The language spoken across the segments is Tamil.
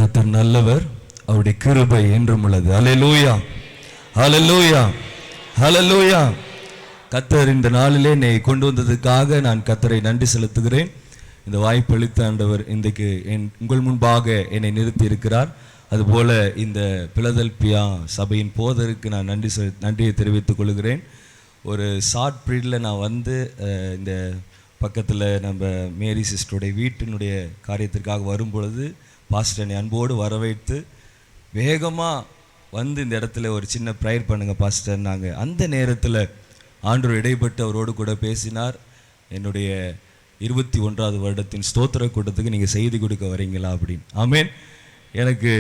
கர்த்தர் நல்லவர், அவருடைய கிருபை என்றும் உள்ளது. ஹல்லேலூயா, ஹல்லேலூயா, ஹல்லேலூயா. கர்த்தர் இந்த நாளிலே என்னை கொண்டு வந்ததுக்காக நான் கர்த்தரை நன்றி செலுத்துகிறேன். இந்த வாய்ப்பு அளித்த ஆண்டவர் இன்றைக்கு உங்கள் முன்பாக என்னை நிறுத்தி இருக்கிறார். அதுபோல இந்த பிலதெல்பியா சபையின் போதருக்கு நான் நன்றியை தெரிவித்துக் கொள்கிறேன். ஒரு ஷார்ட் பீரியடில் நான் வந்து இந்த பக்கத்தில் நம்ம மேரி சிஸ்டருடைய வீட்டினுடைய காரியத்திற்காக வரும்பொழுது பாஸ்டர் என்னை அன்போடு வரவேற்று வேகமாக வந்து இந்த இடத்துல ஒரு சின்ன ப்ரேயர் பண்ணுங்கள் பாஸ்டர். நாங்கள் அந்த நேரத்தில் ஆண்டவர் இடைப்பட்டு அவரோடு கூட பேசினார். என்னுடைய 21வது வருடத்தின் ஸ்தோத்திர கூட்டத்துக்கு நீங்கள் செய்தி கொடுக்க வரீங்களா அப்படின்னு. ஆமேன். எனக்கு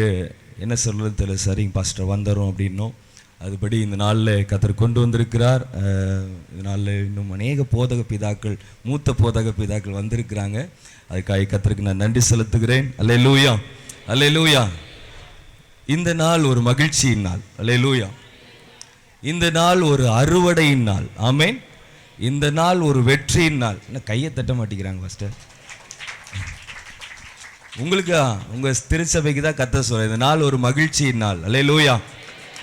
என்ன சொல்கிறது தெரியல. சரிங்க பாஸ்டர் வந்துடும் அப்படின்னோம். அதுபடி இந்த நாளில் கர்த்தர் கொண்டு வந்திருக்கிறார். இந்த நாளில் இன்னும் அநேக போதக பிதாக்கள், மூத்த போதக பிதாக்கள் வந்திருக்கிறாங்க. அதுக்காக கர்த்தருக்கு நான் நன்றி செலுத்துகிறேன். அல்லேலூயா, அல்லேலூயா. இந்த நாள் ஒரு மகிழ்ச்சியின் நாள். அல்லேலூயா. இந்த நாள் ஒரு அறுவடையின் நாள். ஆமேன். இந்த நாள் ஒரு வெற்றியின் நாள். என்ன கையை தட்ட மாட்டேங்கிறாங்க பாஸ்டர்? உங்களுக்கு உங்கள் திருச்சபைக்கு தான் கர்த்தர் சொல்ற இந்த நாள் ஒரு மகிழ்ச்சியின் நாள். அல்லேலூயா.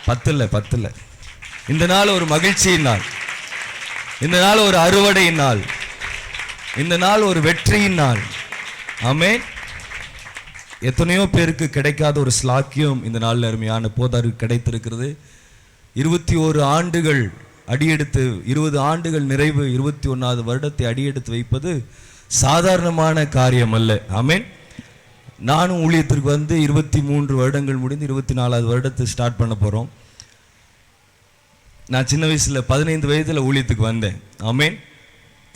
10 இந்த நாள் ஒரு மகிழ்ச்சியின் நாள். இந்த நாள் ஒரு அறுவடையின் நாள். இந்த நாள் ஒரு வெற்றியின் நாள். ஆமென். எத்தனையோ பேருக்கு கிடைக்காத ஒரு ஸ்லாக்கியம் இந்த நாளில் அருமையான போதருக்கு கிடைத்திருக்கிறது. 21 ஆண்டுகள் அடியெடுத்து 20 ஆண்டுகள் நிறைவு 21வது வருடத்தை அடியெடுத்து வைப்பது சாதாரணமான காரியம் அல்ல. ஆமென். நானும் ஊழியத்திற்கு வந்து 23 வருடங்கள் முடிந்து 24வது வருடத்தை ஸ்டார்ட் பண்ண போகிறோம். நான் சின்ன வயசில் 15 வயதில் ஊழியத்துக்கு வந்தேன். ஆமேன்.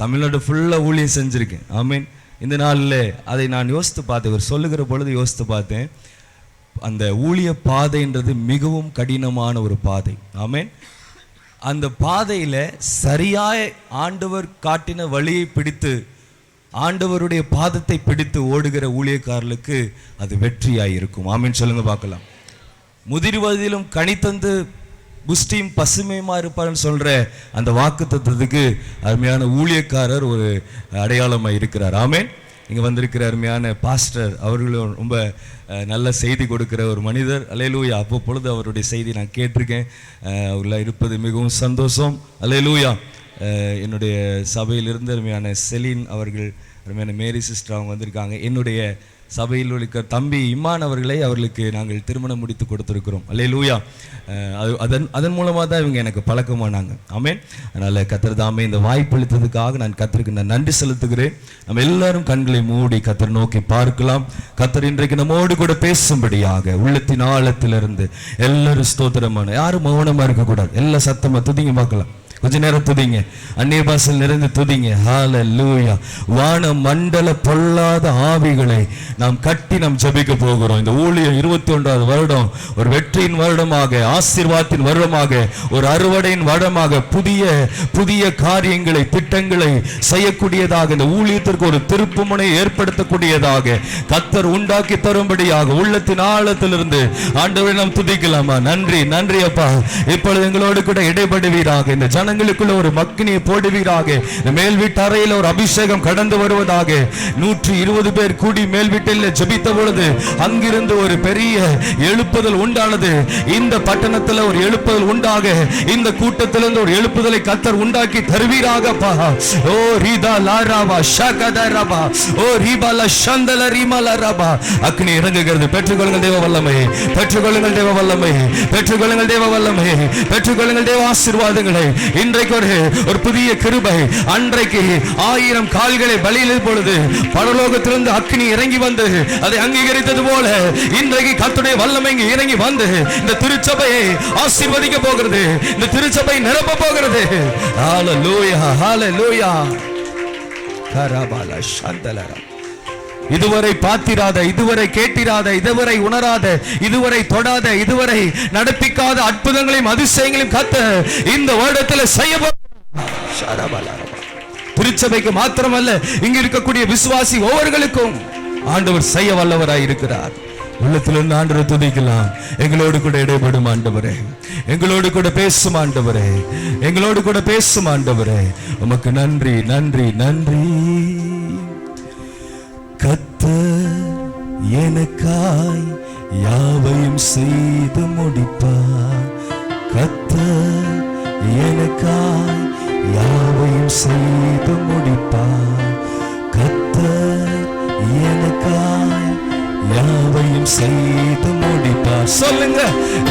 தமிழ்நாடு ஃபுல்லாக ஊழியம் செஞ்சுருக்கேன். ஆமேன். இந்த நாளில் அதை நான் யோசித்து பார்த்தேன். இவர் சொல்லுகிற பொழுது யோசித்து பார்த்தேன். அந்த ஊழிய பாதைன்றது மிகவும் கடினமான ஒரு பாதை. ஆமேன். அந்த பாதையில் சரியாய் ஆண்டவர் காட்டின வழியை பிடித்து ஆண்டவருடைய பாதத்தை பிடித்து ஓடுகிற ஊழியக்காரர்களுக்கு அது வெற்றியாய் இருக்கும். ஆமீன் சொல்லுங்க பார்க்கலாம். முதிர்வதிலும் கனித்தந்து புஷ்டியும் பசுமையுமா இருப்பார்னு சொல்ற அந்த வாக்குத்தத்தத்துக்கு அருமையான ஊழியக்காரர் ஒரு அடையாளமாக இருக்கிறார். ஆமேன். இங்கே வந்திருக்கிற அருமையான பாஸ்டர் அவர்களும் ரொம்ப நல்ல செய்தி கொடுக்கிற ஒரு மனிதர். அல்லேலூயா. அப்பொழுது அவருடைய செய்தி நான் கேட்டிருக்கேன். உள்ள இருப்பது மிகவும் சந்தோஷம். அல்லேலூயா. என்னுடைய சபையிலிருந்து அருமையான செலின் அவர்கள், அருமையான மேரி சிஸ்டர் அவங்க வந்திருக்காங்க. என்னுடைய சபையில் இருக்கிற தம்பி இம்மான் அவர்களுக்கு நாங்கள் திருமணம் முடித்து கொடுத்துருக்கிறோம். அல்லேலூயா. அதன் மூலமாக தான் இவங்க எனக்கு பழக்கமானாங்க. ஆமேன். அதனால் கர்த்தர் தாமே இந்த வாய்ப்பு அளித்ததுக்காக நான் கர்த்தருக்கு நான் நன்றி செலுத்துகிறேன். நம்ம எல்லாரும் கண்களை மூடி கர்த்தர் நோக்கி பார்க்கலாம். கர்த்தர் இன்றைக்கு நம்மோடு கூட பேசும்படியாக உள்ளத்தின் ஆழத்திலிருந்து எல்லாரும் ஸ்தோத்திரமான, யாரும் மௌனமாக இருக்கக்கூடாது. எல்லா சத்தமாக துதிங்க பார்க்கலாம். கொஞ்ச நேரம் துதிங்க. அந்நிய பாஷையில் நிறைந்து துதிங்க. ஹல்லேலூயா. வான மண்டல பொல்லாத ஆவிகளை நாம் கட்டி நாம் ஜெபிக்க போகிறோம். இந்த ஊழியம் 21வது வருடம் ஒரு வெற்றியின் வருடமாக, ஆசீர்வாதத்தின் வருடமாக, ஒரு அறுவடையின் வருடமாக, புதிய புதிய காரியங்களை திட்டங்களை செய்யக்கூடியதாக, இந்த ஊழியத்திற்கு ஒரு திருப்புமுனை ஏற்படுத்தக்கூடியதாக கர்த்தர் உண்டாக்கி தரும்படியாக உள்ளத்தின் ஆழத்திலிருந்து ஆண்டவரை நாம் துதிக்கலாமா? நன்றி, நன்றி அப்பா. இப்பொழுது எங்களோடு கூட இடைபடுவீராக. இந்த ஜனங்களுக்குள்ள ஒரு மக்கினியை போடுவீராக. மேல் வீட்டு அறையில் ஒரு அபிஷேகம் கடந்து வருவதாக. 120 பேர் கூடி மேல் வீட்டில் ஜெபித்த பொழுது அங்கிருந்து ஒரு பெரிய எழுப்புதல் உண்டானது. இந்த பட்டணத்தில் ஒரு எழுப்புதல் உண்டாக, இந்த கூட்டத்திலிருந்து ஒரு எழுப்புதலை கர்த்தர் உண்டாக்கி தருவீராக. ஓ ரீதா லாராபா ஷகதரபா ஓ ரீபால ஷந்தல ரிமல ரபா. அக்னி இறங்குகிறது. பெற்றுக்கொள்ளுங்கள் தேவ வல்லமை, பெற்றுக்கொள்ளுங்கள் தேவ வல்லமை, பெற்றுக்கொள்ளுங்கள் தேவ வல்லமை, பெற்றுக்கொள்ளுங்கள் தேவ ஆசீர்வாதங்களை. இன்றைக்கு ஒரு புதிய கிருபை. அன்றைக்கு 1000 கால்களை பலியிடும் பொழுது பரலோகத்திலிருந்து அக்னி இறங்கி வந்து அதை அங்கீகரித்தது போல இன்றைக்கு கர்த்தருடைய வல்லமை இறங்கி வந்து இந்த திருச்சபையை ஆசீர்வதிக்க போகிறது. இந்த திருச்சபை நிரப்ப போகிறது. ஹல்லேலூயா, ஹல்லேலூயா. கரபால சந்தலரா. இதுவரை பார்த்திராத, இதுவரை கேட்டிராத, இதுவரை உணராத, இதுவரை தொடாத, இதுவரை நடப்பிக்காத அற்புதங்களையும் அதிசயங்களையும் கர்த்தர் இந்த வருடத்தில் செய்ய திருச்சபைக்கு மாத்திரமல்ல, இங்க இருக்கக்கூடிய விசுவாசி ஒவ்வொருவருக்கும் ஆண்டவர் செய்ய வல்லவராய் இருக்கிறார். உள்ளத்திலிருந்து ஆண்டவரை துதிக்கலாம். எங்களோடு கூட இடைபடும் ஆண்டவரே, எங்களோடு கூட பேசும் ஆண்டவரே, எங்களோடு கூட பேசும் ஆண்டவரே. உமக்கு நன்றி, நன்றி, நன்றி. கர்த்தர் எனக்காய் யாவையும் செய்து முடிப்பார். கர்த்தர் எனக்காய் யாவையும் செய்து முடிப்பார். கர்த்தர் எனக்காய் யாவையும் செய்து முடிப்பார். சொல்லுங்க,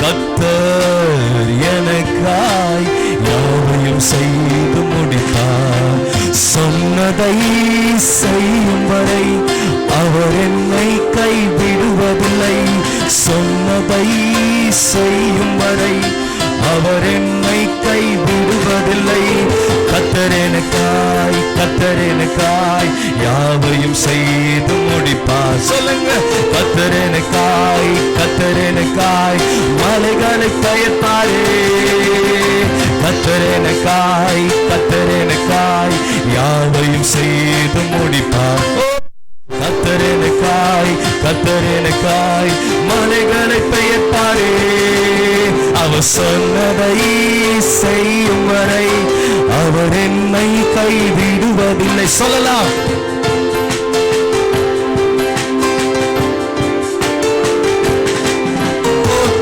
கர்த்தர் எனக்காய் யாவையும் செய்து முடிப்பார். சொன்னதை செய்யும் வரை அவர் என்னை கைவிடுவதில்லை. சொன்னதை செய்யும் வரை அவர் என்னை கைவிடுவதில்லை. கர்த்தர் எனக்காய், கர்த்தர் எனக்காய் யாவையும் செய்து முடிப்பார். சொல்லுங்க, கர்த்தர் எனக்காய், கர்த்தர் எனக்காய் மலைகளை பெயர்ப்பாரே. கர்த்தர் எனக்காய், கர்த்தர் எனக்காய் யாவையும் செய்து முடிப்பார். கர்த்தர் எனக்காய், கர்த்தர் எனக்காய் மலைகளை பெயர்ப்பாரே. அவர் சொன்னதை செய்யும் வரை அவர் என்னை கைவிடுவதில்லை. சொல்லலாம்,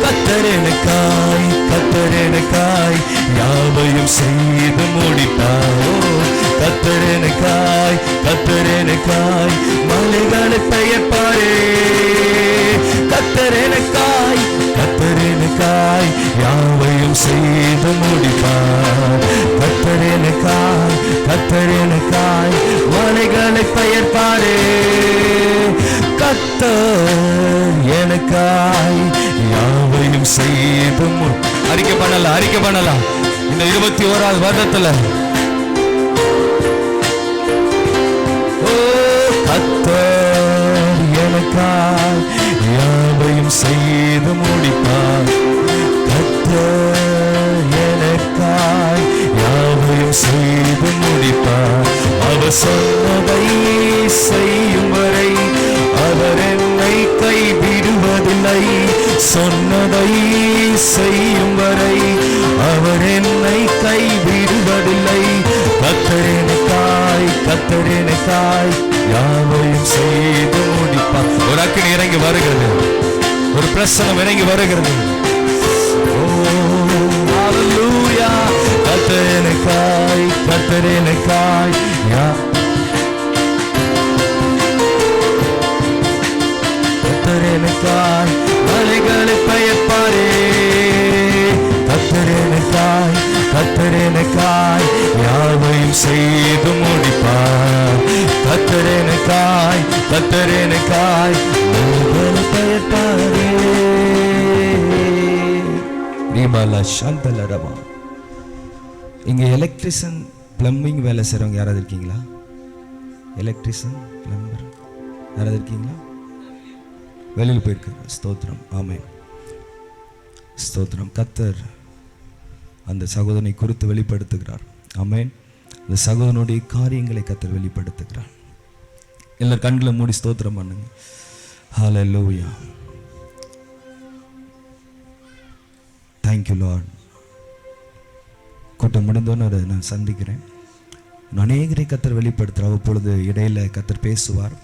கர்த்தர் எனக்காய், கர்த்தர் எனக்காய் யாவையும் செய்து முடிப்பார். கர்த்தர் எனக்காய், கர்த்தர் எனக்காய் மலைகளை பெயர்ப்பாரே. கர்த்தர் எனக்காய், கர்த்தர் எனக்காய் யாவையும் செய்து முடிப்பார். கர்த்தர் எனக்காய், கர்த்தர் எனக்காய் மலைகளை பெயர்ப்பாரே. கர்த்தர் எனக்காய் யாவையும் செய்து அறிக்கை பண்ணலாம், அறிக்கை பண்ணலாம். இந்த 21வது வருடத்துல கர்த்தர் எனக்காய் யாவையும் செய்து முடிப்பார். கர்த்தர் எனக்காய் யாவையும் செய்து முடிப்பார். அவர் சொன்னதை செய்யும் வரை அவர் என்னை கைவிடுவதில்லை. சொன்னதை செய்யும் வரை அவர் என்னை கைவிடுவதில்லை. கர்த்தர் எனக்காய், கர்த்தர் எனக்காய் யாவையும் செய்து முடிப்பார். ஒரு அக்கினி இறங்கி வருகிறது, ஒரு பிரசனம் இறங்கி வருகிறது. ஓ ஹல்லேலூயா. கர்த்தர் எனக்காய், கர்த்தர் எனக்காய் கர்த்தர் எனக்காய் மலைகளை பெயர்ப்பாரே. கர்த்தர் எனக்காய், கர்த்தர் எனக்காய் யாவையும் செய்து முடிப்பார். கர்த்தர் எனக்காய், கர்த்தர் எனக்காய் மலைகளை பெயர்ப்பாரே. ரீபாலா சாந்தலரமா. இங்க எலக்ட்ரிஷியன், பிளம்பிங் வேலை செய்றவங்க யாராவது இருக்கீங்களா? எலக்ட்ரிஷியன், பிளம்பர் யாராவது இருக்கீங்களா? வெளியில் போயிருக்காங்க. ஸ்தோத்திரம், ஆமென், ஸ்தோத்திரம். கர்த்தர் அந்த சகோதரனை குறித்து வெளிப்படுத்துகிறார். ஆமென். அந்த சகோதரனுடைய காரியங்களை கர்த்தர் வெளிப்படுத்துகிறார். எல்லாரும் கண்களை மூடி ஸ்தோத்திரம் பண்ணுங்க. ஹல்லேலூயா. Thank you Lord. கூட்டம் முடிந்தோன்னு நான் சந்திக்கிறேன். அநேகரை கர்த்தர் வெளிப்படுத்துகிறார். அவ்வப்பொழுது இடையில கர்த்தர் பேசுவார்.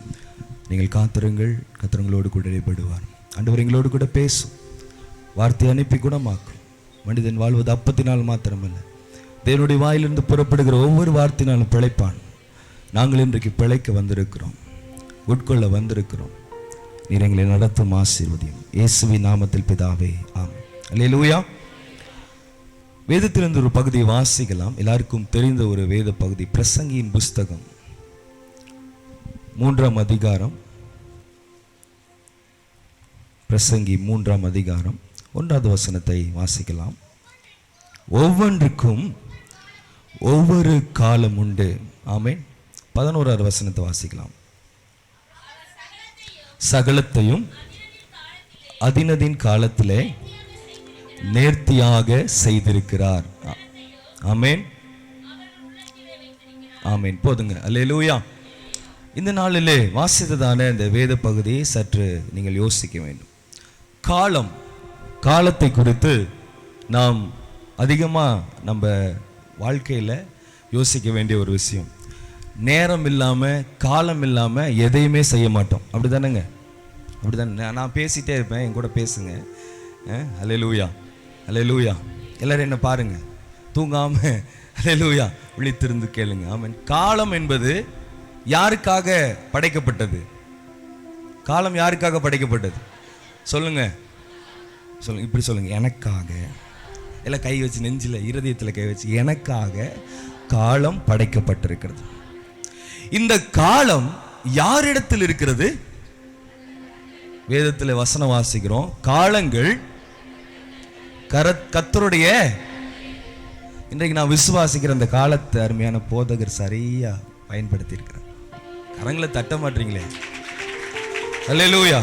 நீங்கள் காத்திருங்கள், கர்த்தர் உங்களோடு கூட இடைப்படுவார். ஆண்டவர் எங்களோடு கூட பேசும், வார்த்தை அனுப்பி குணமாக்கும். மனிதன் வாழ்வது அப்பத்தினால் மாத்திரமல்ல, தேவனுடைய வாயிலிருந்து புறப்படுகிற ஒவ்வொரு வார்த்தையினாலும் பிழைப்பான். நாங்கள் இன்றைக்கு பிழைக்க வந்திருக்கிறோம், உட்கொள்ள வந்திருக்கிறோம். நீர் எங்களை நடத்தும் ஆசீர்வதியும் இயேசுவின் நாமத்தில் பிதாவே, ஆமென். அல்லேலூயா. வேதத்திலிருந்து ஒரு பகுதியை வாசிக்கலாம். எல்லாருக்கும் தெரிந்த ஒரு வேத பகுதி, பிரசங்கியின் புஸ்தகம் 3ஆம் அதிகாரம். பிரசங்கி 3ஆம் அதிகாரம் 1வது வசனத்தை வாசிக்கலாம். ஒவ்வொன்றுக்கும் ஒவ்வொரு காலம் உண்டு. ஆமென். 11வது வசனத்தை வாசிக்கலாம். சகலத்தையும் அதினதின் காலத்திலே நேர்த்தியாக செய்திருக்கிறார். ஆமென், ஆமென். போதுங்க. அல்லேலூயா. இந்த நாளிலே வாசித்ததான இந்த வேத பகுதியை சற்று நீங்கள் யோசிக்க வேண்டும். காலம், காலத்தை குறித்து நாம் அதிகமாக நம்ம வாழ்க்கையில் யோசிக்க வேண்டிய ஒரு விஷயம். நேரம் இல்லாமல், காலம் இல்லாமல் எதையுமே செய்ய மாட்டோம். அப்படி தானேங்க? அப்படிதான். நான் பேசிகிட்டே இருப்பேன், என் கூட பேசுங்க. அல்லேலூயா, அல்லேலூயா. எல்லாரும் என்ன பாருங்க, தூங்காம அல்லேலூயா விழித்திருந்து கேளுங்க. ஆமென். காலம் என்பது யாருக்காக படைக்கப்பட்டது? காலம் யாருக்காக படைக்கப்பட்டது? சொல்லுங்க, சொல்லுங்க, இப்படி சொல்லுங்க. எனக்காக. எல்லாம் கை வச்சு நெஞ்சில் இருதயத்தில் கை வச்சு, எனக்காக காலம் படைக்கப்பட்டிருக்கிறது. இந்த காலம் யாரிடத்தில் இருக்கிறது? வேதத்தில் வசனம் வாசிக்கிறோம், காலங்கள் கர்த்தருடைய. இன்றைக்கு நான் விசுவாசிக்கிற அந்த காலத்தை அருமையான போதகர் சரியா பயன்படுத்தி இருக்கிறார். கரங்களை தட்ட மாட்டீங்களே. அல்லேலூயா.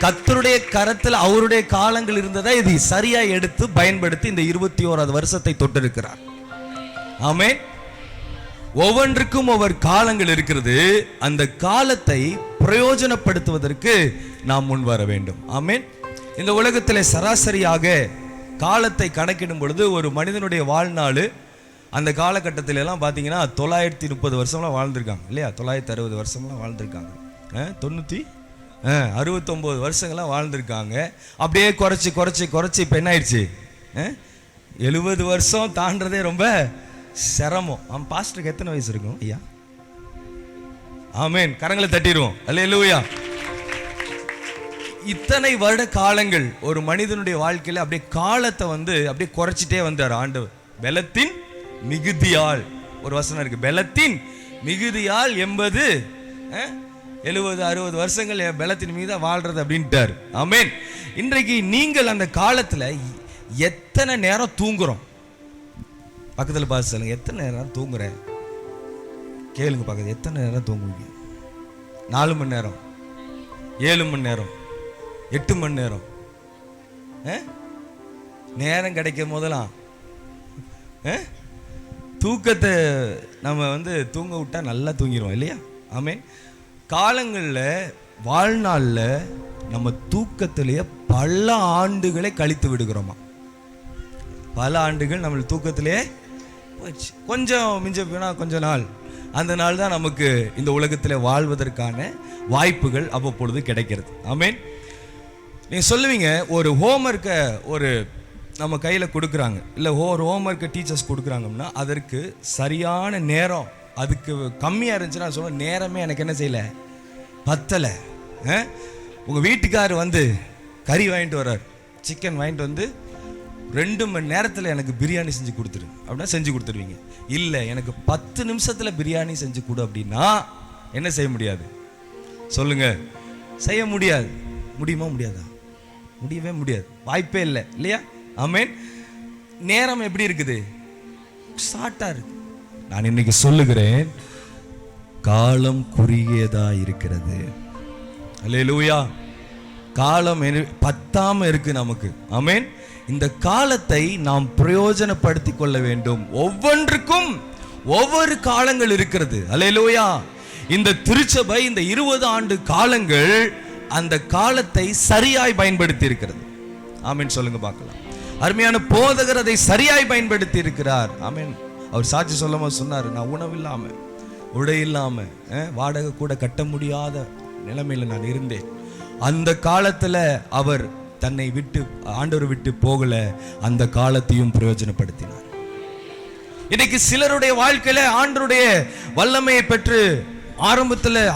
கர்த்தருடைய கரத்தில் அவருடைய காலங்கள் இருந்ததை இது சரியா எடுத்து பயன்படுத்தி இந்த 21வது வருஷத்தை தொட்டிருக்கிறார். ஆமென். ஒவ்வொன்றுக்கும் ஒவ்வொரு காலங்கள் இருக்கிறது. அந்த காலத்தை பிரயோஜனப்படுத்துவதற்கு நாம் முன் வர வேண்டும். ஆமென். இந்த உலகத்தில் சராசரியாக காலத்தை கணக்கிடும் பொழுது ஒரு மனிதனுடைய வாழ்நாள் அந்த காலகட்டத்தில எல்லாம் பார்த்தீங்கன்னா 930 வருஷம்லாம் வாழ்ந்திருக்காங்க இல்லையா? 960 வருஷம்லாம் வாழ்ந்திருக்காங்க. 969 வருஷங்கள்லாம் வாழ்ந்திருக்காங்க. அப்படியே குறைச்சி குறைச்சி குறைச்சி இப்போ என்ன ஆயிடுச்சு? 70 வருஷம் தாண்டதே ரொம்ப சிரமம். பாஸ்டருக்கு எத்தனை வயசு இருக்கும் ஐயா? ஆமென். கரங்களை தட்டிடுவோம். அல்லேலூயா. இத்தனை வருட காலங்கள் ஒரு மனிதனுடைய வாழ்க்கையில அப்படியே காலத்தை அப்படியே குறைச்சிட்டே வந்தார் ஆண்டவர். பலத்தின் மிகுதியால், ஒரு வசனம் இருக்கு, பலத்தின் மிகுதியால் 80 70 60 வருஷங்கள் பலத்தின் மீது வாழ்றது அப்படின்ட்டார். ஆமென். இன்றைக்கு நீங்கள் அந்த காலத்துல எத்தனை நேரம் தூங்குறோம்? பக்கத்தில் பார்த்து சொல்லுங்க, எத்தனை நேரம் தூங்குற? கேளுங்க பக்கத்தில், எத்தனை நேரம் தூங்குவீங்க? 4 மணி நேரம், 7 மணி நேரம், 8 மணி நேரம்? நேரம் கிடைக்கும் போதெல்லாம் தூக்கத்தை நம்ம தூங்க விட்டா நல்லா தூங்கிடுவோம் இல்லையா? ஆமென். காலங்களில் வாழ்நாளில் நம்ம தூக்கத்திலேயே பல ஆண்டுகளை கழித்து விடுகிறோமா? பல ஆண்டுகள் நம்ம தூக்கத்திலே போச்சு. கொஞ்சம் மிஞ்ச போனால் கொஞ்ச நாள், அந்த நாள் தான் நமக்கு இந்த உலகத்தில் வாழ்வதற்கான வாய்ப்புகள் அவ்வப்பொழுது கிடைக்கிறது. ஆமென். நீங்கள் சொல்லுவீங்க, ஒரு ஹோம்ஒர்க்கை ஒரு நம்ம கையில் கொடுக்குறாங்க, இல்லை ஒரு ஹோம்ஒர்க்கை டீச்சர்ஸ் கொடுக்குறாங்கன்னா அதற்கு சரியான நேரம், அதுக்கு கம்மியாக இருந்துச்சுன்னா சொல்லுவேன், நேரமே எனக்கு என்ன செய்யலை, பத்தலை. உங்கள் வீட்டுக்கார் கறி வாங்கிட்டு வர்றார், சிக்கன் வாங்கிட்டு 2 மணி நேரத்தில் எனக்கு பிரியாணி செஞ்சு கொடுத்துரு அப்படின்னா செஞ்சு கொடுத்துருவீங்க. இல்லை எனக்கு 10 நிமிஷத்தில் பிரியாணி செஞ்சு கொடு அப்படின்னா என்ன செய்ய முடியாது? சொல்லுங்க, செய்ய முடியாது. முடியுமா? முடியாதா? முடியவே முடியாது, வாய்ப்பே இல்லை இல்லையா? ஆமென். நேரம் எப்படி இருக்குது? ஷார்ட்டா இருக்கு. நான் இன்னைக்கு சொல்லுகிறேன், காலம் குறுகியதா இருக்கிறது. அல்லேலூயா. காலம் பத்தாம இருக்கு நமக்கு. ஆமென். இந்த காலத்தை நாம் பிரயோஜனப்படுத்தி கொள்ள வேண்டும். ஒவ்வொன்றுக்கும் ஒவ்வொரு காலங்கள் இருக்கிறது. அல்லேலூயா. இந்த திருச்சபை இந்த 20 ஆண்டு காலங்கள் அந்த காலத்தை சரியாய் பயன்படுத்தி இருக்கிறது. ஆமென். சொல்லுங்க பார்க்கலாம். அருமையான போதகர் அதை சரியாய் பயன்படுத்தி இருக்கிறார். ஆமென். அவர் சாட்சி சொல்லும்போது சொன்னார், நான் உணவில்லாம உடை இல்லாம வாடகை கூட கட்ட முடியாத நிலைமையில நான் இருந்தேன். அந்த காலத்துல அவர் தன்னை விட்டு ஆண்டவர் விட்டு போகல, அந்த காலத்தையும் பிரயோஜனப்படுத்தினார். இன்னைக்கு சிலருடைய வாழ்க்கையில ஆண்டவருடைய வல்லமையை பெற்று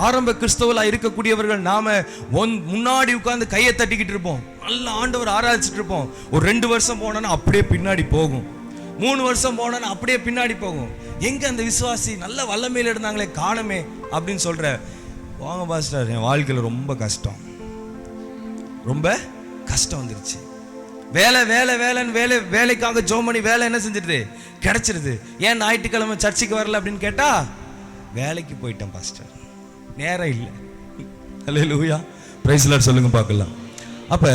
ஆரம்ப கிறிஸ்தவலா இருக்கக்கூடியவர்கள் நாம முன்னாடி உட்கார்ந்து கையை தட்டிக்கிட்டு இருப்போம், நல்ல ஆண்டவர் ஆராய்ச்சிட்டு இருப்போம். ஒரு 2 வருஷம் போனோன்னா அப்படியே பின்னாடி போகும், 3 வருஷம் போனோன்னா அப்படியே பின்னாடி போகும். எங்க அந்த விசுவாசி நல்ல வல்லமையில இருந்தாங்களே காணமே அப்படின்னு சொல்ற. வாங்க பாஸ்டர், என் வாழ்க்கையில ரொம்ப கஷ்டம், ரொம்ப கஷ்டம் வந்துருச்சு. வேலைக்காக ஜோம் பண்ணி வேலை என்ன செஞ்சிருது, கிடைச்சிருது. ஏன் ஞாயிற்றுக்கிழமை சர்ச்சுக்கு வரல அப்படின்னு கேட்டா, வேலைக்கு போயிட்டேன் பாஸ்டர், நேரம் இல்லை. அல்லேலூயா. பிரைஸ் தி லார்ட் சொல்லுங்க பார்க்கலாம். அப்ப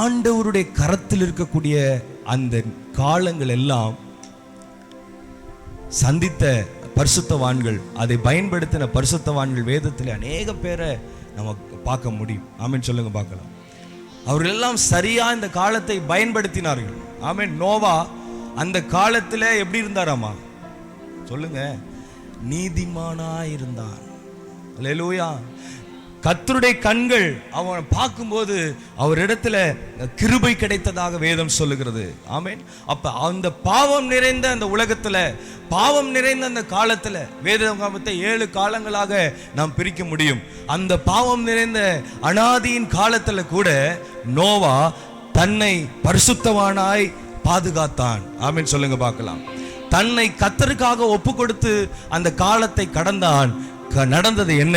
ஆண்டவருடைய கரத்தில் இருக்கக்கூடிய அந்த காலங்கள் எல்லாம் சந்தித்த பரிசுத்தவான்கள், அதை பயன்படுத்தின பரிசுத்தவான்கள் வேதத்தில் அநேக பேரை நம்ம பார்க்க முடியும். ஆமென். சொல்லுங்க பார்க்கலாம். அவர்கள் எல்லாம் சரியா இந்த காலத்தை பயன்படுத்தினார்கள். ஆமென். நோவா அந்த காலத்துல எப்படி இருந்தாராமா? சொல்லுங்க, நீதிமானா இருந்தான். அல்லேலூயா. கர்த்தருடைய கண்கள் அவனை பார்க்கும்போது அவரிடத்துல கிருபை கிடைத்ததாக வேதம் சொல்லுகிறது. ஆமென். அப்ப அந்த பாவம் நிறைந்த அந்த உலகத்துல, பாவம் நிறைந்த அந்த காலத்துல, வேதாகமத்தை 7 காலங்களாக நாம் பிரிக்க முடியும். அந்த பாவம் நிறைந்த அனாதியின் காலத்துல கூட நோவா தன்னை பரிசுத்தவானாய் பாதுகாத்தான். ஆமென் சொல்லுங்க பார்க்கலாம். தன்னை கர்த்தருக்காக ஒப்பு கொடுத்து அந்த காலத்தை கடந்தான். நடந்தது என்ன?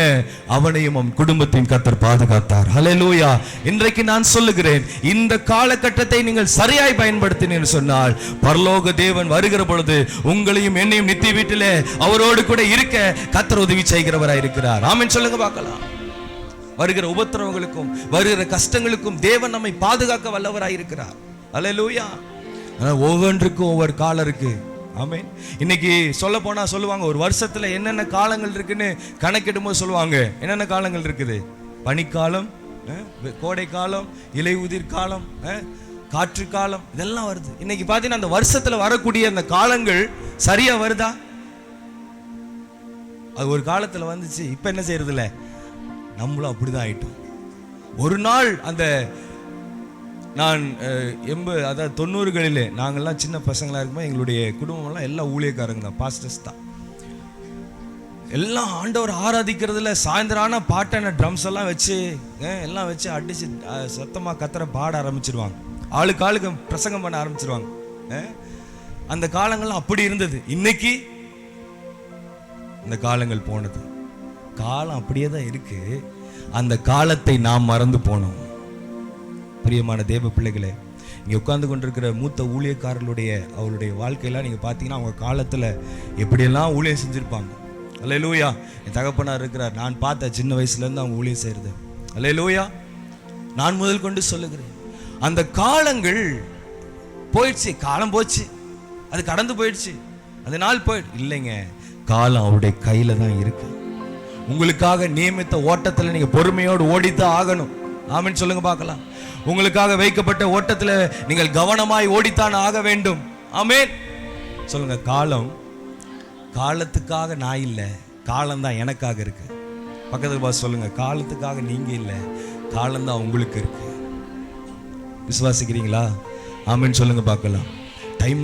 அவனையும் அவன் குடும்பத்தையும் கர்த்தர் பாதுகாத்தார். ஹல்லேலூயா. இன்றைக்கு நான் சொல்லுகிறேன், இந்த காலகட்டத்தை நீங்கள் சரியாய் பயன்படுத்தினீர்கள் சொன்னால் பரலோக தேவன் வருகிற பொழுது உங்களையும் என்னையும் நித்திய வீட்டிலே அவரோடு கூட இருக்க கர்த்தர் உதவி செய்கிறவராய் இருக்கிறார். ஆமென் சொல்லுங்க பார்க்கலாம். வருகிற உபத்திரவங்களுக்கும் வருகிற கஷ்டங்களுக்கும் தேவன் நம்மை பாதுகாக்க வல்லவராய் இருக்கிறார். ஹல்லேலூயா. ஒவ்வொன்றுக்கும் ஒவ்வொரு காலம் இருக்கு. ஆமென். இன்னைக்கு சொல்ல போனா சொல்லுவாங்க, ஒரு வருஷத்துல என்னென்ன காலங்கள் இருக்குன்னு கணக்கிடும்போது சொல்லுவாங்க. என்னென்ன காலங்கள் இருக்குது? பனிக்காலம், கோடை காலம், இலை உதிர் காலம், காற்று காலம், இதெல்லாம் வருது. இன்னைக்கு பாத்தீங்கன்னா அந்த வருஷத்துல வரக்கூடிய அந்த காலங்கள் சரியா வருதா? அது ஒரு காலத்துல வந்துச்சு, இப்ப என்ன செய்யறது இல்ல, நம்மளும் அப்படிதான் ஆயிட்டோம். ஒரு நாள் அந்த நான் 90களிலே நாங்கள்லாம் சின்ன பசங்களாக இருக்கும்போது எங்களுடைய குடும்பம்லாம் எல்லாம் ஊழியக்காரங்க தான், பாஸ்டர்ஸ் தான். எல்லாம் ஆண்டவர் ஆராதிக்கிறதுல சாயந்தரம் ஆனால் பாட்டான ட்ரம்ஸ் எல்லாம் வச்சு எல்லாம் வச்சு அடிச்சு சத்தமாக கத்தரை பாட ஆரம்பிச்சிருவாங்க. ஆளுக்கு ஆளுக்கு பிரசங்கம் பண்ண ஆரம்பிச்சிருவாங்க. அந்த காலங்கள்லாம் அப்படி இருந்தது. இன்னைக்கு அந்த காலங்கள் போனது. காலம் அப்படியே தான் இருக்கு. அந்த காலத்தை நாம் மறந்து போனோம். பிரியமான தேவ பிள்ளைகளே, இங்கே உட்கார்ந்து கொண்டிருக்கிற மூத்த ஊழியக்காரர்களுடைய அவருடைய வாழ்க்கையெல்லாம் நீங்கள் பார்த்தீங்கன்னா அவங்க காலத்தில் எப்படியெல்லாம் ஊழியம் செஞ்சுருப்பாங்க. அல்லேலூயா. என் தகப்பனார் இருக்கிறார், நான் பார்த்த சின்ன வயசுலேருந்து அவங்க ஊழியம் செய்கிறது. அல்லேலூயா. நான் முதல் கொண்டு சொல்லுகிறேன், அந்த காலங்கள் போயிடுச்சு. காலம் போச்சு, அது கடந்து போயிடுச்சு, அந்த நாள் போயிடுச்சு. இல்லைங்க, காலம் அவருடைய கையில் தான் இருக்கு. உங்களுக்காக நியமித்த ஓட்டத்தில் நீங்கள் பொறுமையோடு ஓடித்தான் ஆகணும். ஆமென் சொல்லுங்க பார்க்கலாம். உங்களுக்காக வைக்கப்பட்ட ஓட்டத்தில் நீங்கள் கவனமாய் ஓடித்தான் ஆக வேண்டும். ஆமென் சொல்லுங்க. காலத்துக்காக நான் இல்லை, காலம் தான் எனக்காக இருக்கு. பக்கத்துல பார்த்து சொல்லுங்க, காலத்துக்காக நீங்க இல்லை, காலம் தான் உங்களுக்கு இருக்கு. விசுவாசிக்கிறீங்களா? ஆமென் சொல்லுங்க பார்க்கலாம். டைம்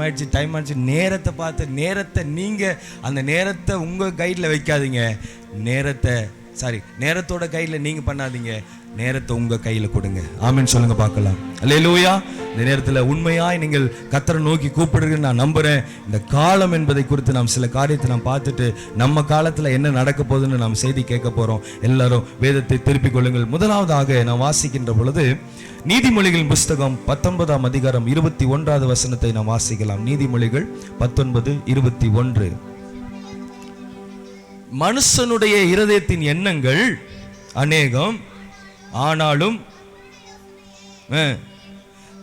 ஆயிடுச்சு. நேரத்தை பார்த்து, நேரத்தை நீங்க அந்த நேரத்தை உங்க கையில் வைக்காதீங்க. நேரத்தோட கையில் நீங்க பண்ணாதீங்க, நேரத்தை உங்க கையில கொடுங்க. ஆமென் சொல்லுங்க பார்க்கலாம். அல்லேலூயா. இந்த நேரத்தில் உண்மையாய் நீங்கள் கர்த்தரை நோக்கி கூப்பிடுறீங்கன்னு நான் நம்புறேன். இந்த காலம் என்பதை குறித்து நாம் சில காரியத்தை நாம் பார்த்துட்டு நம்ம காலத்தில் என்ன நடக்க போகுதுன்னு நாம் செய்தி கேட்க போறோம். எல்லாரும் வேதத்தை திருப்பிக் கொள்ளுங்கள். முதலாவதாக நாம் வாசிக்கின்ற பொழுது நீதிமொழிகளின் புஸ்தகம் 19ஆம் அதிகாரம் 21வது வசனத்தை நாம் வாசிக்கலாம். நீதிமொழிகள் 19:21. மனுஷனுடைய இருதயத்தின் எண்ணங்கள் அநேகம், ஆனாலும்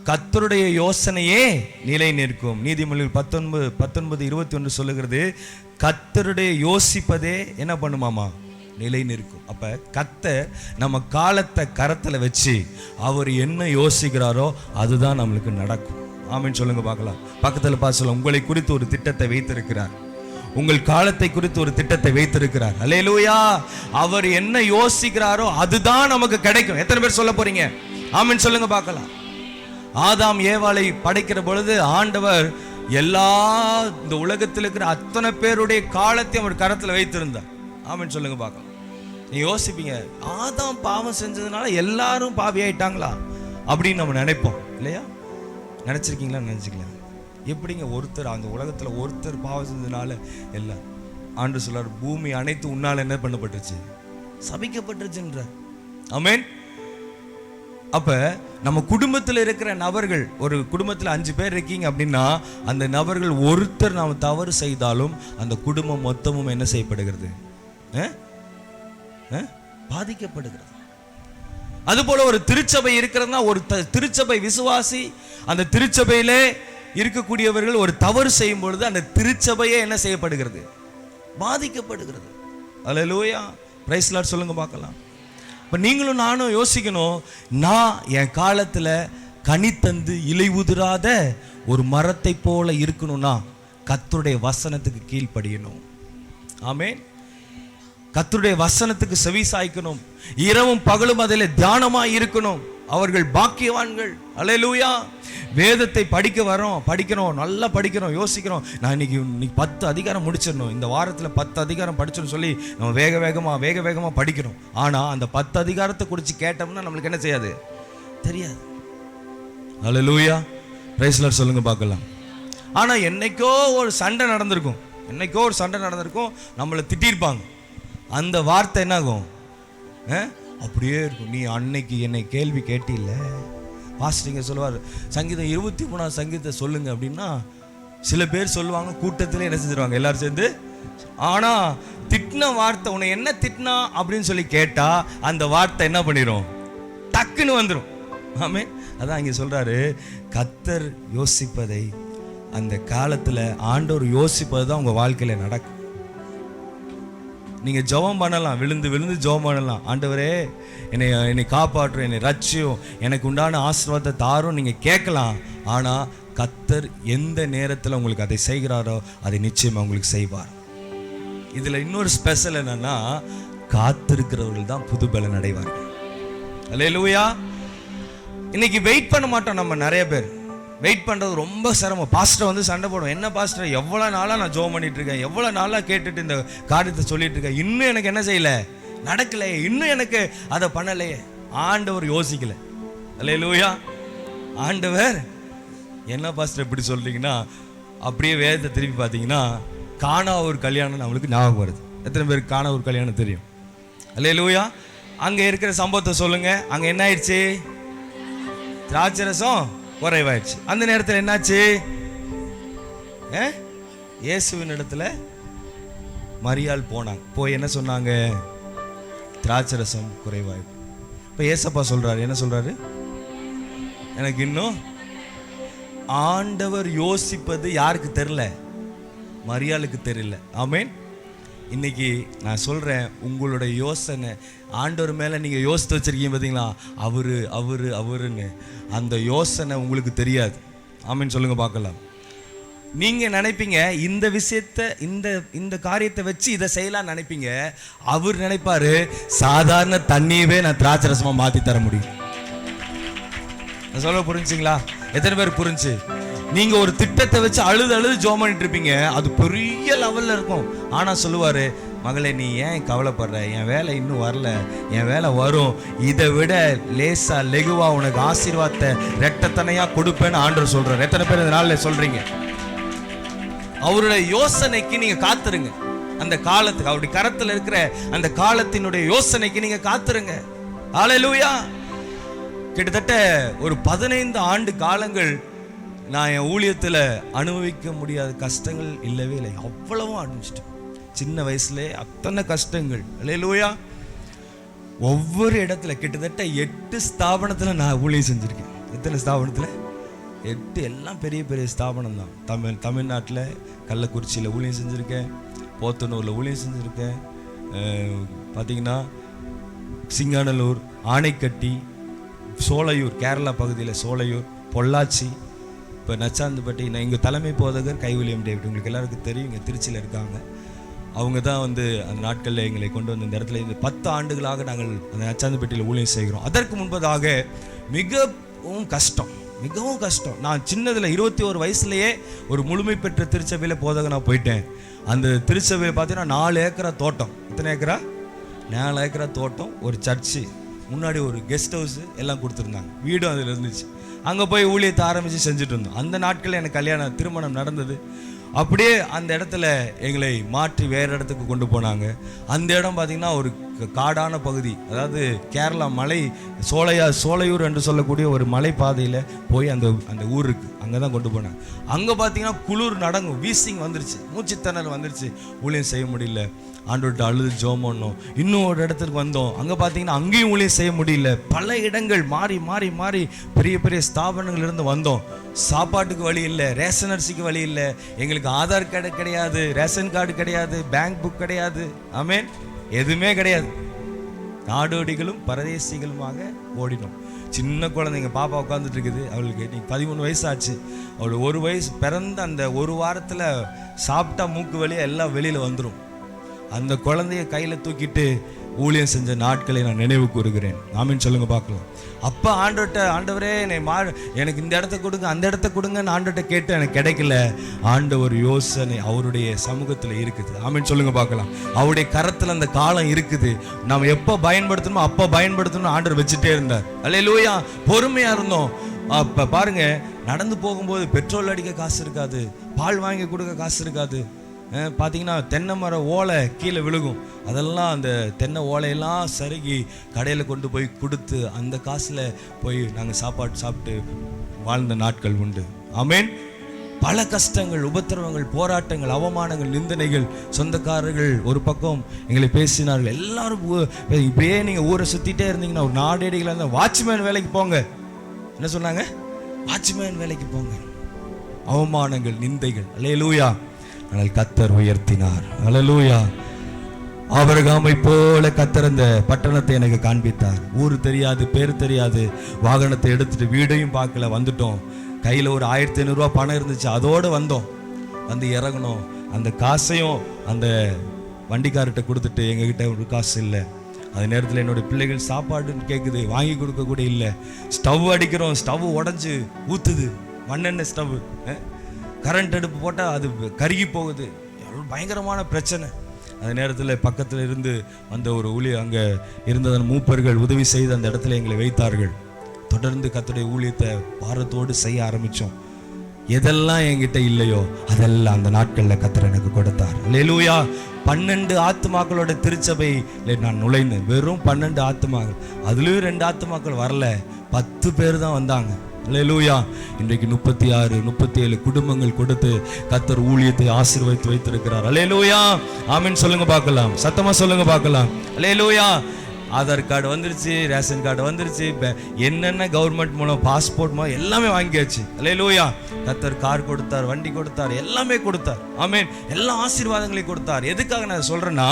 கர்த்தருடைய யோசனையே நிலை நிற்கும். நீதிமொழிகள் 19:21 சொல்லுகிறது, கர்த்தருடைய யோசிப்பதே என்ன பண்ணுமாமா? நிலை நிற்கும். அப்ப கர்த்தர் நம்ம காலத்தை கரத்துல வச்சு அவர் என்ன யோசிக்கிறாரோ அதுதான் நம்மளுக்கு நடக்கும். ஆமென் சொல்லுங்க பார்க்கலாம். பக்கத்துல பார்த்து சொல்ல, உங்களை குறித்து ஒரு திட்டத்தை வைத்திருக்கிறார். உங்கள் காலத்தை குறித்து ஒரு திட்டத்தை வைத்திருக்கிறார். அல்லேலூயா. அவர் என்ன யோசிக்கிறாரோ அதுதான் நமக்கு கிடைக்கும். எத்தனை பேர் சொல்ல போறீங்க? ஆமென் சொல்லுங்க பார்க்கலாம். ஆதாம் ஏவாளை படைக்கிற பொழுது ஆண்டவர் எல்லா இந்த உலகத்தில் இருக்கிற அத்தனை பேருடைய காலத்தையும் அவர் கரத்துல வைத்திருந்தார். ஆமென் சொல்லுங்க பார்க்கலாம். நீ யோசிப்பீங்க, ஆதாம் பாவம் செஞ்சதுனால எல்லாரும் பாவி ஆயிட்டாங்களா அப்படின்னு நம்ம நினைப்போம் இல்லையா? நினைச்சிருக்கீங்களா? நினைச்சிக்கலாம். எப்படிங்க ஒருத்தர் அந்த உலகத்துல ஒருத்தர் பாவம் செஞ்சதுனால எல்லாம்? ஆண்டு சொல்றார், பூமி அனைத்து உன்னால என்ன பண்ணப்பட்டுச்சு? சபிக்கப்பட்டுச்சுன்ற. ஆமென். அப்ப நம்ம குடும்பத்தில் இருக்கிற நபர்கள், ஒரு குடும்பத்தில் 5 பேர் இருக்கீங்க அப்படின்னா அந்த நபர்கள் ஒருத்தர் நாம் தவறு செய்தாலும் அந்த குடும்பம் மொத்தமும் என்ன செய்யப்படுகிறது? பாதிக்கப்படுகிறது. அதுபோல ஒரு திருச்சபை இருக்கிறதுனா, ஒரு திருச்சபை விசுவாசி அந்த திருச்சபையிலே இருக்கக்கூடியவர்கள் ஒரு தவறு செய்யும் பொழுது அந்த திருச்சபையே என்ன செய்யப்படுகிறது? பாதிக்கப்படுகிறது. அல்லேலூயா. பிரைஸ் லார்ட் சொல்லுங்க பார்க்கலாம். இப்போ நீங்களும் நானும் யோசிக்கணும், நான் என் காலத்தில் கனி தந்து இலை உதிராத ஒரு மரத்தை போல இருக்கணும்னா கர்த்தருடைய வசனத்துக்கு கீழ்ப்படியணும். ஆமென். கர்த்தருடைய வசனத்துக்கு செவி சாய்க்கணும். இரவும் பகலும் அதில் தியானமாய் இருக்கணும். அவர்கள் பாக்கியவான்கள். அல்லேலூயா. வேதத்தை படிக்கணும், நல்லா படிக்கிறோம், யோசிக்கிறோம். நான் இன்னைக்கு 10 அதிகாரம் முடிச்சிடணும், இந்த வாரத்தில் 10 அதிகாரம் படிச்சிடணும் சொல்லி நம்ம வேக வேகமாக படிக்கிறோம். ஆனால் அந்த 10 அதிகாரத்தை குறித்து கேட்டோம்னா நம்மளுக்கு என்ன செய்யாது, தெரியாது. அல்லேலூயா. பிரைஸ் லார்ட் சொல்லுங்க பார்க்கலாம். ஆனால் என்னைக்கோ ஒரு சண்டை நடந்திருக்கும், நம்மளை திட்டிருப்பாங்க. அந்த வார்த்தை என்ன ஆகும், அப்படியே இருக்கும். நீ அன்னைக்கு என்னை கேள்வி கேட்டில்ல, பாஸ்டர் சொல்லுவார் சங்கீதம் 23 சங்கீதத்தை சொல்லுங்க அப்படின்னா சில பேர் சொல்லுவாங்க, கூட்டத்திலே என்ன செஞ்சிருவாங்க எல்லாரும் சேர்ந்து. ஆனா திட்டின வார்த்தை, உன்னை என்ன திட்டினா அப்படின்னு சொல்லி கேட்டா அந்த வார்த்தை என்ன பண்ணிடும், டக்குன்னு வந்துடும். ஆமே. அதான் இங்க சொல்றாரு, கர்த்தர் யோசிப்பதை அந்த காலத்துல ஆண்டவர் யோசிப்பது தான் உங்க வாழ்க்கையில நடக்கும். நீங்க ஜெபம் பண்ணலாம், விழுந்து ஜெபம் பண்ணலாம், ஆண்டவரே என்னை காப்பாற்றும், என்னை ரட்சியும், எனக்கு உண்டான ஆசீர்வாதத்தை தாரும் நீங்க கேட்கலாம். ஆனா கர்த்தர் எந்த நேரத்தில் உங்களுக்கு அதை செய்கிறாரோ அதை நிச்சயமா உங்களுக்கு செய்வார். இதுல இன்னொரு ஸ்பெஷல் என்னன்னா, காத்திருக்கிறவர்கள் தான் புது பலன் அடைவார்கள். அல்லேலூயா. இன்னைக்கு வெயிட் பண்ண மாட்டோம். நம்ம நிறைய பேர் வெயிட் பண்ணுறது ரொம்ப சிரமம். பாஸ்டர் வந்து சண்டை போடுவோம், என்ன பாஸ்டர் எவ்வளோ நாளாக நான் ஜெபம் பண்ணிட்டு இருக்கேன், எவ்வளோ நாளாக கேட்டுட்டு இந்த காரியத்தை சொல்லிட்டு இருக்கேன், இன்னும் எனக்கு என்ன செய்யலை, நடக்கலையே, இன்னும் எனக்கு அதை பண்ணலையே. ஆண்டவர் யோசிக்கல. அல்லேலூயா. ஆண்டவர் என்ன பாஸ்டர் எப்படி சொல்றீங்கன்னா, அப்படியே வேதத்தை திருப்பி பார்த்தீங்கன்னா கானா ஒரு கல்யாணம் நம்மளுக்கு ஞாபகம் வருது. எத்தனை பேருக்கு கானா ஒரு கல்யாணம் தெரியும்? அல்லேலூயா. அங்கே இருக்கிற சம்பவத்தை சொல்லுங்க. அங்கே என்ன ஆயிடுச்சு, திராட்சரசம் குறைவாயிடுச்சு. அந்த நேரத்தில் என்னாச்சு, இயேசுவின் இடத்துல மரியாள் போனாங்க. போய் என்ன சொன்னாங்க, திராட்சரசம் குறைவாயிடும். இப்போ ஏசப்பா சொல்றாரு, என்ன சொல்றாரு, எனக்கு இன்னும் ஆண்டவர் யோசிப்பது யாருக்கு தெரியல, மரியாளுக்கு தெரியல. ஆமேன். இன்னைக்கு நான் சொல்றேன், உங்களுடைய யோசனை ஆண்டவர் மேல நீங்க யோசித்து வச்சிருக்கீங்க பார்த்தீங்களா, அவருன்னு அந்த யோசனை உங்களுக்கு தெரியாது. ஆமேன் சொல்லுங்க பார்க்கலாம். நீங்க நினைப்பீங்க இந்த விஷயத்தை, இந்த காரியத்தை வச்சு இதை செய்யலாம் நினைப்பீங்க. அவர் நினைப்பாரு, சாதாரண தண்ணியவே நான் திராட்சரசமா மாத்தி தர முடியும். நான் சொல்ல புரிஞ்சுங்களா? எத்தனை பேர் புரிஞ்சு? நீங்க ஒரு திட்டத்தை வச்சு அழுது ஜெபம் பண்ணிட்டு இருப்பீங்க, அது பெரிய லெவல்ல இருக்கும். ஆனா சொல்லுவாரு, மகளே நீ ஏன் கவலைப்படுற, என் வேலை இன்னும் வரல, என் வேலை வரும், இதை விட லேசா லெகுவா உனக்கு ஆசீர்வாதத்தை ரெட்டத்தனையா கொடுப்பேன்னு ஆண்டவர் சொல்றாரு. எத்தனை பேர் இந்த நாள்ல சொல்றீங்க? அவருடைய யோசனைக்கு நீங்க காத்துருங்க. அந்த காலத்துக்கு, அவருடைய கரத்துல இருக்கிற அந்த காலத்தினுடைய யோசனைக்கு நீங்க காத்துருங்க. ஹல்லேலூயா. கிட்டத்தட்ட ஒரு 15 ஆண்டு காலங்கள் நான் என் ஊழியத்தில் அனுபவிக்க முடியாத கஷ்டங்கள் இல்லவே இல்லை. அவ்வளவும் அனுபவிச்சிட்டேன். சின்ன வயசுல அத்தனை கஷ்டங்கள். அல்லேலூயா. ஒவ்வொரு இடத்துல கிட்டத்தட்ட 8 ஸ்தாபனத்தில் நான் ஊழியம் செஞ்சுருக்கேன். எத்தனை ஸ்தாபனத்தில்? 8. எல்லாம் பெரிய பெரிய ஸ்தாபனம் தான். தமிழ்நாட்டில் கள்ளக்குறிச்சியில் ஊழியம் செஞ்சுருக்கேன், போத்தனூரில் ஊழியம் செஞ்சுருக்கேன், பார்த்தீங்கன்னா சிங்கானல்லூர், ஆனைக்கட்டி, சோலையூர், கேரளா பகுதியில் சோலையூர், பொள்ளாச்சி, இப்போ நச்சாந்துப்பட்டி. நான் இங்கே தலைமை போதகர் கைவிலியம் டேவிட், உங்களுக்கு எல்லாருக்கும் தெரியும், இங்கே திருச்சியில் இருக்காங்க. அவங்க தான் வந்து அந்த நாட்களில் எங்களை கொண்டு வந்து இந்த இடத்துல இந்த 10 ஆண்டுகளாக நாங்கள் அந்த நச்சாந்துப்பட்டியில் ஊழியம் செய்கிறோம். அதற்கு முன்பதாக மிகவும் கஷ்டம். நான் சின்னதில் 21 வயசுலேயே ஒரு முழுமை பெற்ற திருச்சபையில் போதக நான் போயிட்டேன். அந்த திருச்சபையில் பார்த்தீங்கன்னா 4 ஏக்கரா தோட்டம். எத்தனை ஏக்கரா? 4 ஏக்கரா தோட்டம், ஒரு சர்ச்சு, முன்னாடி ஒரு கெஸ்ட் ஹவுஸ் எல்லாம் கொடுத்துருந்தாங்க, வீடும் அதில் இருந்துச்சு. அங்கே போய் ஊழியத்தை ஆரம்பித்து செஞ்சுட்டு இருந்தோம். அந்த நாட்களில் எனக்கு திருமணம் நடந்தது. அப்படியே அந்த இடத்துல எங்களை மாற்றி வேறு இடத்துக்கு கொண்டு போனாங்க. அந்த இடம் பார்த்திங்கன்னா ஒரு காடான பகுதி, அதாவது கேரளா மலை, சோலையூர் என்று சொல்லக்கூடிய ஒரு மலை பாதையில் போய் அந்த ஊருக்கு அங்கே தான் கொண்டு போனாங்க. அங்கே பார்த்தீங்கன்னா குளிர் நடங்கும், வீசிங் வந்துருச்சு, மூச்சுத்திணறல் வந்துருச்சு, ஊழியம் செய்ய முடியல. ஆண்டவர்கிட்ட அழுது ஜெபம் பண்ணோம். இன்னும் ஒரு இடத்துக்கு வந்தோம், அங்கே பார்த்தீங்கன்னா அங்கேயும் ஊழியம் செய்ய முடியல. பல இடங்கள் மாறி பெரிய பெரிய ஸ்தாபனங்கள் இருந்து வந்தோம். சாப்பாட்டுக்கு வழி இல்லை, ரேஷன் அரிசிக்கு வழி இல்லை, எங்களுக்கு ஆதார் கார்டு கிடையாது, ரேஷன் கார்டு கிடையாது, பேங்க் புக் கிடையாது, ஆமேன், எதுவுமே கிடையாது. நாடோடிகளும் பரதேசிகளுமாக ஓடினோம். சின்ன குழந்தைங்க, பாப்பா உட்காந்துட்டு இருக்குது, அவளுக்கு இன்னைக்கு 13 வயசு ஆச்சு. அவளுக்கு 1 வயசு பிறந்த அந்த 1 வாரத்தில் சாப்பிட்டா மூக்கு வழியாக எல்லாம் வெளியில் வந்துடும். அந்த குழந்தைய கையில தூக்கிட்டு ஊழியம் செஞ்ச நாட்களை நான் நினைவு கூறுகிறேன். ஆமீன் சொல்லுங்க பார்க்கலாம். அப்போ ஆண்டவரே எனக்கு இந்த இடத்த கொடுங்க, அந்த இடத்த கொடுங்கன்னு ஆண்டவர்கிட்ட கேட்டு எனக்கு கிடைக்கல. ஆண்டவர் யோசனை அவருடைய சமூகத்தில் இருக்குது. ஆமீன் சொல்லுங்க பார்க்கலாம். அவருடைய கரத்தில் அந்த காலம் இருக்குது. நம்ம எப்போ பயன்படுத்தணுமோ அப்போ பயன்படுத்தணும் ஆண்டவர் வச்சுட்டே இருந்தார். அல்லேலூயா. பொறுமையா இருந்தோம். அப்போ பாருங்க, நடந்து போகும்போது பெட்ரோல் அடிக்க காசு இருக்காது, பால் வாங்கி கொடுக்க காசு இருக்காது. பார்த்தீங்கன்னா தென்னை மர ஓலை கீழே விழுகும். அதெல்லாம் அந்த தென்னை ஓலையெல்லாம் சருகி கடையில் கொண்டு போய் கொடுத்து அந்த காசில் போய் நாங்கள் சாப்பிட்டு வாழ்ந்த நாட்கள் உண்டு. ஆமேன். பல கஷ்டங்கள், உபத்திரவங்கள், போராட்டங்கள், அவமானங்கள், நிந்தனைகள், சொந்தக்காரர்கள் ஒரு பக்கம் எங்களை பேசினார்கள். எல்லாரும் இப்படியே நீங்கள் ஊரை சுற்றிட்டே இருந்தீங்கன்னா ஒரு நாடேடிகளாக இருந்தால் வாட்ச்மேன் வேலைக்கு போங்க. என்ன சொன்னாங்க? வாட்ச்மேன் வேலைக்கு போங்க. அவமானங்கள், நிந்தைகள். அல்லேலூயா. ஆனால் கர்த்தர் உயர்த்தினார். அல்லேலூயா. ஆபிரகாமை போல கர்த்தர் அந்த பட்டணத்தை எனக்கு காண்பித்தார். ஊர் தெரியாது, பேர் தெரியாது. வாகனத்தை எடுத்துட்டு வீடையும் பார்க்கல, வந்துட்டோம். கையில் ஒரு 1500 ரூபா பணம் இருந்துச்சு, அதோடு வந்தோம். வந்து இறங்கணும். அந்த காசையும் அந்த வண்டிக்கார்ட்ட கொடுத்துட்டு எங்ககிட்ட ஒரு காசு இல்லை. அது நேரத்தில் என்னுடைய பிள்ளைகள் சாப்பாடுன்னு கேட்குது, வாங்கி கொடுக்க கூட இல்லை. ஸ்டவ் அடிக்கிறோம், ஸ்டவ் உடஞ்சி ஊற்றுது. மண்ணெண்ணெய் ஸ்டவ், கரண்ட் அடுப்பு போட்டால் அது கருகி போகுது. பயங்கரமான பிரச்சனை. அந்த நேரத்தில் பக்கத்தில் இருந்து வந்த ஒரு ஊழியர், அங்கே இருந்ததன் மூப்பர்கள் உதவி செய்து அந்த இடத்துல எங்களை வைத்தார்கள். தொடர்ந்து கர்த்தருடைய ஊழியத்தை பாரத்தோடு செய்ய ஆரம்பித்தோம். எதெல்லாம் என்கிட்ட இல்லையோ அதெல்லாம் அந்த நாட்களில் கர்த்தர் எனக்கு கொடுத்தார். அல்லேலூயா. 12 ஆத்துமாக்களோட திருச்சபையில் நான் நுழைந்தேன். வெறும் 12 ஆத்துமாக்கள். அதுலேயும் 2 ஆத்துமாக்கள் வரல, 10 பேர் தான் வந்தாங்க. அல்லேலூயா. இன்றைக்கு 36 37 குடும்பங்கள் கொடுத்து கர்த்தர் ஊழியத்தை ஆசீர்வதித்து வைத்திருக்கிறார். அல்லேலூயா. ஆமென் சொல்லுங்க பார்க்கலாம். சத்தமா சொல்லுங்க பார்க்கலாம். அல்லேலூயா. ஆதார் கார்டு வந்துருச்சு, ரேஷன் கார்டு வந்துருச்சு, என்னென்ன கவர்மெண்ட் மூலம் பாஸ்போர்ட் மூலம் எல்லாமே வாங்கியாச்சு. அல்லேலூயா. கர்த்தர் கார் கொடுத்தார், வண்டி கொடுத்தார், எல்லாமே கொடுத்தார். ஆமென். எல்லா ஆசீர்வாதங்களையும் கொடுத்தார். எதுக்காக நான் சொல்றேன்னா,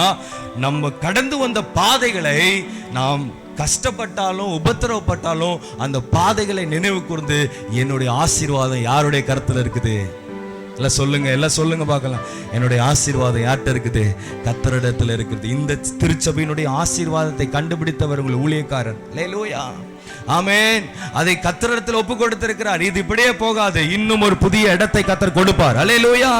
நம்ம கடந்து வந்த பாதைகளை நாம் கஷ்டப்பட்டாலும் உபத்திரவப்பட்டாலும் அந்த பாதைகளை நினைவு கூர்ந்து என்னுடைய ஆசீர்வாதம் யாருடைய கருத்துல இருக்குது? எல்லாம் சொல்லுங்க, எல்லாம் சொல்லுங்க பார்க்கலாம். என்னுடைய ஆசீர்வாதம் யார்கிட்ட இருக்குது? கர்த்தரிடத்துல இருக்குது. இந்த திருச்சபையினுடைய ஆசீர்வாதத்தை கண்டுபிடித்தவர் உங்கள் ஊழியக்காரர். அல்லேலூயா. ஆமென். அதை கர்த்தரிடத்தில் ஒப்பு கொடுத்திருக்கிறார். இது இப்படியே போகாது, இன்னும் ஒரு புதிய இடத்தை கர்த்தர் கொடுப்பார். அல்லேலூயா.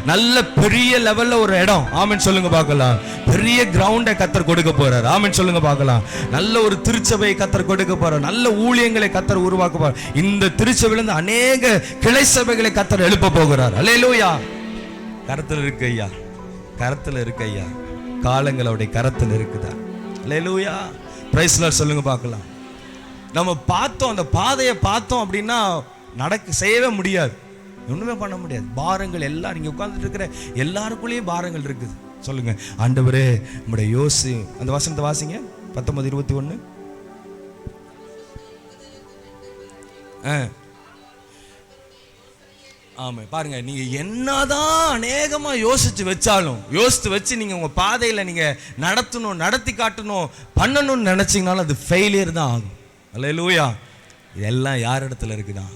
நல்ல பெரிய லெவல்ல ஒரு இடம். ஆமென் சொல்லுங்க பார்க்கலாம். பெரிய கிரவுண்டை கர்த்தர் கொடுக்க போறார். ஆமென் சொல்லுங்க பார்க்கலாம். நல்ல ஒரு திருச்சபையை கர்த்தர் கொடுக்க போறார். நல்ல ஊழியங்களை கர்த்தர் உருவாக்க போறார். இந்த திருச்சபையிலிருந்து அநேக கிளை சபைகளை கர்த்தர் எழுப்ப போகிறார். அல்லேலூயா. கரத்துல இருக்கு ஐயா, கரத்துல இருக்கு ஐயா. காலங்கள் அவருடைய கரத்துல இருக்குதா? அல்லேலூயா. பிரைஸ் லார்ட் சொல்லுங்க பார்க்கலாம். நம்ம பார்த்தோம், அந்த பாதையை பார்த்தோம் அப்படின்னா செய்யவே முடியாது, ஒண்ணுமே பண்ண முடியாது. பாரங்கள் எல்லாம் நீங்க உட்கார்ந்துட்டு இருக்கிற எல்லாருக்குள்ளேயும் பாரங்கள் இருக்குது. சொல்லுங்க, ஆண்டவரே உம்முடைய யோசி. அந்த வசனத்தை வாசிங்க, 19:21. ஆமா பாருங்க, நீங்க என்னதான் அநேகமா யோசிச்சு வச்சு நீங்க உங்க பாதையில நீங்க நடத்தணும், நடத்தி காட்டணும், பண்ணணும்னு நினைச்சீங்கனாலும் அது ஃபெயிலியர் தான் ஆகும். அல்லேலூயா. இதெல்லாம் யார் இடத்துல இருக்குதா?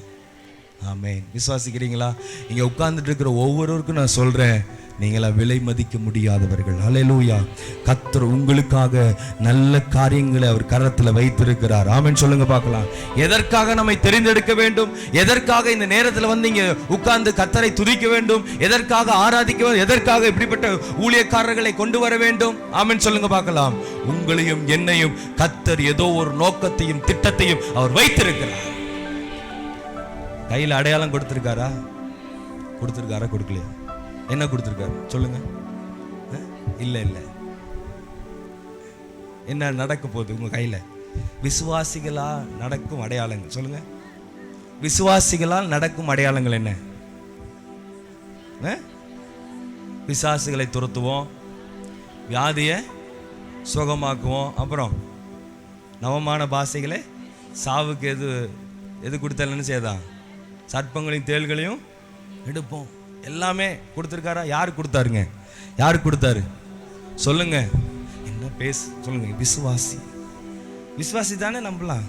ஆமென். விசுவாசிக்கிறீங்களா? இங்க உட்கார்ந்துட்டு இருக்கிற ஒவ்வொருவருக்கும் நான் சொல்றேன், நீங்களா விலை மதிக்க முடியாதவர்கள். அல்லேலூயா. கர்த்தர் உங்களுக்காக நல்ல காரியங்களை அவர் கரத்துல வைத்திருக்கிறார். ஆமென் சொல்லுங்க பார்க்கலாம். எதற்காக நம்மை தெரிந்தெடுக்க வேண்டும்? எதற்காக இந்த நேரத்துல வந்து இங்க உட்கார்ந்து கர்த்தரை துதிக்க வேண்டும்? எதற்காக ஆராதிக்க வேண்டும்? எதற்காக இப்படிப்பட்ட ஊழியக்காரர்களை கொண்டு வர வேண்டும்? ஆமென் சொல்லுங்க பார்க்கலாம். உங்களையும் என்னையும் கர்த்தர் ஏதோ ஒரு நோக்கத்தையும் திட்டத்தையும் அவர் வைத்திருக்கிறார். கையில் அடையாளம் கொடுத்திருக்காரா? கொடுக்கலையா? என்ன கொடுத்திருக்காரு சொல்லுங்க? இல்ல என்ன நடக்க போகுது உங்க கையில? விசுவாசிகளா நடக்கும் அடையாளங்கள். சொல்லுங்க, விசுவாசிகளால் நடக்கும் அடையாளங்கள் என்ன? பிசாசுகளை துரத்துவோம், வியாதியை சுகமாக்குவோம், அப்புறம் நவமான பாசைகளை சாவுக்கு எது கொடுத்தாலும் செய்தான், சர்ப்பங்களையும் தேள்களையும் எடுப்போம். எல்லாமே கொடுத்துருக்காரா? யார் கொடுத்தாருங்க? யார் கொடுத்தாரு சொல்லுங்க? என்ன சொல்லுங்க. விசுவாசி தானே நம்பலாம்.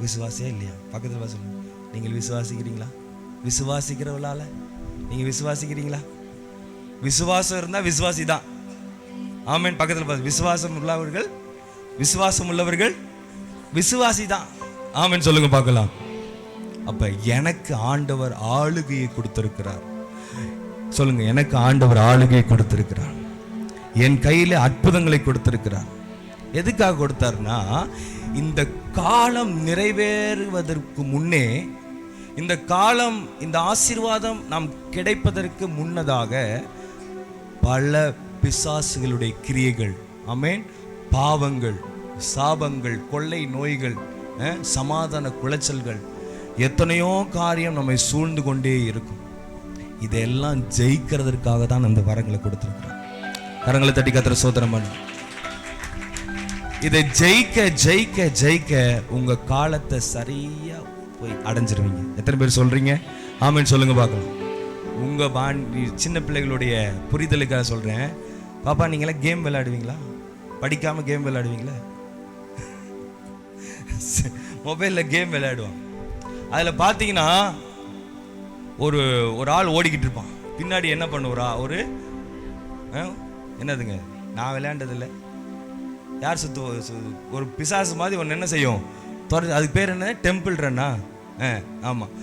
விசுவாசியா இல்லையா? பக்கத்துல சொல்லுங்க. நீங்கள் விசுவாசிக்கிறீங்களா? விசுவாசிக்கிறவளால நீங்க விசுவாசிக்கிறீங்களா? விசுவாசம் இருந்தா விசுவாசி தான். ஆமென். பக்கத்தில் பார்த்து, விசுவாசம் உள்ளவர்கள் விசுவாசி தான். ஆமென் சொல்லுங்க பார்க்கலாம். அப்ப எனக்கு ஆண்டவர் ஆளுகையை கொடுத்திருக்கிறார். சொல்லுங்க, எனக்கு ஆண்டவர் ஆளுகையை கொடுத்திருக்கிறார். என் கையில அற்புதங்களை கொடுத்திருக்கிறார். எதுக்காக கொடுத்தார்னா, இந்த காலம் நிறைவேறுவதற்கு முன்னே, இந்த காலம், இந்த ஆசீர்வாதம் நாம் கிடைப்பதற்கு முன்னதாக பல பிசாசுகளுடைய கிரியைகள், ஆமென், பாவங்கள், சாபங்கள், கொள்ளை நோய்கள், சமாதான குலைச்சல்கள், எத்தனையோ காரியம் நம்மை சூழ்ந்து கொண்டே இருக்கும். இதெல்லாம் ஜெயிக்கிறதற்காக தான் அந்த வரங்களை கொடுத்திருக்கிறார். கரங்களை தட்டி கர்த்தரை ஸ்தோத்திரம் பண்ணு. இதை ஜெயிக்க ஜெயிக்க ஜெயிக்க உங்க காலத்தை சரியா போய் அடைஞ்சிருவீங்க. எத்தனை பேர் சொல்றீங்க ஆமென் சொல்லுங்க பார்க்கலாம். உங்க சின்ன பிள்ளைகளுடைய புரிதலுக்காக சொல்றேன். பாப்பா, நீங்களாம் கேம் விளையாடுவீங்களா? படிக்காம கேம் விளையாடுவீங்களா? மொபைல்ல கேம் விளையாடுவான். அதுல பாத்தீங்கன்னா ஒரு ஆள் ஓடிக்கிட்டு இருப்பான். பின்னாடி என்ன பண்ணுறா, என்னதுங்க, நான் விளையாண்டதில்லை, யார் ஒரு பிசாசு மாதிரி ஒன்று என்ன செய்யும், அதுக்கு பேர் என்ன, டெம்பிள் ரன்னா. ஆமாம்,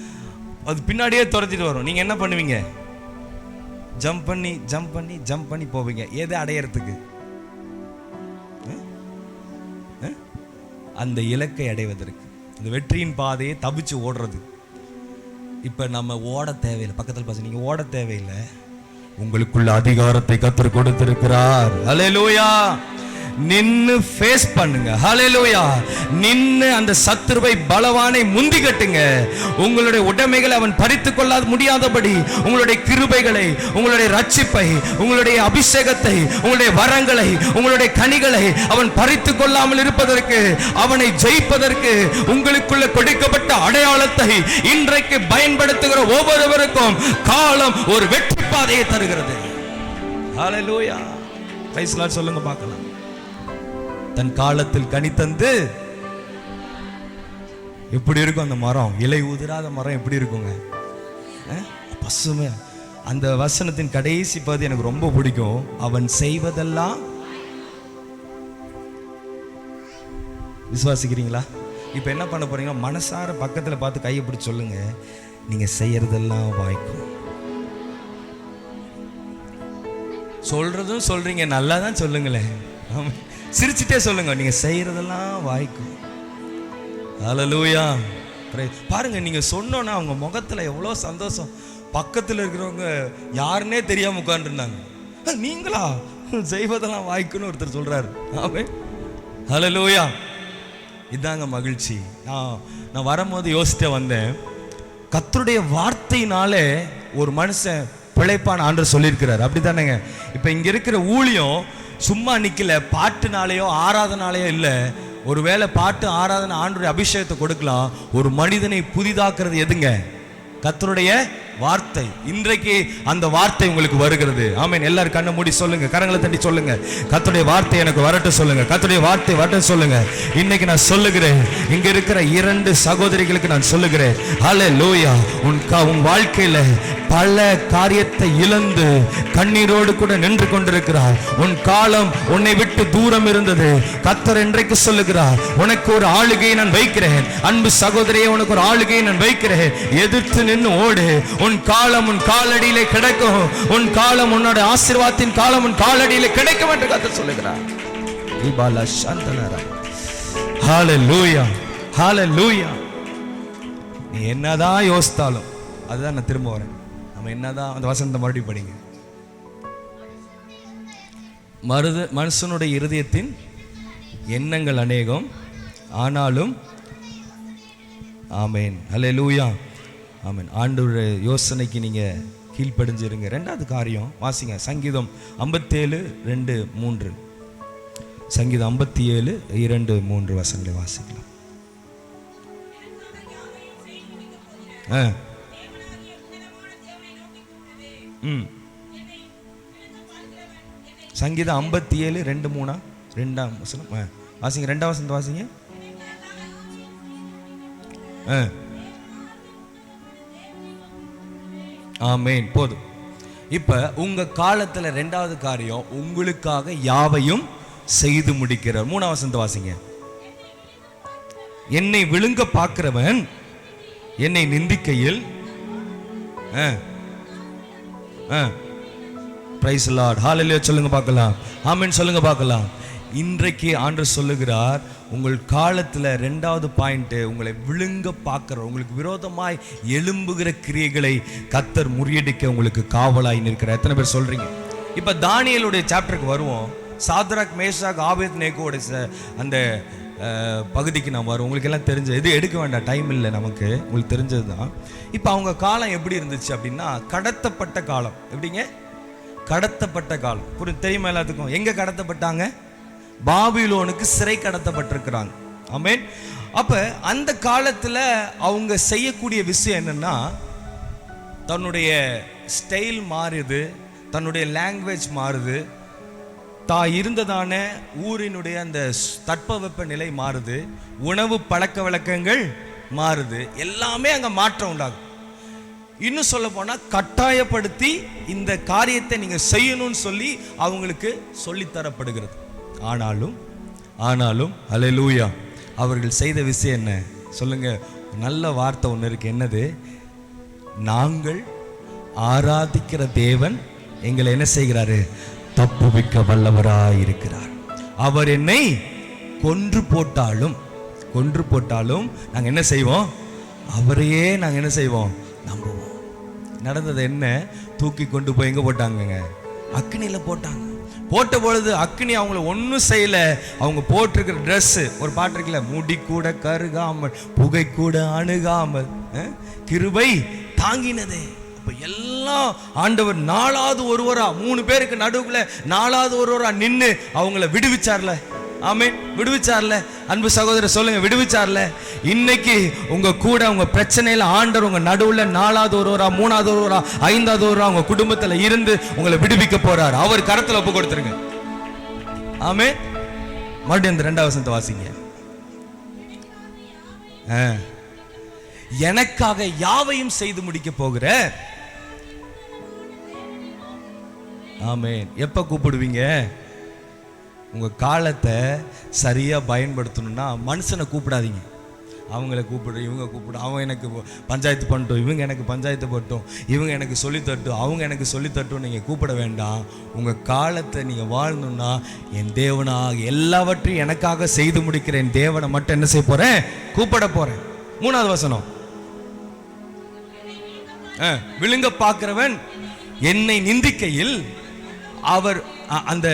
அது பின்னாடியே துரத்திட்டு வரும். நீங்கள் என்ன பண்ணுவீங்க? ஜம்ப் பண்ணி ஜம்ப் பண்ணி ஜம்ப் பண்ணி போவீங்க. எது அடையறதுக்கு? அந்த இலக்கை அடைவதற்கு, அந்த வெற்றியின் பாதையை தபிச்சு ஓடுறது. இப்போ நம்ம ஓட தேவையில்லை. பக்கத்தில் பாச, நீங்கள் ஓட தேவையில்லை. உங்களுக்குள்ள அதிகாரத்தை கர்த்தர் கொடுத்திருக்கிறார். ஹல்லேலூயா. நின்னு ஃபேஸ் பண்ணுங்க. ஹல்லேலூயா. நின்னு அந்த சத்துருவை, பலவானை முந்தி கட்டுங்க. உங்களுடைய உடைமைகளை அவன் பறித்து கொள்ள முடியாதபடி உங்களுடைய கிருபைகளை, உங்களுடைய ரட்சிப்பை, உங்களுடைய அபிஷேகத்தை, உங்களுடைய வரங்களை, உங்களுடைய கனிகளை அவன் பறித்து கொள்ளாமல் இருப்பதற்கு, அவனை ஜெயிப்பதற்கு உங்களுக்குள்ள கொடுக்கப்பட்ட அடையாளத்தை இன்றைக்கு பயன்படுத்துகிற ஒவ்வொருவருக்கும் காலம் ஒரு வெற்றி பாதையை தருகிறது. ஹல்லேலூயா. பிரைஸ் தி லார்ட் சொல்லுங்க பார்க்கலாம். தன் காலத்தில் கனி தந்து எப்படி இருக்கும் அந்த மரம்? இலை உதிராத மரம் எப்படி இருக்குங்க? பசுமை. அந்த வசனத்தின் கடைசி பகுதி எனக்கு ரொம்ப பிடிக்கும். அவன் செய்வதெல்லாம். விசுவாசிக்கிறீங்களா? இப்ப என்ன பண்ண போறீங்க? மனசார பக்கத்துல பார்த்து கையை பிடிச்சு சொல்லுங்க, நீங்க செய்யறதெல்லாம் வாய்க்கும். சொல்றதும் சொல்றீங்க, நல்லா தான் சொல்லுங்களேன். சிரிச்சுட்டே சொல்லுங்க, நீங்க செய்யறதெல்லாம் வாய்க்கும். ஹல்லேலூயா. பாருங்க, நீங்க சொன்னோன்னா அவங்க முகத்துல எவ்வளவு சந்தோஷம். பக்கத்துல இருக்கிறவங்க யாருன்னே தெரியாம உட்கார்ந்துருந்தாங்க. நீங்களா செய்வதெல்லாம் வாய்க்குன்னு ஒருத்தர் சொல்றாரு. ஆமென். ஹல்லேலூயா. இதாங்க மகிழ்ச்சி. நான் வரும்போது யோசிச்சுட்டே வந்தேன். கர்த்தருடைய வார்த்தையினாலே ஒரு மனுஷன் பிழைப்பான் ஆண்டவர் சொல்லியிருக்கிறார். அப்படித்தானேங்க? இப்ப இங்க இருக்கிற ஊழியம் சும்மா நிக்கல, பாட்டுனாலேயோ ஆராதனாலேயோ இல்லை. ஒருவேளை பாட்டு ஆராதனை ஆண்டவருடைய அபிஷேகத்தை கொடுக்கலாம். ஒரு மனிதனை புதிதாக்குறது எதுங்க? கர்த்தருடைய வார்த்தை. இன்றைக்கு அந்த வார்த்தை உங்களுக்கு வருகிறது. ஆமென். எல்லாரும் கண்ணை மூடி சொல்லுங்க, கரங்களை தட்டி சொல்லுங்க, கர்த்தருடைய வார்த்தை எனக்கு வரட்டும் சொல்லுங்க, கர்த்தருடைய வார்த்தை வரட்டும் சொல்லுங்க. இன்னைக்கு நான் சொல்லுகிறேன், இங்க இருக்கிற 2 சகோதரிகளுக்கு நான் சொல்லுகிறேன், ஹல்லேலூயா. உன் வாழ்க்கையில பல காரியத்தை இழந்து கண்ணீரோடு கூட நின்று கொண்டிருக்கிறார். உன் காலம் உன்னை விட்டு தூரம் இருந்தது. கர்த்தர் இன்றைக்கு சொல்லுகிறார், உனக்கு ஒரு ஆளுகையை நான் வைக்கிறேன். அன்பு சகோதரியே, உனக்கு ஒரு ஆளுகையை நான் வைக்கிறேன். எதிர்த்து நின்று ஓடு. உன் காலம் உன் காலடியிலே கிடைக்கும். உன் காலம், உன்னோட ஆசீர்வாதத்தின் காலம் உன் காலடியிலே கிடைக்கும் என்று கர்த்தர் சொல்லுகிறார். ஹல்லேலூயா. ஹல்லேலூயா. நீ என்னதான் யோசித்தாலும், அதுதான் நான் திரும்ப வரேன். நம்ம என்னதான் அந்த வசனத்தை மறுபடியும் படிங்க. மனுஷனுடைய இருதயத்தின் எண்ணங்கள் அநேகம், ஆனாலும். ஆமென். ஹல்லேலூயா. ஆமென். ஆண்டவருடைய யோசனைக்கு நீங்க கீழ்ப்படிஞ்சிருங்க. 2வது காரியம் வாசிங்க. சங்கீதம் 57:2-3. சங்கீதம் 57:2-3 வசனங்களை வாசிக்கலாம். சங்கீதம் 57:2-3 2ஆம் வசனம் வாசிங்க. 2ஆம் வசனத்தை வாசிங்க. ஆமென். போதும். இப்ப உங்க காலத்துல ரெண்டாவது காரியம், உங்களுக்காக யாவையும் செய்து முடிக்கிறார். 3ஆம் வசனத்தை வாசிங்க. என்னை விழுங்க பார்க்கிறவன் என்னை நிந்திக்கையில் பிரைஸ் லார்ட், ஹalleluya சொல்லுங்க பார்க்கலாம், ஆமென் சொல்லுங்க பார்க்கலாம். இன்றைக்கு ஆண்டவர் சொல்லுகிறார், உங்கள் காலத்துல ரெண்டாவது பாயிண்ட், உங்களை விழுங்க பார்க்கிற, உங்களுக்கு விரோதமாய் எழும்புகிற கிரியைகளை கர்த்தர் முறியடிக்க உங்களுக்கு காவலாய் நிற்கிறார். எத்தனை பேர் சொல்றீங்க? இப்ப தானியேலுடைய சாப்டருக்கு வருவோம். சாத்ராக், மேஷாக், ஆபேத்நேகோட அந்த பகுதிக்கு நான் வரும். உங்களுக்கு எல்லாம் தெரிஞ்ச இது எடுக்க வேண்டாம், டைம் இல்லை நமக்கு, உங்களுக்கு தெரிஞ்சது தான். இப்போ அவங்க காலம் எப்படி இருந்துச்சு அப்படின்னா, கடத்தப்பட்ட காலம். எப்படிங்க? கடத்தப்பட்ட காலம். புரியும், தெரியுமா எல்லாத்துக்கும்? எங்க கடத்தப்பட்டாங்க? பாபிலோனுக்கு சிறை கடத்தப்பட்டிருக்கிறாங்க. ஆமென். அப்ப அந்த காலத்துல அவங்க செய்யக்கூடிய விஷயம் என்னன்னா, தன்னுடைய ஸ்டைல் மாறுது, தன்னுடைய லாங்குவேஜ் மாறுது, இருந்ததான ஊரினுடைய அந்த தட்பவெப்ப நிலை மாறுது, உணவு பழக்க வழக்கங்கள் மாறுது, எல்லாமே அங்க மாற்றம் உண்டாகும். இன்னும் சொல்ல போனா கட்டாயப்படுத்தி இந்த காரியத்தை நீங்க செய்யணும்னு சொல்லி அவங்களுக்கு சொல்லித்தரப்படுகிறது. ஆனாலும் ஹல்லேலூயா, அவர்கள் செய்த விஷயம் என்ன சொல்லுங்க? நல்ல வார்த்தை ஒன்று இருக்கு. என்னது? நாங்கள் ஆராதிக்கிற தேவன் எங்களை என்ன செய்கிறாரு? தப்புவிக்க வல்லவராயிருக்கிறார். அவர் என்னை கொன்று போட்டாலும் நாங்க என்ன செய்வோம்? அவரையே நாங்க என்ன செய்வோம்? நம்புவோம். நடந்தது என்ன? தூக்கி கொண்டு போய் எங்க போட்டாங்க? அக்னியில போட்டாங்க. போட்ட பொழுது அக்னி அவங்கள ஒன்றும் செய்யல. அவங்க போட்டிருக்கிற ட்ரெஸ், ஒரு பாட்டு இருக்குல்ல, முடி கூட கருகாமல் புகை கூட அணுகாமல் கிருபை தாங்கினதே. எல்லாம் ஆண்டவர் நாலாவது ஒருவரா, 3 பேருக்கு நடுவுல நாலாவது ஒருவரா நின்று அவங்கள விடுவிச்சார்ல. ஆமென், விடுவிச்சார்ல. அன்பு சகோதரர் சொல்லுங்க, விடுவிச்சார்ல. இன்னைக்கு உங்க கூட உங்க பிரச்சனையில ஆண்டவர் உங்க நடுவுல நாலாவது ஒருவரா, 3வது ஒருவரா, 5வது ஒருவரா உங்க குடும்பத்துல இருந்து உங்களை விடுவிக்க போறார். அவர் கரத்துல ஒப்பு கொடுத்துருங்க. ஆமென். மறுபடியும் இந்த 2வது வசனத்தை வாசிங்க. எனக்காக யாவையும் செய்து முடிக்க போகிற. ஆமென். எப்ப கூப்பிடுவீங்க? உங்க காலத்தை சரியா பயன்படுத்தணும்னா மனுஷனை கூப்பிடாதீங்க. அவங்கள கூப்பிடு, இவங்க கூப்பிடு, அவன் எனக்கு பஞ்சாயத்து பண்ணட்டும், இவங்க எனக்கு பஞ்சாயத்து பண்ணட்டும், இவங்க எனக்கு சொல்லித்தட்டும், அவங்க எனக்கு சொல்லித்தட்டும் நீங்கள் கூப்பிட வேண்டாம். உங்கள் காலத்தை நீங்கள் வாழணும்னா, என் தேவனாக எல்லாவற்றையும் எனக்காக செய்து முடிக்கிற என் தேவனை மட்டும் என்ன செய்ய போகிறேன்? கூப்பிட போகிறேன். 3வது வசனம், விழுங்க பார்க்கிறவன் என்னை நிந்திக்கையில், அவர் அந்த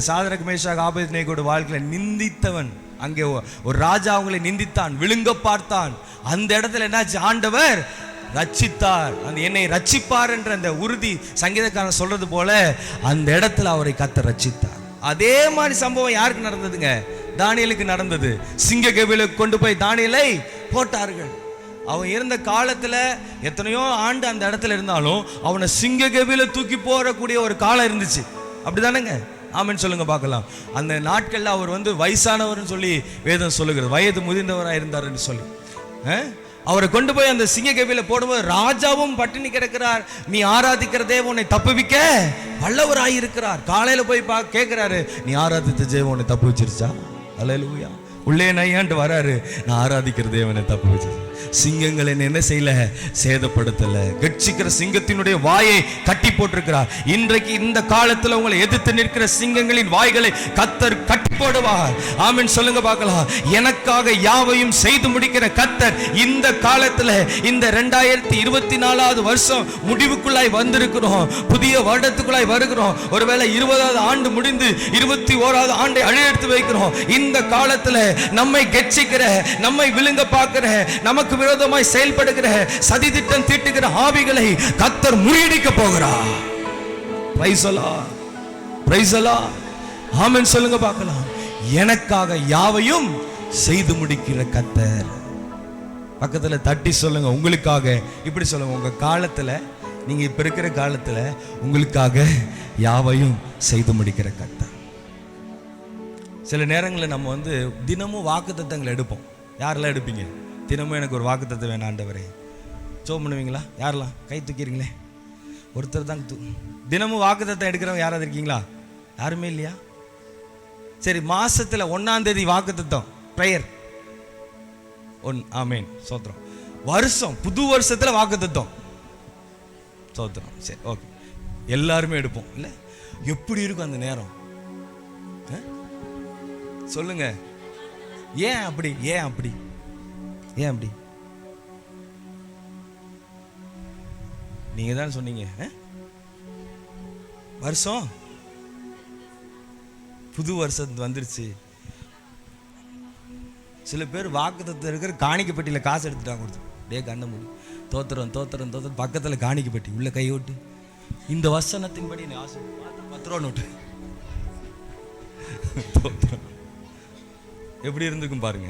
சாத்ராக், மேஷாக், ஆபேத்நேகோட வாழ்க்கையில நிந்தித்தவன். அங்கே ஒரு ராஜா அவங்களை நிந்தித்தான், விழுங்க பார்த்தான். அந்த இடத்துல என்னாச்சு? ஆண்டவர் ரட்சித்தார். அந்த என்னை ரட்சிப்பார் என்ற அந்த உறுதி சங்கீதக்காரன் சொல்றது போல அந்த இடத்துல அவரை கர்த்தர் ரட்சித்தார். அதே மாதிரி சம்பவம் யாருக்கு நடந்ததுங்க? தானியேலுக்கு நடந்தது. சிங்க கெபியில கொண்டு போய் தானியேலை போட்டார்கள். அவன் இருந்த காலத்துல எத்தனையோ ஆண்டு அந்த இடத்துல இருந்தாலும் அவனை சிங்க கெபியில தூக்கி போறக்கூடிய ஒரு காலம் இருந்துச்சு. அப்படிதானங்க? ஆமென் சொல்லுங்க பார்க்கலாம். அந்த நாட்கள்ல அவர் வயசானவர்னு சொல்லி வேதம் சொல்லுகிறது, வயது முதிர்ந்தவராக இருந்தார்னு சொல்லி. அவரை கொண்டு போய் அந்த சிங்க கெபியில போடும்போது ராஜாவும் பட்டினி கிடக்கிறார். நீ ஆராதிக்கிற தேவன் உன்னை தப்புவிக்க வல்லவராய் இருக்கிறார். காலையில போய் கேட்கிறாரு, நீ ஆராதித்த தேவன் உன்னை தப்பு வச்சிருச்சா? அல்லேலூயா. உள்ளே நையாண்டு வராரு, நான் ஆராதிக்கிற தேவனை தப்பு வச்சு. சிங்கங்களை என்ன செய்யல? சேதப்படுத்தல. கட்சிக்கிற சிங்கத்தினுடைய வாயை கட்டி போட்டிருக்கிறார். இன்றைக்கு இந்த காலத்துல உங்களை எதிர்த்து நிற்கிற சிங்கங்களின் வாய்களை கர்த்தர் கட்டி போடுவார். ஆமென் சொல்லுங்க பார்க்கலாம். எனக்காக யாவையும் செய்து முடிக்கிற கர்த்தர் இந்த காலத்துல, இந்த 2024வது வருஷம் முடிவுக்குள்ளாய் வந்திருக்கிறோம். புதிய வருடத்துக்குள்ளாய் வருகிறோம். ஒருவேளை 20வது ஆண்டு முடிந்து 21வது ஆண்டை அழியெடுத்து வைக்கிறோம். இந்த காலத்துல நம்மை கெட்சிக்கிற, நம்மை விழுங்க பார்க்கிற, நமக்கு விரோதமாய் செயல்படுகிற, சதி திட்டம் தீட்டுகிற ஆவிகளை கர்த்தர் முறியடிக்க போகிறார். Praise the Lord, praise the Lord. Amen சொல்லுங்க பார்க்கலாம். எனக்காக யாவையும் செய்து முடிக்கிற கர்த்தர். பக்கத்துல தட்டி சொல்லுங்க, உங்களுக்காக. இப்படி சொல்லுங்க, உங்க காலத்துல, நீங்க இப்ப இருக்கிற காலத்துல உங்களுக்காக யாவையும் செய்து முடிக்கிற கர்த்தர். சில நேரங்களில் நம்ம தினமும் வாக்குத்தத்தங்களை எடுப்போம். யாரெல்லாம் எடுப்பீங்க? தினமும் எனக்கு ஒரு வாக்குத்தத்தம் வேணும் ஆண்டவரே. ஜெபம் பண்ணுவீங்களா? யாரெல்லாம் கை தூக்கிறீங்களே? ஒருத்தர் தான் தினமும் வாக்குத்தத்தம் எடுக்கிறவங்க யாராவது இருக்கீங்களா? யாருமே இல்லையா? சரி, மாசத்துல 1ஆம் தேதி வாக்குத்தத்தம் பிரேயர் ஆமென் சோத்திரம். வருஷம் புது வருஷத்துல வாக்குத்தத்தம் சோத்திரம். சரி, ஓகே, எல்லாருமே எடுப்போம் இல்ல? எப்படி இருக்கும் அந்த நேரம்? சொல்லுங்க. ஏன் அப்படி? ஏன் அப்படி? ஏன் அப்படி? நீங்க தான் சொன்னீங்க. வருஷம் புது வருஷம் வந்துருச்சு. சில பேர் வாக்குத்தத்தம் இருக்கிற காணிக்கை பெட்டியில காசு எடுத்துட்டாங்க. கொடுத்து டே கண்ண மூடி தோத்திரம் தோத்திரம் தோத்திரம் பக்கத்துல காணிக்கை பெட்டி உள்ள கை விட்டு இந்த வசனத்தின்படி ஆசை 10 ரூபா நோட்டு எப்படி இருந்திருக்கும் பாருங்க.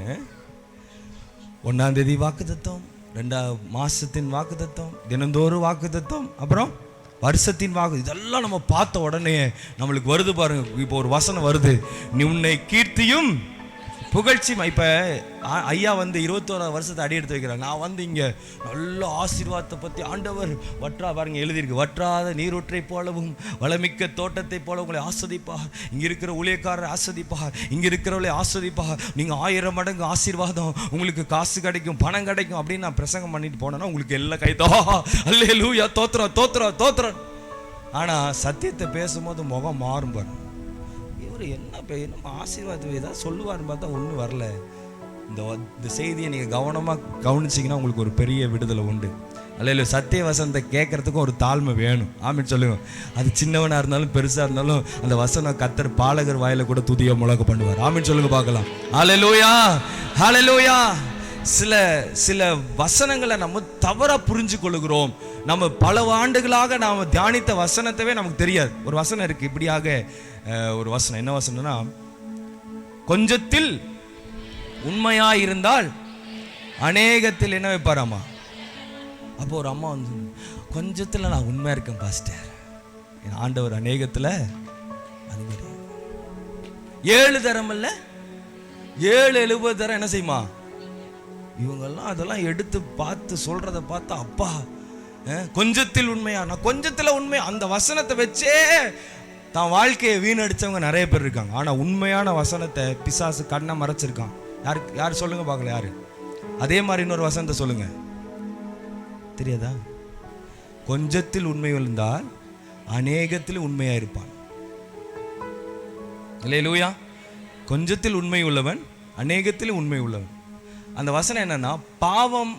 1ஆம் தேதி வாக்குத்தத்தம், 2ஆம் மாசத்தின் வாக்குத்தத்தம், தினந்தோறும் வாக்குத்தத்தம், அப்புறம் வருஷத்தின் வாக்கு. இதெல்லாம் நம்ம பார்த்த உடனே நம்மளுக்கு வருது பாருங்க. இப்போ ஒரு வசனம் வருது, நீ உன்னை கீர்த்தியும் புகழ்ச்சி. இப்போ ஐயா வந்து 21 வருஷத்தை அடி எடுத்து வைக்கிறாங்க. நான் வந்து இங்கே நல்ல ஆசீர்வாதத்தை பற்றி ஆண்டவர் பாருங்க எழுதியிருக்கு, வற்றாத நீரூற்றை போலவும் வளமிக்க தோட்டத்தை போல உங்களை ஆஸ்வதிப்பார். இங்கே இருக்கிற ஊழியக்காரரை ஆஸ்வதிப்பார், இங்கே இருக்கிறவளை ஆஸ்வதிப்பார். நீங்கள் 1000 மடங்கு ஆசீர்வாதம், உங்களுக்கு காசு கிடைக்கும், பணம் கிடைக்கும் அப்படின்னு நான் பிரசங்கம் பண்ணிட்டு போனேன்னா உங்களுக்கு எல்லாம் கைத்தோ அல்லேலூயா தோத்திரம் தோத்திரம் தோத்திரம். ஆனால் சத்தியத்தை பேசும்போது முகம் மாறும் பாருங்க. என்ன ஆசீர்வாதம் ஏதாவது சொல்லுவார்னு பார்த்தா ஒன்றும் வரல. இந்த செய்தியை நீங்கள் கவனமாக கவனிச்சிங்கன்னா உங்களுக்கு ஒரு பெரிய விடுதலை உண்டு. அல்ல சத்திய வசனத்தை கேட்கறதுக்கும் ஒரு தாழ்மை வேணும். ஆமென் சொல்லுங்க. அது சின்னவனாக இருந்தாலும் பெருசாக இருந்தாலும் அந்த வசனம் கர்த்தர் பாலகர் வாயில கூட துதிய முழக்க பண்ணுவார். ஆமென் சொல்லுங்க பார்க்கலாம். ஹல்லேலூயா ஹல்லேலூயா. சில வசனங்களை நம்ம தவறா புரிஞ்சு கொள்கிறோம். நம்ம பல ஆண்டுகளாக நாம் தியானித்த வசனத்தவே நமக்கு தெரியாது. ஒரு வசனம் இருக்கு இப்படியாக, ஒரு வசனம் என்ன வசனம்னா, கொஞ்சத்தில் உண்மையா இருந்தால் அநேகத்தில் என்ன வைப்பாராமா. அப்போ ஒரு அம்மா வந்து, கொஞ்சத்துல நான் உண்மையா இருக்கேன் பாஸ்டர், என் ஆண்டவர் அநேகத்துல அது மாதிரி 7 தரம் இல்ல 7-70 தரம் என்ன செய்யுமா. இவங்கெல்லாம் அதெல்லாம் எடுத்து பார்த்து சொல்றதை பார்த்தா அப்பா கொஞ்சத்தில் உண்மையா, நான் கொஞ்சத்துல உண்மையா, அந்த வசனத்தை வச்சே தான் வாழ்க்கையை வீணடிச்சவங்க நிறைய பேர் இருக்காங்க. ஆனா உண்மையான வசனத்தை பிசாசு கண்ணை மறைச்சிருக்கான். யார் சொல்லுங்க பார்க்கல, யாரு? அதே மாதிரி இன்னொரு வசனத்தை சொல்லுங்க, தெரியாதா? கொஞ்சத்தில் உண்மை இருந்தால் அநேகத்தில் உண்மையா இருப்பான். அல்லேலூயா. கொஞ்சத்தில் உண்மை உள்ளவன் அநேகத்தில் உண்மை உள்ளவன். அந்த வசனம் என்னன்னா, பாவம்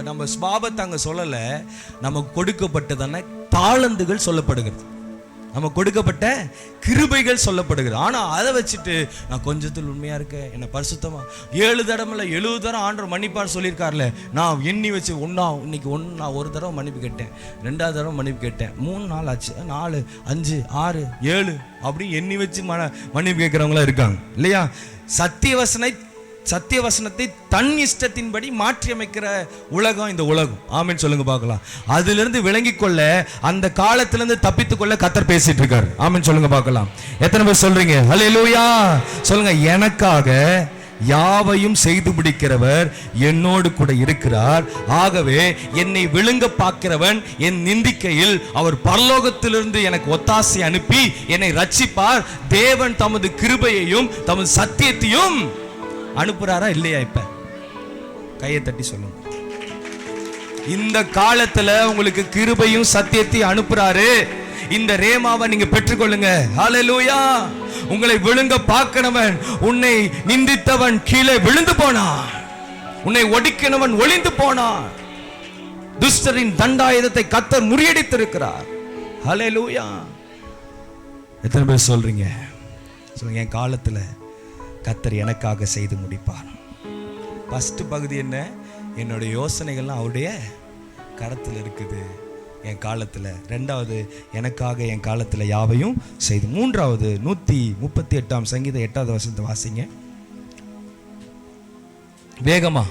நம்ம ஸ்வாபத்தை அங்க சொல்லல, நமக்கு கொடுக்கப்பட்டதான தாளந்துகள் சொல்லப்படுகிறது, நமக்கு கொடுக்கப்பட்ட கிருபைகள் சொல்லப்படுகிறது. ஆனா அதை வச்சுட்டு நான் கொஞ்சத்தில் உண்மையா இருக்கேன், என்ன பரிசுத்தமா 7 தடவை இல்லை 70 தடவை ஆண்டவர் மன்னிப்பான்னு சொல்லியிருக்காருல, நான் எண்ணி வச்சு இன்னைக்கு நான் 1 தடவை மன்னிப்பு கேட்டேன், 2ஆவது தடவை மன்னிப்பு கேட்டேன், 3 நாள் ஆச்சு, 4 5 6 7 அப்படி எண்ணி வச்சு மன்னிப்பு கேட்கிறவங்களா இருக்காங்க இல்லையா? சத்திய வசனத்தை தன் இஷ்டத்தின்படி மாற்றி அமைக்கிற உலகம் இந்த உலகம். ஆமென் சொல்லுங்க பார்க்கலாம். அதிலிருந்து விளங்கிக் கொள்ள, அந்த காலத்திலிருந்து தப்பித்துக் கொள்ள கர்த்தர் பேசிட்டு இருக்காரு. ஆமென் சொல்லுங்க பார்க்கலாம். எத்தனை பேர் சொல்றீங்க ஹல்லேலூயா? சொல்லுங்க. எனக்காக யாவையும் செய்து முடிக்கிறவர் என்னோடு கூட இருக்கிறார். ஆகவே என்னை விழுங்க பார்க்கிறவன் என் நிந்திக்கையில் அவர் பரலோகத்திலிருந்து எனக்கு ஒத்தாசை அனுப்பி என்னை ரட்சிப்பார். தேவன் தமது கிருபையையும் தமது சத்தியத்தையும் அனுப்புறாரா இல்லையா? இப்ப கையை தட்டி சொல்லுங்க. இந்த காலத்துல உங்களுக்கு கிருபையும் சத்தியத்தையும் அனுப்புறாரு. இந்த ரேமாவை நீங்க பெற்றுக்கொள்ளுங்க. ஹல்லேலூயா. உங்களை விழுங்க பார்க்கிறவன், உன்னை நிந்தித்தவன் கீழே விழுந்து போனான், உன்னை ஒடுக்கினவன் ஒளிந்து போனான். துஷ்டரின் தண்டாயுதத்தை கர்த்தர் முறியடித்திருக்கிறார். ஹல்லேலூயா. எத்தனை பேர் சொல்றீங்க? சொல்லுங்க. என் காலத்துல கர்த்தர் எனக்காக செய்து முடிப்பார். ஃபர்ஸ்ட் பகுதி என்ன? என்னுடைய யோசனைகள்லாம் அவருடைய கரத்தில் இருக்குது என் காலத்தில். 2வது, எனக்காக என் காலத்தில் யாவையும் செய்து. 3வது, 138ஆம் சங்கீதம் 8வது வசனத்தை வாசிங்க வேகமா.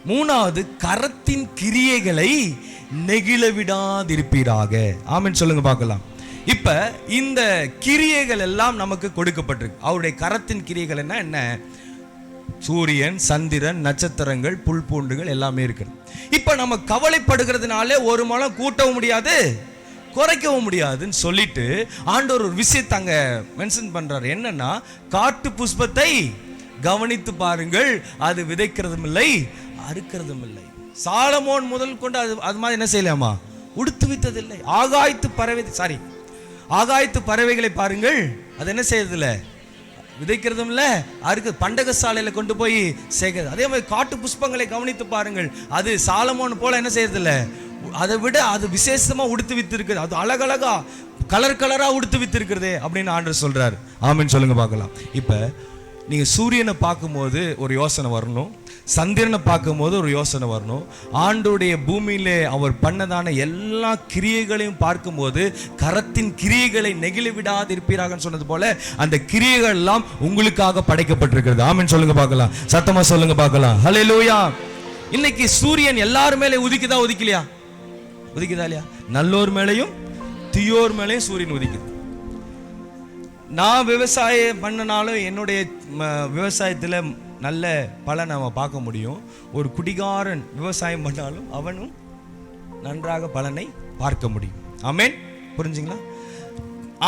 மூணாவது, கரத்தின் கிரியைகளை நெகிழ விடாதிருப்பீராக. ஆமென் சொல்லுங்க பார்க்கலாம். இப்ப இந்த கிரியைகள் எல்லாம் நமக்கு கொடுக்கப்பட்டிருக்கு. அவருடைய கரத்தின் கிரியைகள் என்ன? சூரியன், சந்திரன், நட்சத்திரங்கள், புல் பூண்டுகள் எல்லாமே இருக்கு. இப்ப நம்ம கவலைப்படுகிறதுனால ஒரு மனம் கூட்டவும் முடியாது, குறைக்கவும் முடியாதுன்னு சொல்லிட்டு ஆண்டவர் ஒரு விஷயத்தை அங்க மென்ஷன் பண்றாரு. என்னன்னா, காட்டு புஷ்பத்தை கவனித்து பாருங்கள், அது விதைக்கிறதும் இல்லை, அறுக்கிறதும் இல்லை. சாலமோன் முதல் கொண்டு அது மாதிரி என்ன செய்யலாமா? உடுத்து வித்ததில்லை. ஆகாயத்து பறவைகளை பாருங்கள், அது என்ன செய்யறதில்ல? விதைக்கிறதும் இல்லை, அறுக்க பண்டக சாலையில கொண்டு போய் சேர்க்கிறது. அதே மாதிரி காட்டு புஷ்பங்களை கவனித்து பாருங்கள், அது சாலமோன் போல என்ன செய்யறதில்ல, அதை விட அது விசேஷமா உடுத்து வித்து இருக்குது, அது அழகழகா கலரா உடுத்து வித்து இருக்கிறதே அப்படின்னு ஆண்டவர் சொல்றாரு. ஆமென் சொல்லுங்க பார்க்கலாம். இப்ப நீங்க சூரியனை பார்க்கும்போது ஒரு யோசனை வரணும், சந்திரனை பார்க்கும்போது ஒரு யோசனை வரணும். ஆண்டோடைய பூமியிலே அவர் பண்ணதான எல்லா கிரியைகளையும் பார்க்கும்போது கரத்தின் கிரியைகளை நெகிழ விடாது இருப்பீராக சொன்னது போல அந்த கிரியைகள் எல்லாம் உங்களுக்காக படைக்கப்பட்டிருக்கிறது. ஆமென் சொல்லுங்க பார்க்கலாம், சத்தமா சொல்லுங்க பார்க்கலாம். ஹல்லேலூயா. இன்னைக்கு சூரியன் எல்லாரும் மேலே உதிக்குதா உதிக்கலையா? உதிக்குதா இல்லையா? நல்லோர் மேலையும் தீயோர் மேலையும் சூரியன் உதிக்குது. நான் விவசாயம் பண்ணனாலும் என்னுடைய விவசாயத்தில் நல்ல பலனை நம்ம பார்க்க முடியும். ஒரு குடிகாரன் விவசாயம் பண்ணாலும் அவனும் நன்றாக பலனை பார்க்க முடியும். ஆமென், புரிஞ்சுங்களா?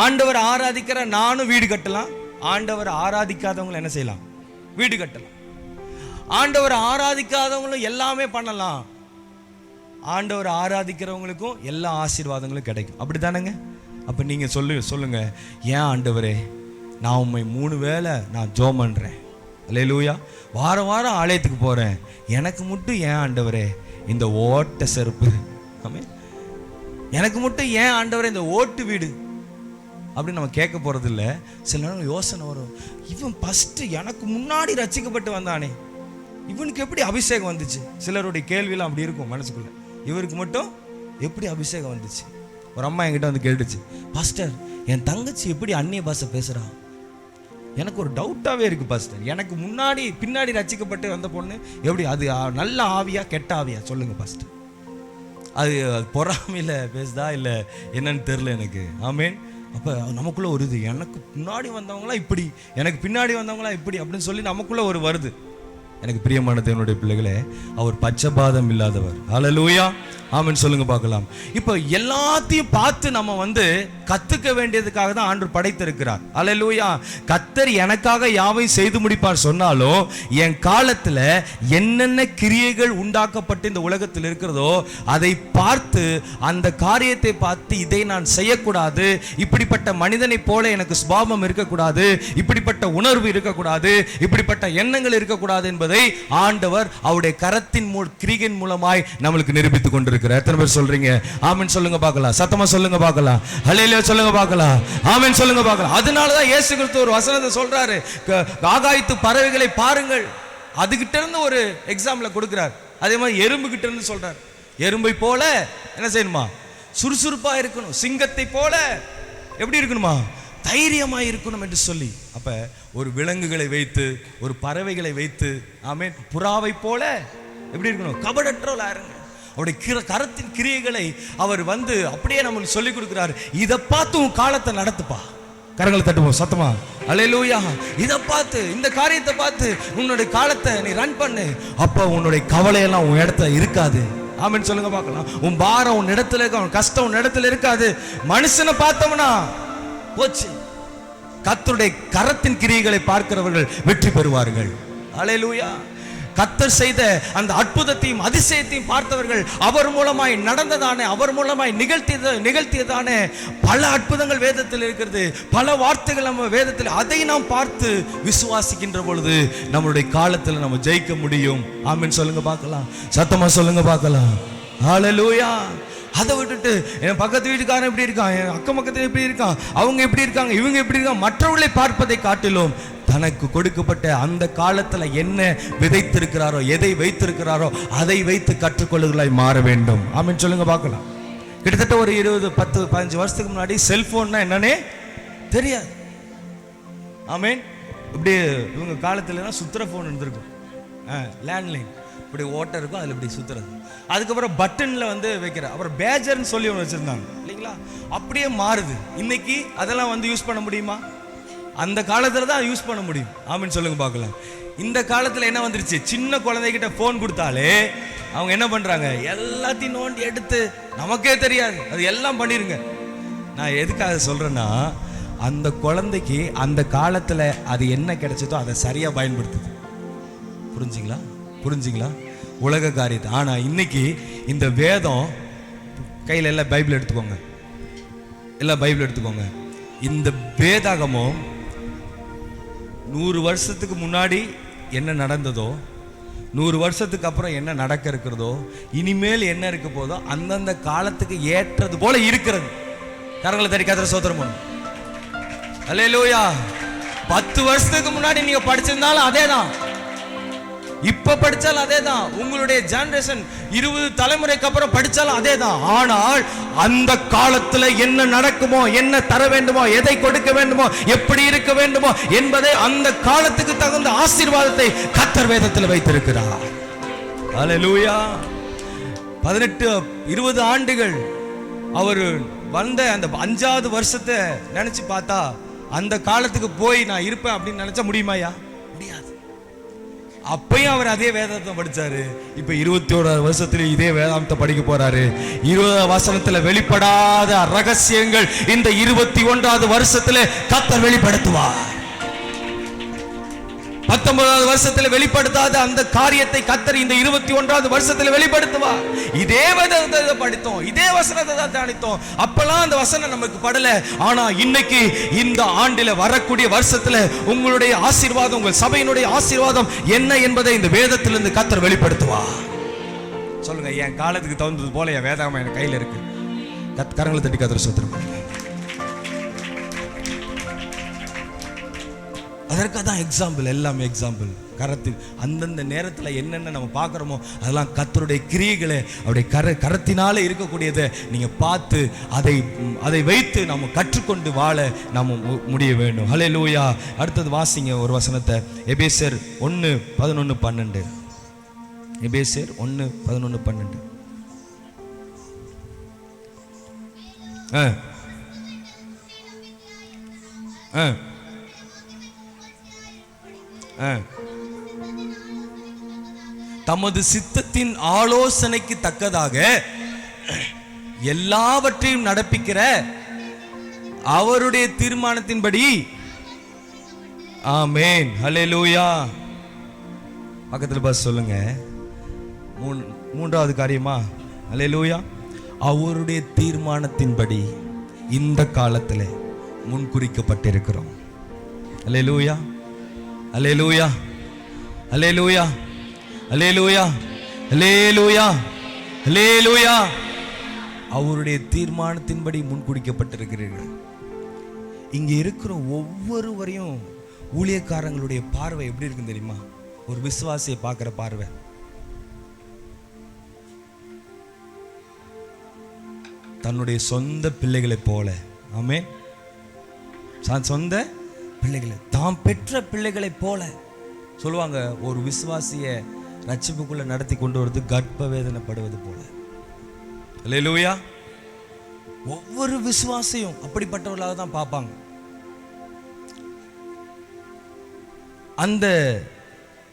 ஆண்டவர் ஆராதிக்கிற நானும் வீடு கட்டலாம், ஆண்டவர் ஆராதிக்காதவங்களும் என்ன செய்யலாம்? வீடு கட்டலாம். ஆண்டவர் ஆராதிக்காதவங்களும் எல்லாமே பண்ணலாம், ஆண்டவர் ஆராதிக்கிறவங்களுக்கும் எல்லா ஆசீர்வாதங்களும் கிடைக்கும். அப்படித்தானங்க? அப்ப நீங்க சொல்லுங்க, ஏன் ஆண்டவரே நான் உண்மை 3 வேளை நான் ஜெபம் பண்றேன், அல்லேலூயா, வாரம் ஆலயத்துக்கு போறேன், எனக்கு மட்டும் ஏன் ஆண்டவரே இந்த ஓட்ட செருப்பு? ஆமென். எனக்கு மட்டும் ஏன் ஆண்டவரே இந்த ஓட்டு வீடு அப்படின்னு நம்ம கேட்க போறது இல்லை. சில நேரம் யோசனை வரும், இவன் ஃபர்ஸ்ட் எனக்கு முன்னாடி ரட்சிக்கப்பட்டு வந்தானே, இவனுக்கு எப்படி அபிஷேகம் வந்துச்சு? சிலருடைய கேள்வியெல்லாம் அப்படி இருக்கும் மனசுக்குள்ள, இவருக்கு மட்டும் எப்படி அபிஷேகம் வந்துச்சு? ஒரு அம்மா என்கிட்ட வந்து கேட்டுச்சு, பாஸ்டர் என் தங்கச்சி எப்படி அந்நிய பாஷை பேசுறா? எனக்கு ஒரு டவுட்டாகவே இருக்குது பாஸ்டர், எனக்கு பின்னாடி ரசிக்கப்பட்டு வந்த பொண்ணு எப்படி, அது நல்ல ஆவியா கெட்ட ஆவியா சொல்லுங்க பாஸ்டர்? அது பொறாமையில் பேசுதா இல்லை என்னன்னு தெரில எனக்கு. ஆமேன். அப்போ நமக்குள்ளே ஒரு இது, எனக்கு முன்னாடி வந்தவங்களாம் இப்படி, எனக்கு பின்னாடி வந்தவங்களாம் இப்படி அப்படின்னு சொல்லி நமக்குள்ளே ஒரு வருது. எனக்கு பிரியமான தேவனுடைய பிள்ளைகளே, அவர் பட்சபாதம் இல்லாதவர். ஹல்லேலூயா. ஆமென் சொல்லுங்க பார்க்கலாம். இப்போ எல்லாத்தையும் பார்த்து நம்ம கத்துக்க வேண்டியதுக்காக தான் ஆண்டவர் படைத்திருக்கிறார். ஹல்லேலூயா. கர்த்தர் எனக்காக யாவையும் செய்து முடிப்பார் சொன்னாலும் என் காலத்துல என்னென்ன கிரியைகள் உண்டாக்கப்பட்டு இந்த உலகத்தில் இருக்கிறதோ அதை பார்த்து, அந்த காரியத்தை பார்த்து இதை நான் செய்யக்கூடாது, இப்படிப்பட்ட மனிதனை போல எனக்கு சுபாவம் இருக்கக்கூடாது, இப்படிப்பட்ட உணர்வு இருக்கக்கூடாது, இப்படிப்பட்ட எண்ணங்கள் இருக்கக்கூடாது என்பதை ஆண்டவர் அவருடைய கரத்தின் கிரியின் மூலமாய் நம்மளுக்கு நிரூபித்துக் கொண்டிருக்கிறார். எத்தனை பேர் சொல்றீங்க ஆமென் சொல்லுங்க பார்க்கலாம், சத்தமா சொல்லுங்க பார்க்கலாம், ஹல்லேலூயா சொல்லுங்க பார்க்கலாம், ஆமென் சொல்லுங்க பார்க்கலாம். அதனாலதான் இயேசு கிறிஸ்து ஒரு வசனத்தை சொல்றாரு, ஆகாயத்து பறவைகளை பாருங்கள். அதுகிட்ட இருந்து ஒரு எக்ஸாம்பிள கொடுக்கிறார். அதே மாதிரி எறும்பு கிட்ட இருந்து சொல்றார், எறும்பை போல என்ன செய்யணுமா? சுறுசுறுப்பா இருக்கணும், சிங்கத்தை போல எப்படி இருக்கணுமா? தைரியமா இருக்கணும் என்று சொல்லி, அப்ப ஒரு விலங்குகளை வைத்து, ஒரு பறவைகளை வைத்து, ஆமென், புறாவை போல எப்படி இருக்கணும்? கபடற்றவளா இருங்க. அவருடைய கரத்தின் கிரியைகளை அவர் அப்படியே நம்மளுக்கு சொல்லிக் கொடுக்கிறார். இதை பார்த்து உன் காலத்தை நடத்துப்பா. கரங்களை தட்டுவோம் சத்தமா, அல்லேலூயா. இதை பார்த்து, இந்த காரியத்தை பார்த்து உன்னுடைய காலத்தை நீ ரன் பண்ணு. அப்ப உன்னுடைய கவலையெல்லாம் உன் இடத்துல இருக்காது. ஆமென் சொல்லுங்க பார்க்கலாம். உன் பாரம் உன் இடத்துல இருக்க, உன் கஷ்டம் உன் இடத்துல இருக்காது. மனுஷனை பார்த்தோம்னா போச்சு. கர்த்தருடைய கரத்தின் கிரியைகளை பார்க்கிறவர்கள் வெற்றி பெறுவார்கள். அல்லேலூயா. கர்த்தர் செய்த அந்த அற்புதத்தையும் அதிசயத்தையும் பார்த்தவர்கள், அவர் மூலமாய் நடந்ததானே, அவர் மூலமாய் நிகழ்த்தியதானே பல அற்புதங்கள் வேதத்தில் இருக்கிறது, பல வார்த்தைகள் நம்ம வேதத்தில், அதை நாம் பார்த்து விசுவாசிக்கின்ற பொழுது நம்மளுடைய காலத்தில் நம்ம ஜெயிக்க முடியும். ஆமென் சொல்லுங்க பார்க்கலாம், சத்தமா சொல்லுங்க பார்க்கலாம். ஹல்லேலூயா. அதை விட்டுட்டு என் பக்கத்து வீட்டுக்காரன் எப்படி இருக்கான், என் அக்கம் பக்கத்தில் எப்படி இருக்கான், அவங்க எப்படி இருக்காங்க, இவங்க எப்படி இருக்காங்க, மற்றவர்களை பார்ப்பதை காட்டிலும் தனக்கு கொடுக்கப்பட்ட அந்த காலத்துல என்ன விதைத்திருக்கிறாரோ, எதை வைத்திருக்கிறாரோ அதை வைத்து கற்றுக்கொள்ளுதலாய் மாற வேண்டும். ஆமென் சொல்லுங்க பார்க்கலாம். கிட்டத்தட்ட ஒரு 20, 10, 15 வருஷத்துக்கு முன்னாடி செல்போன்னா என்னன்னே தெரியாது. ஆமென். இப்படி இவங்க காலத்துல சுத்துற போன் இருந்திருக்கும், லேண்ட்லைன், இப்படி ஓட்டை இருக்கும், அதில் இப்படி சுத்துறது. அதுக்கப்புறம் பட்டன்ல வைக்கிற, அப்புறம் பேஜர்னு சொல்லி ஒன்று வச்சிருந்தாங்க இல்லைங்களா? அப்படியே மாறுது. இன்னைக்கு அதெல்லாம் வந்து யூஸ் பண்ண முடியுமா? அந்த காலத்துல தான் யூஸ் பண்ண முடியும். ஆமீன் சொல்லுங்க பார்க்கலாம். இந்த காலத்துல என்ன வந்துருச்சு, சின்ன குழந்தைகிட்ட போன் கொடுத்தாலே அவங்க என்ன பண்றாங்க, எல்லாத்தையும் நோண்டி எடுத்து நமக்கே தெரியாது அது எல்லாம் பண்ணிருங்க. நான் எதுக்காக சொல்றேன்னா, அந்த குழந்தைக்கு அந்த காலத்துல அது என்ன கிடைச்சதோ அதை சரியா பயன்படுத்துது. புரிஞ்சுங்களா உலக காரியத்தை. ஆனா இன்னைக்கு இந்த வேதம் கையில எல்லாம் பைபிள் எடுத்துக்கோங்க, எல்லாம் பைபிள் எடுத்துக்கோங்க. இந்த வேதாகமும் 100 வருஷத்துக்கு முன்னாடி என்ன நடந்ததோ, 100 வருஷத்துக்கு அப்புறம் என்ன நடக்க இருக்கிறதோ, இனிமேல் என்ன இருக்க போதோ அந்தந்த காலத்துக்கு ஏற்றது போல இருக்கிறது. கரங்களை தட்டி கர்த்தரை ஸ்தோத்திரம் பண்ணுங்க. அல்லேலூயா. 10 வருஷத்துக்கு முன்னாடி நீங்க படிச்சிருந்தாலும் அதே தான், இப்ப படிச்சாலும் அதே தான், உங்களுடைய ஜெனரேஷன் 20 தலைமுறைக்கு அப்புறம் படிச்சாலும் அதே தான். ஆனால் அந்த காலத்துல என்ன நடக்குமோ, என்ன தர வேண்டுமோ, எதை கொடுக்க வேண்டுமோ, எப்படி இருக்க வேண்டுமோ என்பதை அந்த காலத்துக்கு தகுந்த ஆசீர்வாதத்தை கர்த்தர் வேதத்தில் வைத்திருக்கிறார். அல்லேலூயா. 18-20 ஆண்டுகள் அவர் வந்த அந்த 5வது வருஷத்தை நினைச்சு பார்த்தா அந்த காலத்துக்கு போய் நான் இருப்பேன் அப்படின்னு நினைச்சா முடியுமாயா? முடியாது. அப்பயும் அவர் அதே வேதத்தை படிச்சாரு. இப்ப 21வது வருஷத்துல இதே வேதாந்தத்தை படிக்க போறாரு. 20வது வசனத்துல வெளிப்படாத ரகசியங்கள் இந்த 21வது வருஷத்துல கர்த்தர் வெளிப்படுத்துவார். 19வது வருஷத்துல வெளிப்படுத்தாத அந்த காரியத்தை கர்த்தர் இந்த 21வது வருஷத்துல வெளிப்படுத்துவார். இதே வேதத்தை படித்தோம், இதே வசனத்தை தான் தியானித்தோம். அப்பெல்லாம் அந்த வசனம் நமக்கு படல. ஆனா இன்னைக்கு இந்த ஆண்டில வரக்கூடிய வருஷத்துல உங்களுடைய ஆசீர்வாதம், உங்கள் சபையினுடைய ஆசீர்வாதம் என்ன என்பதை இந்த வேதத்திலிருந்து கர்த்தர் வெளிப்படுத்துவார். சொல்லுங்க, என் காலத்துக்கு தகுந்தது போல என் வேதாகமம் என் கையில இருக்கு. கரங்களை தட்டி கர்த்தரை ஸ்தோத்திரம் பண்ணுங்க. அதற்கு தான் எக்ஸாம்பிள், எல்லாமே எக்ஸாம்பிள். கரத்தில் அந்தந்த நேரத்தில் என்னென்ன நம்ம பார்க்குறோமோ அதெல்லாம் கர்த்தருடைய கிரியைகளை அவருடைய கரத்தினால இருக்கக்கூடியதை நீங்கள் பார்த்து அதை வைத்து நம்ம கற்றுக்கொண்டு வாழ நம்ம முடிய வேண்டும். ஹல்லேலூயா. அடுத்தது வாசிங்க ஒரு வசனத்தை, எபேசியர் 1:11-12. எபேசியர் 1:11-12. தமது சித்தத்தின் ஆலோசனைக்கு தக்கதாக எல்லாவற்றையும் நடப்பிக்கிற அவருடைய தீர்மானத்தின்படி. ஆமென். ஹல்லேலூயா. பக்கத்துல பாஸ் சொல்லுங்க, 3வது காரியமா. ஹல்லேலூயா. அவருடைய தீர்மானத்தின்படி இந்த காலத்தில் முன்குறிக்கப்பட்டிருக்கிறோம். ஹல்லேலூயா. அல்லேலூயா. அல்லேலூயா. அல்லேலூயா. அல்லேலூயா. அல்லேலூயா. அவருடைய தீர்மானத்தின்படி முன்குறிக்கப்பட்டிருக்கிறீர்கள். இங்க இருக்கிற ஒவ்வொருவரையும் ஊழியக்காரங்களுடைய பார்வை எப்படி இருக்குன்னு தெரியுமா? ஒரு விசுவாசியை பார்க்கிற பார்வை. தன்னுடைய சொந்த பிள்ளைகளை போல. ஆமென். சொந்த பிள்ளைகளை, தாம் பெற்ற பிள்ளைகளை போல சொல்லுவாங்க. ஒரு விசுவாசிய ரட்சிப்புக்குள்ள நடத்தி கொண்டு வருவது கர்ப்ப வேதனைப்படுவது போல. அல்லேலூயா. ஒவ்வொரு விசுவாசியும் அப்படிப்பட்டவர்களாக தான் பார்ப்பாங்க. அந்த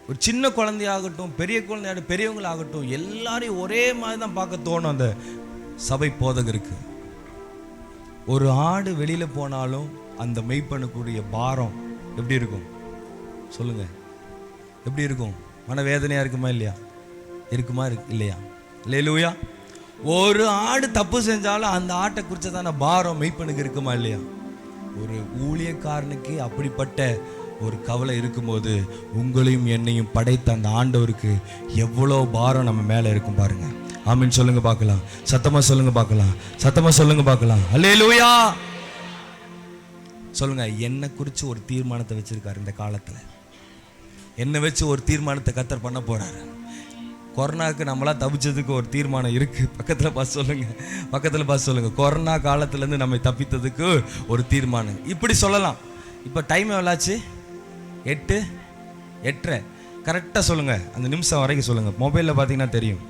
ஒரு சின்ன குழந்தையாகட்டும், பெரிய குழந்தையாகட்டும், பெரியவங்களாகட்டும், எல்லாரையும் ஒரே மாதிரி தான் பார்க்க தோணும் அந்த சபை போதகருக்கு. ஒரு ஆடு வெளியில போனாலும் அந்த மெய்ப்பனுக்குரிய பாரம் எப்படி இருக்கும் சொல்லுங்க? எப்படி இருக்கும்? மனவேதனையா இருக்குமா இல்லையா? இருக்குமா இல்லையா? அல்லேலூயா. ஒரு ஆடு தப்பு செஞ்சாலும் அந்த ஆட்டை குறிச்சதான பாரம் மெய்ப்பனுக்கு இருக்குமா இல்லையா? ஒரு ஊழியக்காரனுக்கு அப்படிப்பட்ட ஒரு கவலை இருக்கும்போது உங்களையும் என்னையும் படைத்த அந்த ஆண்டவருக்கு எவ்வளோ பாரம் நம்ம மேலே இருக்கும் பாருங்க. ஆமீன் சொல்லுங்க பார்க்கலாம். சத்தமா சொல்லுங்க பார்க்கலாம். சத்தமா சொல்லுங்க பார்க்கலாம். அல்லேலூயா. சொல்லுங்க, என்னை குறித்து ஒரு தீர்மானத்தை வச்சிருக்காரு. இந்த காலத்தில் என்னை வச்சு ஒரு தீர்மானத்தை கர்த்தர் பண்ண போறாரு. கொரோனாவுக்கு நம்மளா தப்பிச்சதுக்கு ஒரு தீர்மானம் இருக்கு. பக்கத்தில் பார்த்து சொல்லுங்க, பக்கத்தில் பார்த்து சொல்லுங்க. கொரோனா காலத்துலேருந்து நம்மை தப்பித்ததுக்கு ஒரு தீர்மானம். இப்படி சொல்லலாம். இப்போ டைம் எவ்வளாச்சு? 8:30 கரெக்டாக சொல்லுங்க. அந்த நிமிஷம் வரைக்கும் சொல்லுங்க. மொபைலில் பார்த்தீங்கன்னா தெரியும்.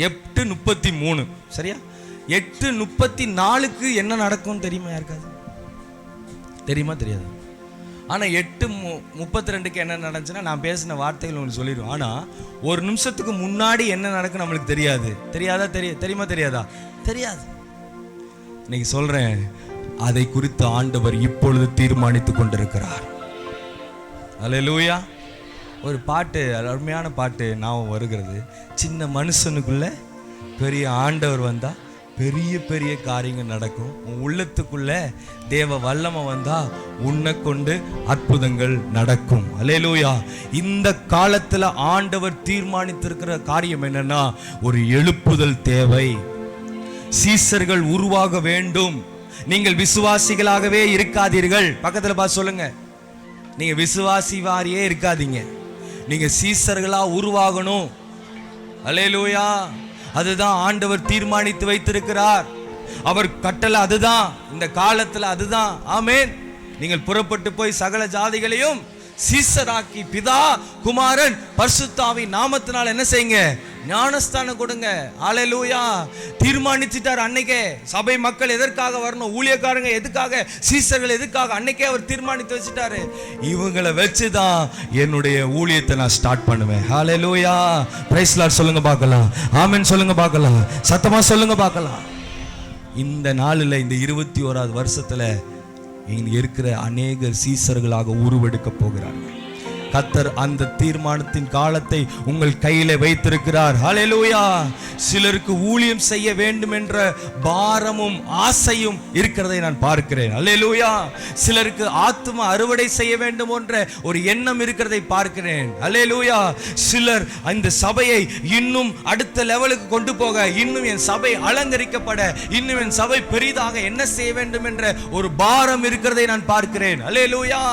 8:33 சரியா? 8:34 என்ன நடக்கும் தெரியுமா? யாருக்காது தெரியுமா? தெரியாது. ஆனா 8:32 என்ன நடந்துச்சுன்னா நான் பேசின வார்த்தைகள் உங்களுக்கு சொல்லிடுவோம். ஆனா ஒரு நிமிஷத்துக்கு முன்னாடி என்ன நடக்கும் நம்மளுக்கு தெரியாது. தெரியாதா? தெரியுமா? தெரியாதா? தெரியாது. இன்னைக்கு சொல்றேன், அதை குறித்து ஆண்டவர் இப்பொழுது தீர்மானித்துக் கொண்டிருக்கிறார். அல்லேலூயா. ஒரு பாட்டு, அருமையான பாட்டு ஞாபகம் வருகிறது. சின்ன மனுஷனுக்குள்ள பெரிய ஆண்டவர் வந்தா பெரிய பெரிய காரியங்கள் நடக்கும். உன் உள்ளத்துக்குள்ள தேவ வல்லமை வந்தா உன்னை கொண்டு அற்புதங்கள் நடக்கும். அல்லேலூயா. இந்த காலத்துல ஆண்டவர் தீர்மானித்திருக்கிற காரியம் என்னன்னா, ஒரு எழுப்புதல் தேவை. சீசர்கள் உருவாக வேண்டும். நீங்கள் விசுவாசிகளாகவே இருக்காதீர்கள். பக்கத்துல பார்த்து சொல்லுங்க, நீங்க விசுவாசி வாரியே இருக்காதீங்க, நீங்க சீசர்களா உருவாகணும். அல்லேலூயா. அதுதான் ஆண்டவர் தீர்மானித்து வைத்திருக்கிறார். அவர் கட்டளை அதுதான், இந்த காலத்துல அதுதான். ஆமென். நீங்கள் புறப்பட்டு போய் சகல ஜாதிகளையும் சீசராக்கி பிதா குமாரன் பரிசுத்தாவின் நாமத்தினால் என்ன செய்யுங்க? ஞானஸ்தானம் கொடுங்க. அல்லேலூயா. தீர்மானிச்சிட்டார் அன்னைக்கே. சபை மக்கள் எதற்காக வரணும், ஊழியக்காரங்க எதுக்காக, சீசர்கள் எதுக்காக, அன்னைக்கே அவர் தீர்மானித்து வச்சுட்டாரு. இவங்களை வச்சுதான் என்னுடைய ஊழியத்தை நான் ஸ்டார்ட் பண்ணுவேன். அல்லேலூயா. பிரைஸ் லார்ட் சொல்லுங்க பார்க்கலாம். ஆமென் சொல்லுங்க பார்க்கலாம். சத்தமா சொல்லுங்க பார்க்கலாம். இந்த நாளில், இந்த 21வது வருஷத்துல இங்க இருக்கிற அநேகர் சீசர்களாக உருவெடுக்க போகிறார்கள். கர்த்தர் அந்த தீர்மானத்தின் காலத்தை உங்கள் கையில வைத்திருக்கிறார். ஹல்லேலூயா. சிலருக்கு ஊழியம் செய்ய வேண்டும் என்ற பாரமும் ஆசையும் இருக்கிறதை நான் பார்க்கிறேன். ஹல்லேலூயா. சிலருக்கு ஆத்தும அறுவடை செய்ய வேண்டும் என்ற ஒரு எண்ணம் இருக்கிறதை பார்க்கிறேன். ஹல்லேலூயா. சிலர் இந்த சபையை இன்னும் அடுத்த லெவலுக்கு கொண்டு போக, இன்னும் என் சபை அலங்கரிக்கப்பட, இன்னும் என் சபை பெரிதாக என்ன செய்ய வேண்டும் என்ற ஒரு பாரம் இருக்கிறதை நான் பார்க்கிறேன். ஹல்லேலூயா.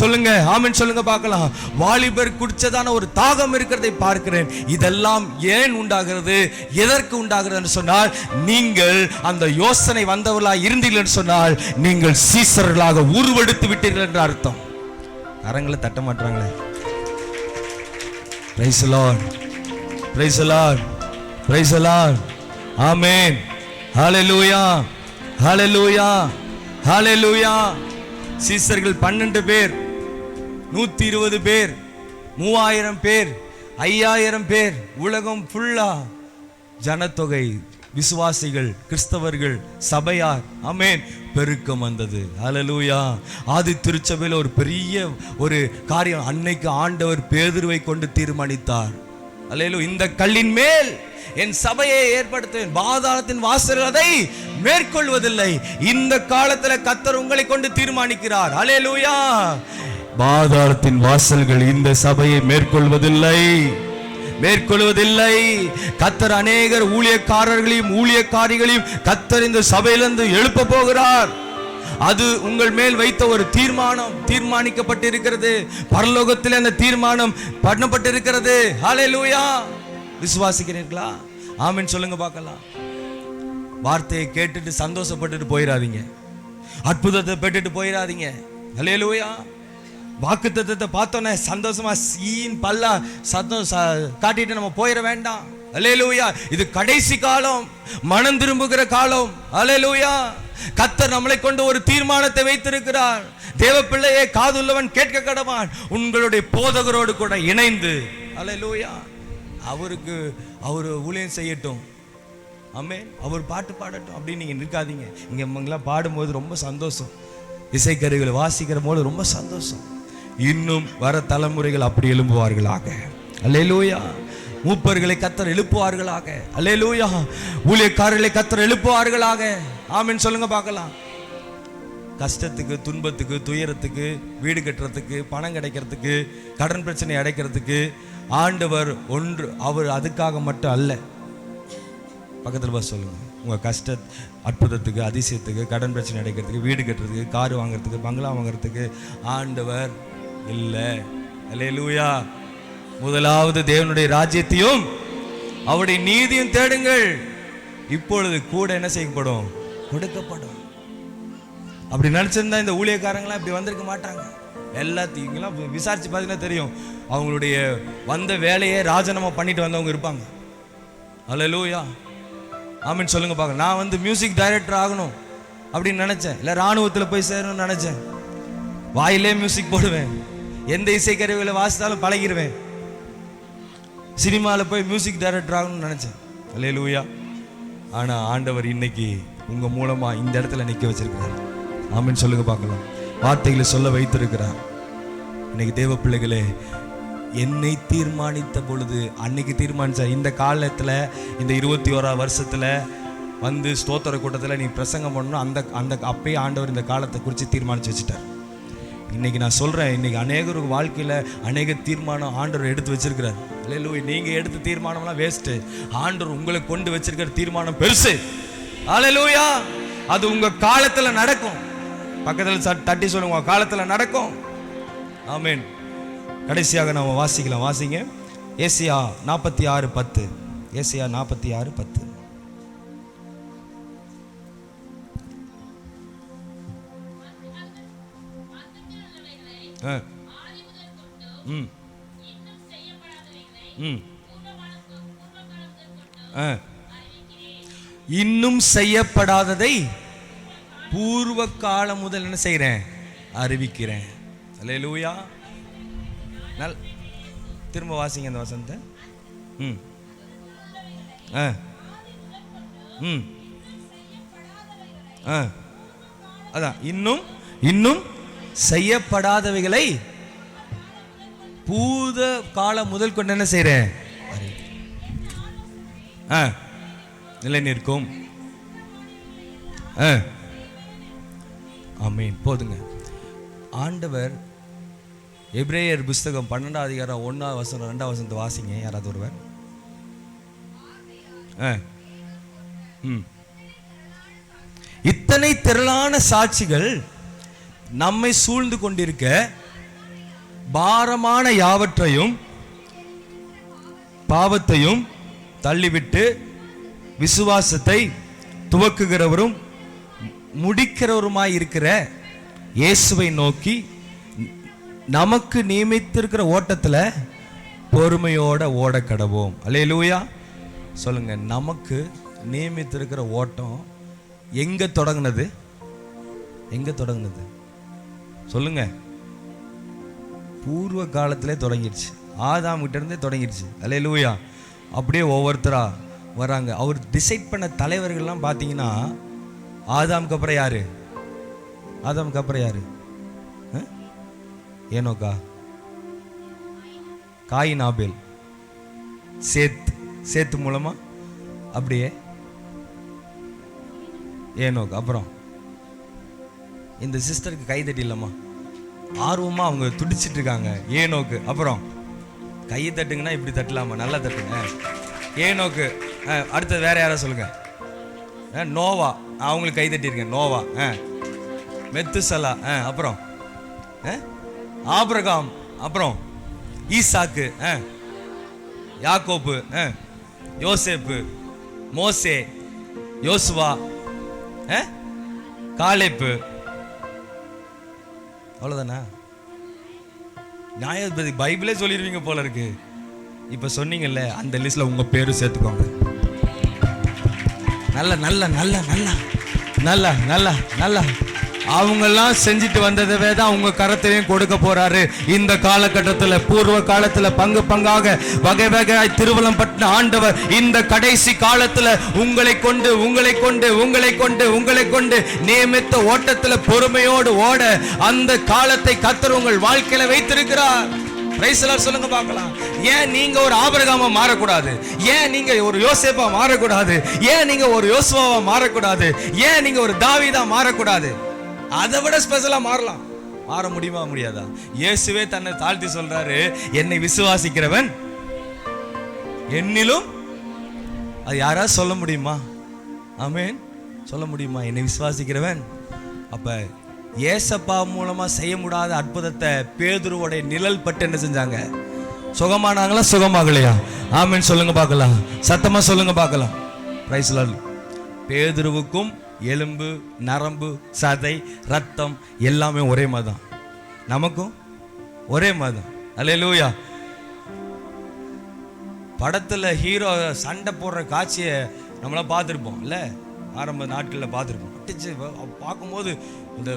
சொல்லுங்க, ஆமென் சொல்லுங்க பார்க்கலாம். வாலிபர் குடிச்சதான ஒரு தாகம் இருக்கிறதை பார்க்கிறேன். இதெல்லாம் ஏன் உண்டாகிறது, எதற்கு உண்டாகிறது என்று சொன்னால், நீங்கள் அந்த யோசனை வந்தவர்களாக இருந்தீர்கள் என்று சொன்னால் நீங்கள் சீசர்களாக உருவெடுத்து விட்டீர்கள் என்ற அர்த்தம். கரங்களை தட்ட மாட்டாங்களே. Praise the Lord, praise the Lord, praise the Lord. Amen. Hallelujah, hallelujah, hallelujah. சீசர்கள் 12 பேர், 120 பேர், 3000 பேர், 5000 பேர், உலகம் ஃபுல்லா ஜனத்தொகை, விசுவாசிகள், கிறிஸ்தவர்கள், சபையார், ஆமென், பெருக்கம் வந்தது. ஹல்லேலூயா. ஆதி திருச்சபையில் ஒரு பெரிய ஒரு காரியம் அன்னைக்கு ஆண்டவர் பேதுருவை கொண்டு தீர்மானித்தார். அல்லேலூயா. இந்த கல்லின் மேல் என் சபையை ஏற்படுத்துவேன், பாதாளத்தின் வாசல்கள் அதை மேற்கொள்வதில்லை. இந்த காலத்துல கர்த்தர் உங்களை கொண்டு தீர்மானிக்கிறார். அல்லேலூயா. பாதாளத்தின் வாசல்கள் இந்த சபையை மேற்கொள்வதில்லை, மேற்கொள்வதில்லை. கர்த்தர் அநேகர் ஊழியக்காரர்களையும் ஊழியக்காரிகளையும் கர்த்தர் இந்த சபையிலிருந்து எழுப்ப போகிறார். அது உங்கள் மேல் வைத்த ஒரு தீர்மானம், தீர்மானிக்கப்பட்டிருக்கிறது. பரலோகத்தில் அந்த தீர்மானம் பண்ணப்பட்டிருக்கிறது. ஹல்லேலூயா. விசுவாசிக்கிறீர்களா? ஆமென் சொல்லுங்க பார்க்கலாம். வார்த்தையை கேட்டுட்டு சந்தோஷப்பட்டுட்டு போயிடாதீங்க, அற்புதத்தை பெற்றுட்டு போயிடாதீங்க. ஹல்லேலூயா. வாக்குத்தத்தத்தை பார்த்தோன்னே சந்தோஷமா சீன் பல்லா சத்தம் காட்டிட்டு நம்ம போயிட வேண்டாம். அல்லேலூயா. இது கடைசி காலம், மனம் திரும்புகிற காலம். அல்லேலூயா. கர்த்தர் நம்மளை கொண்டு ஒரு தீர்மானத்தை வைத்திருக்கிறார். தேவ பிள்ளையே, காதுள்ளவன் கேட்க கடவான். உங்களுடைய போதகரோடு கூட இணைந்து, அல்லேலூயா, அவருக்கு அவர் ஊழியம் செய்யட்டும், ஆமென், அவர் பாட்டு பாடட்டும் அப்படின்னு நீங்க நிற்காதீங்க. இங்க இவங்கெல்லாம் பாடும்போது ரொம்ப சந்தோஷம், இசைக்கருவிகளை வாசிக்கிற போது ரொம்ப சந்தோஷம். இன்னும் வர தலைமுறைகள் அப்படி எழும்புவார்களாக. அல்லேலூயா. மூப்பர்களை கர்த்தர் எழுப்புவார்களாக. அல்லேலூயா. ஊழியக்காரர்களை கர்த்தர் எழுப்புவார்களாக. ஆமென் சொல்லுங்க பார்க்கலாம். கஷ்டத்துக்கு, துன்பத்துக்கு, துயரத்துக்கு, வீடு கட்டுறதுக்கு, பணம் கிடைக்கிறதுக்கு, கடன் பிரச்சனை அடைக்கிறதுக்கு ஆண்டவர் ஒன்று, அவர் அதுக்காக மட்டும் அல்ல. பக்கத்தில் பார்த்து சொல்லுங்க, உங்க கஷ்ட அற்புதத்துக்கு, அதிசயத்துக்கு, கடன் பிரச்சனை அடைக்கிறதுக்கு, வீடு கட்டுறதுக்கு, கார் வாங்குறதுக்கு, பங்களா வாங்குறதுக்கு ஆண்டவர் இல்லை. அல்லேலூயா. முதலாவது தேவனுடைய ராஜ்யத்தையும் அவருடைய நீதியும் தேடுங்கள், இப்பொழுது கூட என்ன செய்யப்படும், கொடுக்கப்படும். அப்படி நினைச்சிருந்தா இந்த ஊழியக்காரங்களாம் இப்படி வந்திருக்க மாட்டாங்க. எல்லாத்தையும் விசாரிச்சு பார்த்தீங்கன்னா தெரியும், அவங்களுடைய வந்த வேலையை ராஜினாமா பண்ணிட்டு வந்தவங்க இருப்பாங்க. அல்லேலூயா. ஆமீன் சொல்லுங்க பார்க்கலாம். நான் வந்து மியூசிக் டைரக்டர் ஆகணும் அப்படின்னு நினைச்சேன். இல்லை ராணுவத்தில் போய் சேரணும்னு நினைச்சேன். வாயிலே மியூசிக் போடுவேன், எந்த இசைக்கருவியில் வாசித்தாலும் பழகிடுவேன். சினிமாவில் போய் மியூசிக் டைரக்டர் ஆகணும்னு நினைச்சேன். அல்லேலூயா. ஆனால் ஆண்டவர் இன்னைக்கு உங்க மூலமா இந்த இடத்துல நிற்க வச்சிருக்கிறார். ஆமீன் சொல்லுங்க பார்க்கலாம். வார்த்தைகளை சொல்ல வைத்திருக்கிறார். இன்னைக்கு தேவ பிள்ளைகளே, என்னை தீர்மானித்த பொழுது அன்னைக்கு தீர்மானிச்ச இந்த காலத்தில் இந்த 21ஆம் வருஷத்தில் வந்து ஸ்தோத்திர கூட்டத்தில் நீ பிரசங்கம் பண்ணணும். அந்த அப்பயே ஆண்டவர் இந்த காலத்தை குறித்து தீர்மானித்து வச்சுட்டார். இன்னைக்கு நான் சொல்கிறேன், இன்னைக்கு அநேகர் வாழ்க்கையில் அநேக தீர்மானம் ஆண்டவர் எடுத்து வச்சிருக்கிறார். அல்லேலூயா. நீங்கள் எடுத்த தீர்மானம்லாம் வேஸ்ட்டு. ஆண்டவர் உங்களை கொண்டு வச்சிருக்கிற தீர்மானம் பெருசு. அல்லேலூயா. அது உங்கள் காலத்தில் நடக்கும். பக்கத்தில் தட்டி சொல்லுங்க, உங்கள் காலத்தில் நடக்கும். ஆமீன். கடைசியாக நாம வாசிக்கலாம். வாசிங்க ஏசாயா 46:10. ஏசாயா 46:10. இன்னும் செய்யப்படாததை பூர்வ காலம் முதல் என்ன செய்கிறேன்? அறிவிக்கிறேன். அல்லேலூயா. திரும்ப வாசிங்க அந்த வசனத்தை. அதான் இன்னும் செய்யப்படாதவைகளை பூத காலம் முதல் கொண்டு என்ன செய்றேன்? நிலை நிற்கும். ஆமீன். போதுங்க. ஆண்டவர் எபிரேயர் புஸ்தகம் 12ஆம் அதிகாரம் 1ஆம் வசனம் 2ஆம் வசனத்தை வாசிங்க யாராவது ஒருவர். இத்தனை திரளான சாட்சிகள் நம்மை சூழ்ந்து கொண்டிருக்க பாரமான யாவற்றையும் பாவத்தையும் தள்ளிவிட்டு விசுவாசத்தை துவக்குகிறவரும் முடிக்கிறவருமாய் இருக்கிற இயேசுவை நோக்கி நமக்கு நியமித்திருக்கிற ஓட்டத்துல பொறுமையோட ஓட கடவோம். அல்லேலூயா. சொல்லுங்க, நமக்கு நியமித்திருக்கிற ஓட்டம் எங்க தொடங்குனது? எங்க தொடங்குனது சொல்லுங்க? பூர்வ காலத்திலே தொடங்கிடுச்சு. ஆதாம் கிட்ட இருந்தே தொடங்கிடுச்சு. அல்லேலூயா. அப்படியே ஒவ்வொருத்தரா வராங்க. அவர் டிசைட் பண்ண தலைவர்கள்லாம் பார்த்தீங்கன்னா ஆதாமுக்கு அப்புறம் யாரு? ஆதாமுக்கு அப்புறம் யாரு? ஏனோக்கா, காயின், ஆபேல், சேத்து மூலமா அப்படியே ஏனோக்கு. அப்புறம் இந்த சிஸ்டருக்கு கை தட்டிலம்மா, ஆர்வமா அவங்க துடிச்சிட்டு இருக்காங்க. ஏனோக்கு. அப்புறம் கையை தட்டுங்கன்னா இப்படி தட்டலாமா? நல்லா தட்டுங்க. ஏனோக்கு. அடுத்தது வேற யாரா சொல்லுங்க? நோவா. அவங்களுக்கு கை தட்டியிருக்கேன். நோவா. மெத்துசலா. அப்புறம் ஆபிரகாம். அப்புறம் ஈசாக்கு, யாக்கோபு, யோசேப்பு, மோசே, யோசுவா, காலேப்பு. அவ்வளவுதானா? நியாயாதிபதி பைபிளே சொல்லிடுவீங்க போல இருக்கு. இப்ப சொன்னீங்கல்ல, அந்த லிஸ்ட்ல உங்க பேரு சேர்த்துக்கோங்க. நல்ல நல்ல நல்ல நல்ல நல்ல நல்ல நல்ல அவங்கெல்லாம் செஞ்சுட்டு வந்ததவே தான் உங்க கரத்திலையும் கொடுக்க போறாரு. இந்த காலகட்டத்தில் பூர்வ காலத்துல பங்கு பங்காக வகை வகையாய் திருவலம் பட்ட ஆண்டவர் இந்த கடைசி காலத்துல உங்களை கொண்டு உங்களை கொண்டு உங்களை கொண்டு உங்களை கொண்டு நியமித்த ஓட்டத்துல பொறுமையோடு ஓட அந்த காலத்தை கர்த்தர் உங்கள் வாழ்க்கையில வைத்திருக்கிறார். சொல்லுங்க பார்க்கலாம். ஏன் நீங்க ஒரு ஆபிரகாமா மாறக்கூடாது? ஏன் நீங்க ஒரு யோசேப்பா மாறக்கூடாது? ஏன் நீங்க ஒரு யோசுவாவா மாறக்கூடாது? ஏன் நீங்க ஒரு தாவீதா மாறக்கூடாது? அதை விட ஸ்பெஷலா மாறலாம். மாற முடியுமா? முடியாதா? இயேசுவே தன்னை தாழ்த்தி சொல்றாரு, என்னை விசுவாசிக்கிறவன் என்னிலும். அது யாராவது சொல்ல முடியுமா? ஆமென். சொல்ல முடியுமா? என்னை விசுவாசிக்கிறவன். அப்ப ஏசப்பா மூலமா செய்ய முடியாத அற்புதத்தை பேதுருவோட நிழல் பட்டு என்ன செஞ்சாங்க? சுகமானாங்களா? சுகமாகலையா? ஆமென் சொல்லுங்க பார்க்கலாம். சத்தமா சொல்லுங்க பார்க்கலாம். Price the Lord. பேதுருவுக்கும் எலும்பு, நரம்பு, சதை, ரத்தம் எல்லாமே ஒரே மாதிரிதான். நமக்கும் ஒரே மாதிரிதான். அல்லேலூயா. படத்துல ஹீரோ சண்டை போடுற காட்சியை நம்மளாம் பார்த்துருப்போம் இல்லை, ஆரம்ப நாட்களில் பார்த்துருப்போம். அடிச்சு பார்க்கும்போது இந்த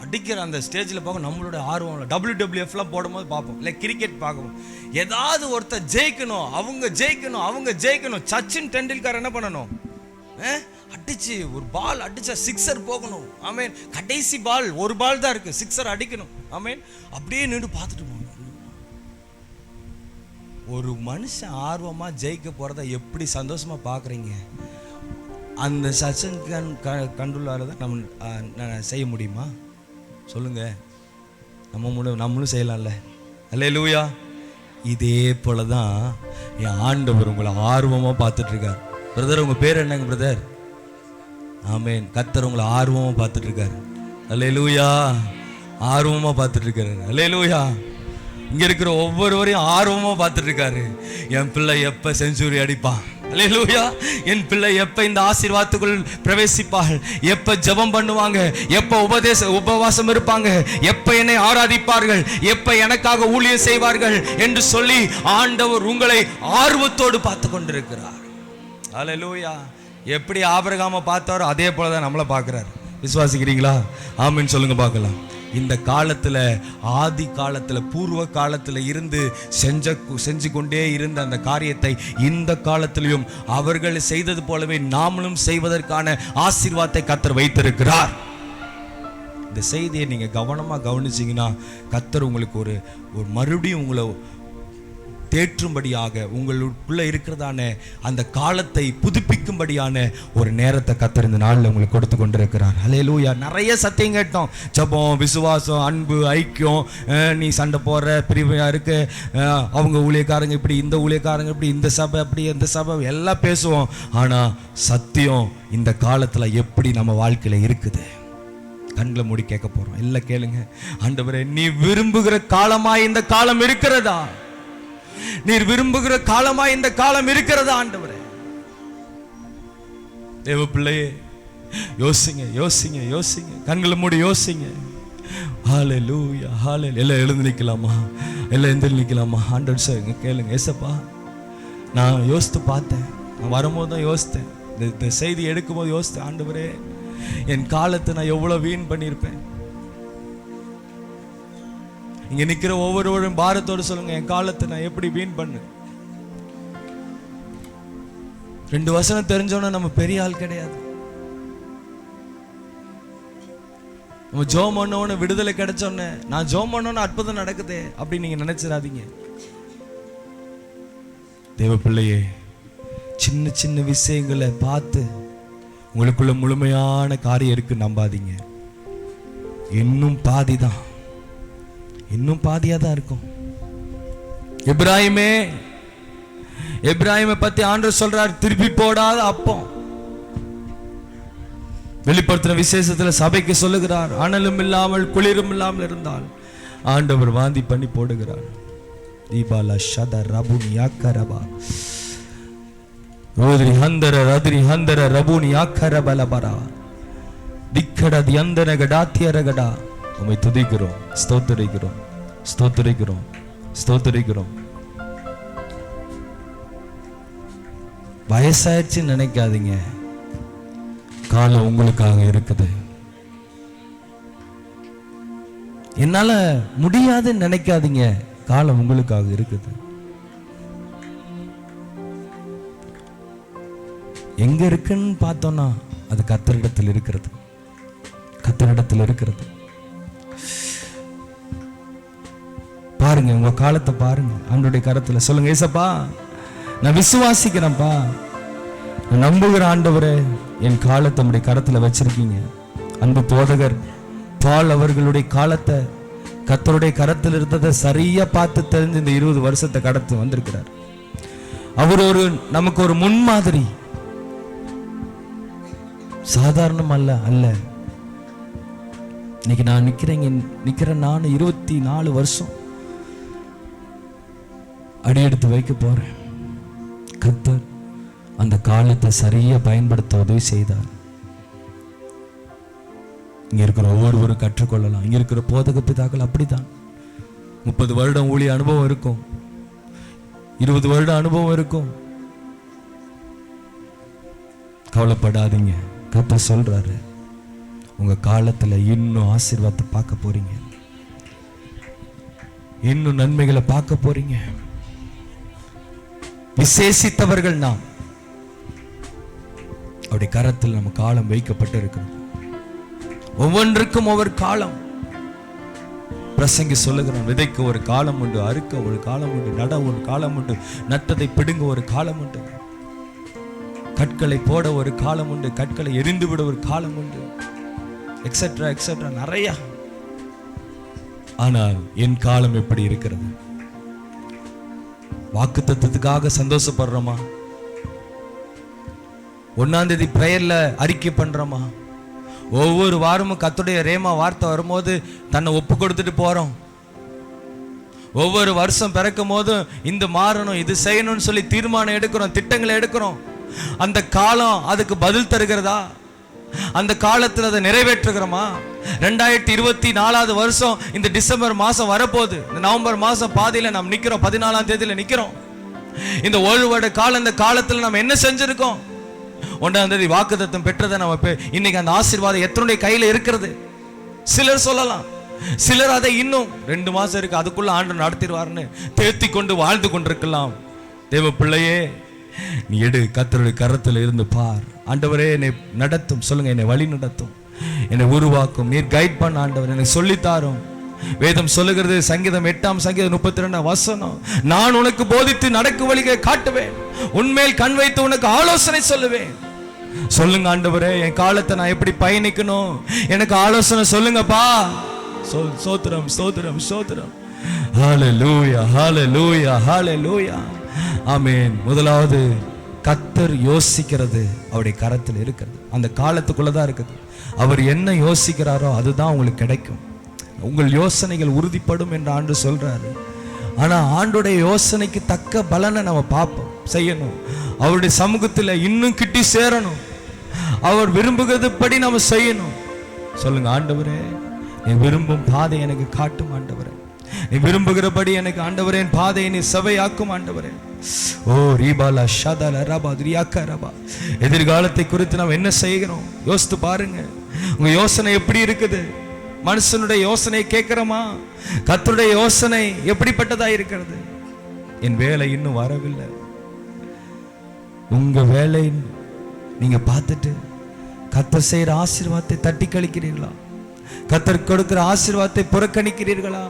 அடிக்கிற அந்த ஸ்டேஜில் பார்க்க நம்மளோட ஆர்வம் WWFலாம் போடும்போது பார்ப்போம், இல்லை கிரிக்கெட் பார்க்கணும், ஏதாவது ஒருத்தர் ஜெயிக்கணும், அவங்க ஜெயிக்கணும். சச்சின் டெண்டுல்கர் என்ன பண்ணணும், அடிச்சு ஒரு பால் அடிச்சா சிக்ஸர் போகணும். ஆமேன். கடைசி பால் ஒரு பால் தான் இருக்கு, சிக்ஸர் அடிக்கணும். ஆமேன். அப்படியே நின்று பார்த்துட்டு போகணும். ஒரு மனுஷன் ஆர்வமா ஜெயிக்க போறத எப்படி சந்தோஷமா பாக்குறீங்க? அந்த சச்சின் கண்டுள்ளால தான் நம்ம செய்ய முடியுமா சொல்லுங்க? நம்மளும் செய்யலாம்ல. அல்லேலூயா. இதே போலதான் என் ஆண்டவர் உங்களை ஆர்வமா பார்த்துட்டு இருக்காரு. பிரதர், உங்க பேர் என்னங்க பிரதர்? ஆமேன். கர்த்தர் உங்களை ஆர்வமா பார்த்துட்டு இருக்காரு. அல்லேலூயா. ஆர்வமா பார்த்துட்டு இருக்காரு. அல்லேலூயா. இங்க இருக்கிற ஒவ்வொருவரையும் ஆர்வமா பார்த்துட்டு இருக்காரு. என் பிள்ளை எப்ப செஞ்சுரி அடிப்பான், அல்லேலூயா, என் பிள்ளை எப்ப இந்த ஆசீர்வாதத்துக்குள் பிரவேசிப்பார்கள், எப்ப ஜெபம் பண்ணுவாங்க, எப்ப உபவாசம் இருப்பாங்க, எப்ப என்னை ஆராதிப்பார்கள், எப்ப எனக்காக ஊழியம் செய்வார்கள் என்று சொல்லி ஆண்டவர் உங்களை ஆர்வத்தோடு பார்த்து கொண்டிருக்கிறார். அல்லேலூயா. எப்படி ஆபிரகாமை பார்த்தாரோ அதே போலதான் நம்மளை பார்க்கிறார். விசுவாசிக்கிறீங்களா? ஆமென் சொல்லுங்க பார்க்கலாம். இந்த காலத்துல, ஆதி காலத்துல, பூர்வ காலத்துல இருந்து செஞ்சு கொண்டே இருந்த அந்த காரியத்தை இந்த காலத்திலையும் அவர்கள் செய்தது போலவே நாமளும் செய்வதற்கான ஆசீர்வாதத்தை கர்த்தர் வைத்திருக்கிறார். இந்த செய்தியை நீங்க கவனமா கவனிச்சீங்கன்னா கர்த்தர் உங்களுக்கு ஒரு மறுபடியும் உங்களை தேற்றும்படியாக, உங்களுக்குள்ள இருக்கிறதான அந்த காலத்தை புதுப்பிக்கும்படியான ஒரு நேரத்தை கர்த்தர் இந்த நாளில் உங்களுக்கு கொடுத்து கொண்டிருக்கிறார். அல்லேலூயா. நிறைய சத்தியம் கேட்டோம். ஜெபம், விசுவாசம், அன்பு, ஐக்கியம், நீ சண்டை போடுற பிரிவையா இருக்கு, அவங்க ஊழியக்காரங்க இப்படி, இந்த ஊழியக்காரங்க இப்படி, இந்த சபை அப்படி, இந்த சபை எல்லாம் பேசுவோம். ஆனா சத்தியம் இந்த காலத்துல எப்படி நம்ம வாழ்க்கையில இருக்குது? கண்களை மூடி கேட்க போறோம். இல்ல கேளுங்க. ஆண்டவரே, நீ விரும்புகிற காலமா இந்த காலம் இருக்கிறதா? நீர் விரும்புகிற காலமா இந்த காலம் இருக்கிறதா ஆண்டவரே? தேவ பிள்ளையே, யோசிங்க, யோசிங்க, யோசிங்க. கண்களை மூடி யோசிங்க. ஹல்லேலூயா, ஹல்லேலூயா. எல்லாம் எழுந்து நிக்கலாமா? எல்லாம் எழுந்து நிக்கலாமா? ஆண்டவர் சார் கேளுங்க. ஏசப்பா, நான் யோசித்து பார்த்தேன், நான் வரும்போது தான் யோசித்தேன், இந்த செய்தி எடுக்கும் போது யோசித்தேன். ஆண்டவரே, என் காலத்தை நான் எவ்வளவு வீண் பண்ணியிருப்பேன். இங்க நிக்கிற ஒவ்வொருவரும் பாரத்தோடு சொல்லுங்க, என் காலத்தை நான் எப்படி வீண் பண்ணு. 2 வசனம் தெரிஞ்சோன்னா நம்ம பெரிய ஆள் கிடையாது. நம்ம ஜோம் பண்ணோன்னு விடுதலை கிடைச்சோன்னு, நான் ஜோம் பண்ணோன்னு அற்புதம் நடக்குதே அப்படி நீங்க நினைச்சிடாதீங்க. தேவ பிள்ளையே, சின்ன சின்ன விஷயங்களை பார்த்து உங்களுக்குள்ள முழுமையான காரியம் இருக்கு நம்பாதீங்க. இன்னும் பாதிதான், இன்னும் பாதியா தான் இருக்கும். எப்ராஹிமை பத்தி ஆண்டவர் சொல்றார், திருப்பி போடாத அப்பம். வெளிப்படுத்தின விசேஷத்துல சபைக்கு சொல்லுகிறார், அனலும் இல்லாமல் குளிரும் இல்லாமல் இருந்தால் ஆண்டவர் வாந்தி பண்ணி போடுகிறார். தீபாலா ஷத ரபுனி யாக்கரபா ரோத்ரி ஹந்தர ரத்ரி ஹந்தர ரபுனி யாக்கரபலபரா திக்கட தியந்தன கடாத்தியரகடா. உம்மை துதிக்கிறோம், ஸ்தோத்திரிக்கிறோம், ஸ்தோத்திரிக்கிறோம், ஸ்தோத்திரிக்கிறோம். வயசாயிடுச்சுன்னு நினைக்காதீங்க, காலம் உங்களுக்காக இருக்குது. என்னால முடியாதுன்னு நினைக்காதீங்க, காலம் உங்களுக்காக இருக்குது. எங்க இருக்குன்னு பார்த்தோம்னா அது கர்த்தரிடத்தில் இருக்கிறது, கர்த்தரிடத்தில் இருக்கிறது. பாருங்க, உங்க காலத்தை பாருங்க, ஆண்டவருடைய கரத்துல சொல்லுங்க, ஏசப்பா நான் விசுவாசிக்கிறேன்ப்பா, நான் நம்புகிற ஆண்டவரே, என் காலத்தை உடைய கரத்துல வச்சிருக்கீங்க. அன்பு போதகர் பால் அவர்களுடைய காலத்தை கர்த்தருடைய கரத்தில் இருந்ததை சரியா பார்த்து தெரிஞ்சு இந்த 20 வருஷத்தை கடத்து வந்திருக்கிறார். அவர் நமக்கு ஒரு முன்மாதிரி, சாதாரணம் அல்ல. இன்னைக்கு நான் நிக்கிறேன், நான் 24 வருஷம் அடியெடுத்து வைக்க போறேன். கர்த்தர் அந்த காலத்தை சரியா பயன்படுத்த உதவி செய்தார். இங்க இருக்கிற ஒவ்வொருவரும் கற்றுக்கொள்ளலாம். இங்க இருக்கிற போதக பிதாக்கள் அப்படித்தான். 30 வருடம் ஊழிய அனுபவம் இருக்கும், 20 வருட அனுபவம் இருக்கும். கவலைப்படாதீங்க. கர்த்தர் சொல்றாரு, உங்க காலத்துல இன்னும் ஆசீர்வாதத்தை பார்க்க போறீங்க, இன்னும் நன்மைகளை பார்க்க போறீங்க. விசேஷித்தவர்கள் நாம். அவருடைய கரத்தில் நம்ம காலம் வைக்கப்பட்டு இருக்கிறது. ஒவ்வொன்றுக்கும் ஒவ்வொரு காலம். பிரசங்கி சொல்லுகிறான், விதைக்க ஒரு காலம் உண்டு, அறுக்க ஒரு காலம் உண்டு, நட ஒரு காலம் உண்டு, நட்டதை பிடுங்க ஒரு காலம் உண்டு, கற்களை போட ஒரு காலம் உண்டு, கற்களை எரிந்து விட ஒரு காலம் உண்டு, எக்ஸெட்ரா எக்ஸெட்ரா நிறைய. ஆனால் என் காலம் எப்படி இருக்கிறது? வாக்குத்தத்தத்துக்காக சந்தோஷப்படுறோமா? 1ஆம் தேதி பிரேயர்ல அறிக்கை பண்றோமா? ஒவ்வொரு வாரமும் கர்த்தருடைய ரேமா வார்த்தை வரும்போது தன்னை ஒப்பு கொடுத்துட்டு போறோம். ஒவ்வொரு வருஷம் பிறக்கும் போதும் இந்த மாறணும், இது செய்யணும்னு சொல்லி தீர்மானம் எடுக்கிறோம், திட்டங்களை எடுக்கிறோம். அந்த காலம் அதுக்கு பதில் தருகிறதா? அந்த காலத்தில் அதை நிறைவேற்றுகிறோமா? 2024 வருஷம் இந்த டிசம்பர் மாசம் வரப்போகுது. இந்த நவம்பர் மாசம் பாதியில நாம் நிக்கிறோம், 14ஆம் தேதியில நிக்கிறோம். இந்த ஒரு வருட காலம், இந்த காலத்தில் நம்ம என்ன செஞ்சிருக்கோம்? 1ஆம் தேதி வாக்குத்தத்தம் பெற்றதை நம்ம இன்னைக்கு அந்த ஆசீர்வாதம் எத்தனுடைய கையில இருக்கிறது? சிலர் சொல்லலாம், சிலர் அதை இன்னும் 2 மாசம் இருக்கு, அதுக்குள்ள ஆண்டு நடத்திடுவார்னு தேர்த்தி கொண்டு வாழ்ந்து கொண்டிருக்கலாம். தேவ பிள்ளையே, நீ எடு, கர்த்தருடைய கரத்தில் இருந்து பார். ஆண்டவரே என்னை நடத்தும், சொல்லுங்க, என்னை வழி நடத்தும், என்னை உருவாக்கும், நீர் கைட் பண்ண ஆண்டவர், எனக்கு சொல்லித்தாரும். வேதம் சொல்லுகிறது, சங்கீதம் 8ஆம் சங்கீதம் 32ஆம் வசனம், நான் உனக்கு போதித்து நடக்கு வழியை காட்டுவேன், உன்மேல் கண் வைத்து உனக்கு ஆலோசனை சொல்லுவேன். சொல்லுங்க ஆண்டவரே, என் காலத்தை நான் எப்படி பயணிக்கணும், எனக்கு ஆலோசனை சொல்லுங்கப்பா. ஸ்தோத்திரம் ஸ்தோத்திரம் ஸ்தோத்திரம். ஹல்லேலூயா ஹல்லேலூயா ஹல்லேலூயா. ஆமென். முதலாவது, கர்த்தர் யோசிக்கிறது அவருடைய கரத்தில் இருக்கிறது, அந்த காலத்துக்குள்ளதான் இருக்குது. அவர் என்ன யோசிக்கிறாரோ அதுதான் உங்களுக்கு கிடைக்கும். உங்கள் யோசனைகள் உறுதிப்படும் என்று ஆண்டு சொல்றாரு. ஆனா ஆண்டுடைய யோசனைக்கு தக்க பலனை நம்ம பார்ப்போம், செய்யணும். அவருடைய சமூகத்தில் இன்னும் கிட்டி சேரணும். அவர் விரும்புகிறது படி நம்ம செய்யணும். சொல்லுங்க, ஆண்டவரே நீ விரும்பும் பாதை எனக்கு காட்டும் ஆண்டவரே, நீ விரும்புகிறபடி எனக்கு ஆண்டவரே என் பாதையை நீ செவையாக்கும் ஆண்டவரே. ஓ ரீபாலா ஷாதாலா ரபா ரியாக்கா ரபா. எதிர்காலத்தை குறித்து நாம் என்ன செய்கிறோம் யோசித்து பாருங்க. உங்க யோசனை எப்படி இருக்குது? மனுஷனுடைய யோசனையை கேட்கிறோமா? கர்த்தருடைய யோசனை எப்படிப்பட்டதா இருக்கிறது? என் வேலை இன்னும் வரவில்லை. உங்க வேலை நீங்க பார்த்துட்டு கர்த்தர் செய்யற ஆசீர்வாதத்தை தட்டி கழிக்கிறீர்களா? கர்த்தர் கொடுக்கிற ஆசீர்வாதத்தை புறக்கணிக்கிறீர்களா?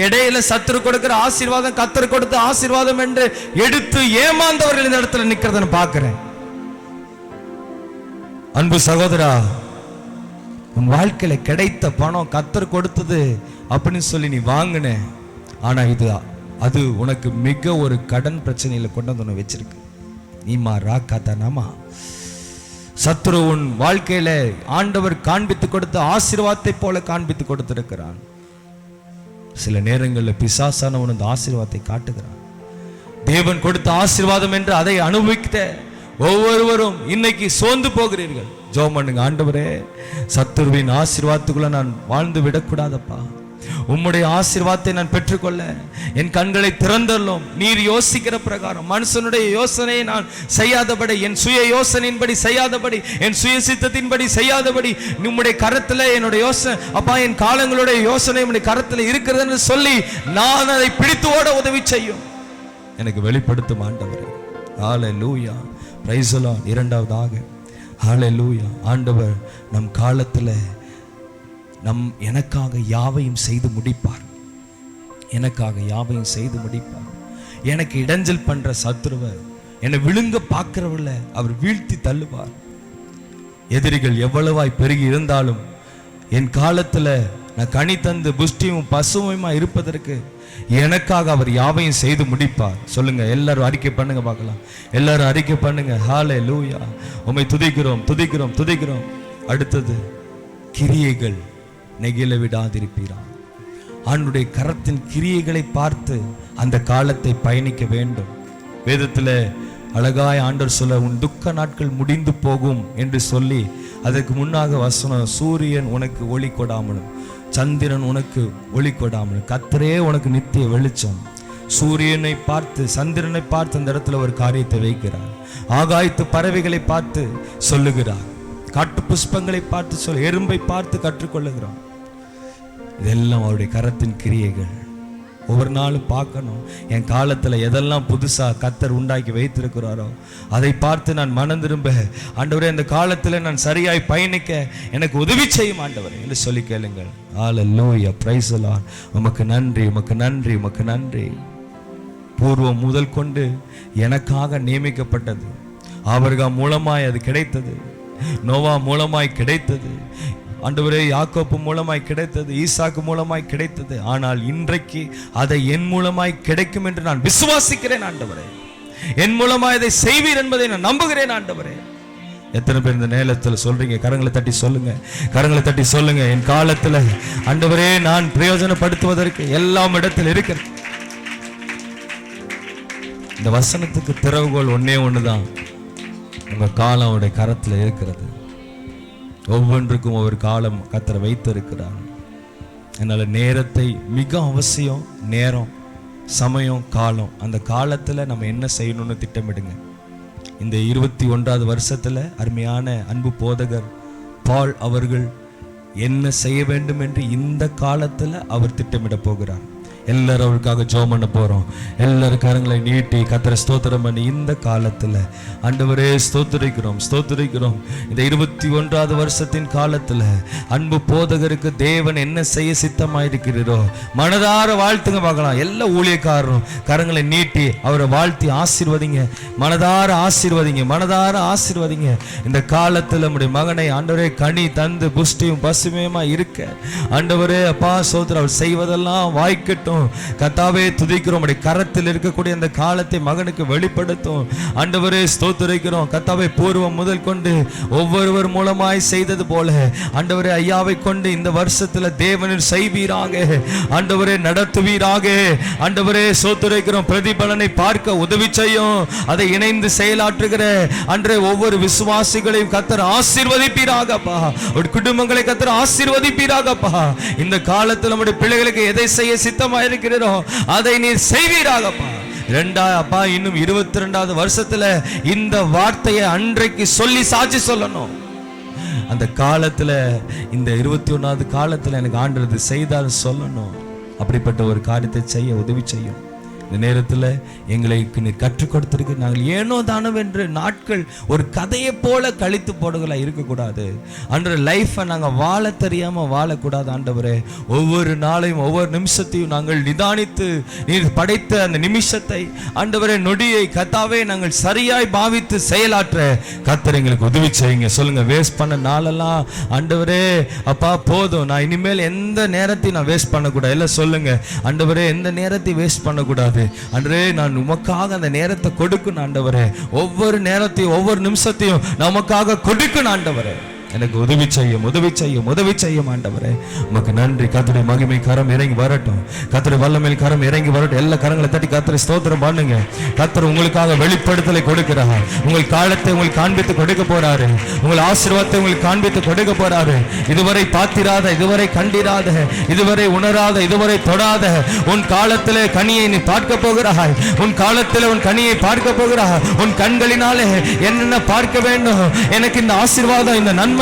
இடையில சத்துரு கொடுக்கிற ஆசீர்வாதம் கர்த்தர் கொடுத்த ஆசீர்வாதம் என்று எடுத்து ஏமாந்தவர்கள் இந்த இடத்துல நிக்கிறத நான் பார்க்கிறேன். அன்பு சகோதரா, உன் வாழ்க்கையில கிடைத்த பணம் கர்த்தர் கொடுத்தது அப்படின்னு சொல்லி நீ வாங்கின, ஆனா அது உனக்கு மிக ஒரு கடன் பிரச்சனையில கொண்டு வந்து வச்சிருக்கு. நீமா ராக்காத்தானாமா. சத்துரு உன் வாழ்க்கையில ஆண்டவர் காண்பித்து கொடுத்த ஆசீர்வாதத்தை போல காண்பித்து கொடுத்திருக்கிறான். சில நேரங்களில் பிசாசானவன் அந்த ஆசீர்வாதத்தை காட்டுகிறான். தேவன் கொடுத்த ஆசீர்வாதம் என்று அதை அனுபவித்த ஒவ்வொருவரும் இன்னைக்கு சோர்ந்து போகிறீர்கள். ஜெபம் பண்ணுங்க, ஆண்டவரே சத்துருவின் ஆசீர்வாதத்துக்குள்ள நான் வாழ்ந்து விடக்கூடாதப்பா, உம்முடைய ஆசீர்வாதத்தை நான் பெற்றுக்கொள்ள என் கண்களை திறந்தள்ளும். நீர் யோசிக்கிற பிரகாரம் மனுஷனுடைய யோசனையை நான் செய்யாதபடி, என் சுய யோசனையின்படி செய்யாதபடி, என் சுய சித்தத்தின்படி செய்யாதபடி உம்முடைய கரத்துல என்னுடைய யோசனை அப்பா, என் காலங்களுடைய யோசனை உம்முடைய கரத்துல இருக்கிறதுன்னு சொல்லி நான் அதை பிடித்து ஓட உதவி செய்யும் எனக்கு வெளிப்படுத்தும் ஆண்டவரே. ஹல்லேலூயா, பிரைஸ் தி லார்ட். இரண்டாவதாக, ஹல்லேலூயா, ஆண்டவர் நம் காலத்துல எனக்காக யாவையும் செய்து முடிப்பார். எனக்காக யாவையும் செய்து முடிப்பார். எனக்கு இடைஞ்சல் பண்ற சத்துருவை, என்னை விழுங்க பார்க்கிறவர்களை அவர் வீழ்த்தி தள்ளுவார். எதிரிகள் எவ்வளவாய் பெருகி இருந்தாலும் என் காலத்துல நான் கனி தந்து புஷ்டியும் பசுமையுமா இருப்பதற்கு எனக்காக அவர் யாவையும் செய்து முடிப்பார். சொல்லுங்க, எல்லாரும் அறிக்கை பண்ணுங்க பார்க்கலாம். எல்லாரும் அறிக்கை பண்ணுங்க. ஹல்லேலூயா, உம்மை துதிக்கிறோம் துதிக்கிறோம் துதிக்கிறோம். அடுத்தது, கிரியைகள் நெகிழ விடாதிருப்பீரா. ஆண்டுடைய கரத்தின் கிரியைகளை பார்த்து அந்த காலத்தை பயணிக்க வேண்டும். வேதத்தில் அழகாய் ஆண்டவர் சொல்ல, உன் துக்க நாட்கள் முடிந்து போகும் என்று சொல்லி அதற்கு முன்னாக வசனம், சூரியன் உனக்கு ஒளி கொடாமலும் சந்திரன் உனக்கு ஒளி கொடாமலும் கர்த்தரே உனக்கு நித்திய வெளிச்சம், சூரியனை பார்த்து சந்திரனை பார்த்து அந்த இடத்துல ஒரு காரியத்தை வைக்கிறார். ஆகாயத்து பறவைகளை பார்த்து சொல்லுகிறார். காட்டு புஷ்பங்களை பார்த்து எறும்பை பார்த்து கற்றுக்கொள்ளுகிறான். இதெல்லாம் அவருடைய கரத்தின் கிரியைகள். ஒவ்வொரு நாளும் பார்க்கணும், என் காலத்தில் எதெல்லாம் புதுசாக கர்த்தர் உண்டாக்கி வைத்திருக்கிறாரோ அதை பார்த்து நான் மனம் திரும்ப, ஆண்டவரே இந்த காலத்தில் நான் சரியாய் பயணிக்க எனக்கு உதவி செய்யும் ஆண்டவரே என்று சொல்லி கேளுங்கள். ஹல்லேலூயா, பிரைஸ் தி லார்ட். உமக்கு நன்றி, உமக்கு நன்றி, உமக்கு நன்றி. பூர்வம் முதல் கொண்டு எனக்காக நியமிக்கப்பட்டது. ஆபிரகாம் மூலமாய் அது கிடைத்தது, நோவா மூலமாய் கிடைத்தது, ஆண்டவரே யாக்கோப்பு மூலமாய் கிடைத்தது, ஈசாக்கு மூலமாய் கிடைத்தது. ஆனால் இன்றைக்கு அதை என் மூலமாய் கிடைக்கும் என்று நான் விசுவாசிக்கிறேன் ஆண்டவரே. என் மூலமாய் இதை செய்வீர் என்பதை நான் நம்புகிறேன் ஆண்டவரே. எத்தனை பேர் இந்த நேரத்தில் சொல்றீங்க? கரங்களை தட்டி சொல்லுங்க, கரங்களை தட்டி சொல்லுங்க. என் காலத்தில் ஆண்டவரே நான் பிரயோஜனப்படுத்துவதற்கு எல்லாம் இடத்தில் இருக்கிறது. இந்த வசனத்துக்கு திறவுகோல் ஒன்னே ஒண்ணுதான், உங்க காலம் அவருடைய கரத்தில் இருக்கிறது. ஒவ்வொன்றுக்கும் ஒவ்வொரு காலம் கர்த்தர் வைத்திருக்கிறார். அதனால நேரத்தை மிக அவசியம். நேரம், சமயம், காலம். அந்த காலத்துல நம்ம என்ன செய்யணும்னு திட்டமிடுங்க. இந்த 21வது வருஷத்துல அருமையான அன்பு போதகர் பால் அவர்கள் என்ன செய்ய வேண்டும் என்று இந்த காலத்துல அவர் திட்டமிட போகிறார். எல்லாரும் அவருக்காக ஜெபம் பண்ண போறோம். எல்லாரும் கரங்களை நீட்டி கர்த்தரை ஸ்தோத்திரம் பண்ணி இந்த காலத்துல ஆண்டவரே ஸ்தோத்திரிக்கிறோம், ஸ்தோத்திரிக்கிறோம். இந்த 21வது வருஷத்தின் காலத்துல அன்பு போதகருக்கு தேவன் என்ன செய்ய சித்தமாயிருக்கிறீரோ மனதார வாழ்த்துங்க பார்க்கலாம். எல்லா ஊழியக்காரரும் கரங்களை நீட்டி அவரை வாழ்த்தி ஆசீர்வதிங்க, மனதார ஆசீர்வதிங்க, மனதார ஆசீர்வதிங்க. இந்த காலத்துல நம்முடைய மகனை ஆண்டவரே கனி தந்து புஷ்டியும் பசுமையுமா இருக்க ஆண்டவரே அப்பா ஸ்தோத்திரம். அவர் செய்வதெல்லாம் வாய்க்கட்டும். கர்த்தாவே துதிக்கிறோம். கரத்தில் இருக்கக்கூடிய அந்த காலத்தை மகனுக்கு வெளிப்படுத்தும் ஆண்டவரே ஸ்தோத்திரிக்கிறோம். கர்த்தாவே பூர்வம் முதல் கொண்டு ஒவ்வொருவர் மூலமாய் செய்தது போல ஆண்டவரே ஐயாவை கொண்டு இந்த வருஷத்துல தேவனின் செய்வீராக, ஆண்டவரே நடத்துவீராக. ஆண்டவரே ஸ்தோத்திரிக்கிறோம். பிரதிபலனை பார்க்க உதவி செய்யும். அதை இணைந்து செயலாற்றுகிற அன்றே ஒவ்வொரு விசுவாசிகளையும் கர்த்தர் ஆசீர்வதிப்பீராகப்பா. ஒரு குடும்பங்களை கர்த்தர் ஆசீர்வதிப்பீராகப்பா. இந்த காலத்தில் நம்முடைய பிள்ளைகளுக்கு எதை செய்ய சித்தமாய் இருக்கிறீரோ அதை நீர் செய்வீராகப்பா. அப்பா இன்னும் 22வது வருஷத்துல இந்த வார்த்தையை அன்றைக்கு சொல்லி சாட்சி சொல்லணும். அந்த காலத்துல இந்த 21வது காலத்துல எனக்கு ஆண்டவர் செய்தார் சொல்லணும். அப்படிப்பட்ட ஒரு காரியத்தை செய்ய உதவி செய்யும். இந்த நேரத்தில் எங்களுக்கு நீ கற்றுக் கொடுத்திருக்கு. நாங்கள் ஏனோ தானோ என்று நாட்கள் ஒரு கதையை போல கழித்து போடுகளா இருக்கக்கூடாது. அன்ற லைஃப்பை நாங்கள் வாழ தெரியாம வாழக்கூடாது ஆண்டவரே. ஒவ்வொரு நாளையும் ஒவ்வொரு நிமிஷத்தையும் நாங்கள் நிதானித்து நீர் படைத்த அந்த நிமிஷத்தை ஆண்டவரே நொடியை கர்த்தாவே நாங்கள் சரியாய் பாவித்து செயலாற்ற கர்த்தர் எங்களுக்கு உதவி செய்யுங்க. சொல்லுங்க, வேஸ்ட் பண்ண நாளெல்லாம் ஆண்டவரே அப்பா போதும், நான் இனிமேல் எந்த நேரத்தையும் நான் வேஸ்ட் பண்ணக்கூடாது. எல்லாம் சொல்லுங்க, ஆண்டவரே எந்த நேரத்தையும் வேஸ்ட் பண்ணக்கூடாது. அன்றே நான் உமக்காக அந்த நேரத்தை கொடுக்கணும் ஆண்டவரே. ஒவ்வொரு நேரத்தையும் ஒவ்வொரு நிமிஷத்தையும் நமக்காக கொடுக்கணும் ஆண்டவரே. எனக்கு உதவி செய்யும், உதவி செய்யும், உதவி செய்யும் ஆண்டவரே. உமக்கு நன்றி. கர்த்தருடைய மகிமை கரம் இறங்கி வரட்டும், கர்த்தருடைய வல்லமையில் கரம் இறங்கி வரட்டும். எல்லா கரங்களை தட்டி கர்த்தரை ஸ்தோத்திரம் பண்ணுங்க. கர்த்தர் உங்களுக்காக வெளிப்படுத்தலை கொடுக்கிறார். உங்கள் காலத்தை உங்களுக்கு காண்பித்து கொடுக்க போறாரு. உங்கள் ஆசீர்வாதத்தை உங்களுக்கு காண்பித்து கொடுக்க போறாரு. இதுவரை பார்த்திராத, இதுவரை கண்டிராத, இதுவரை உணராத, இதுவரை தொடாத உன் காலத்திலே கனியை நீ பார்க்க போகிறாய். உன் காலத்திலே உன் கனியை பார்க்க போகிறாய். உன் கண்களினாலே என்னென்ன பார்க்க வேண்டும். எனக்கு இந்த ஆசீர்வாதம், இந்த நன்மை,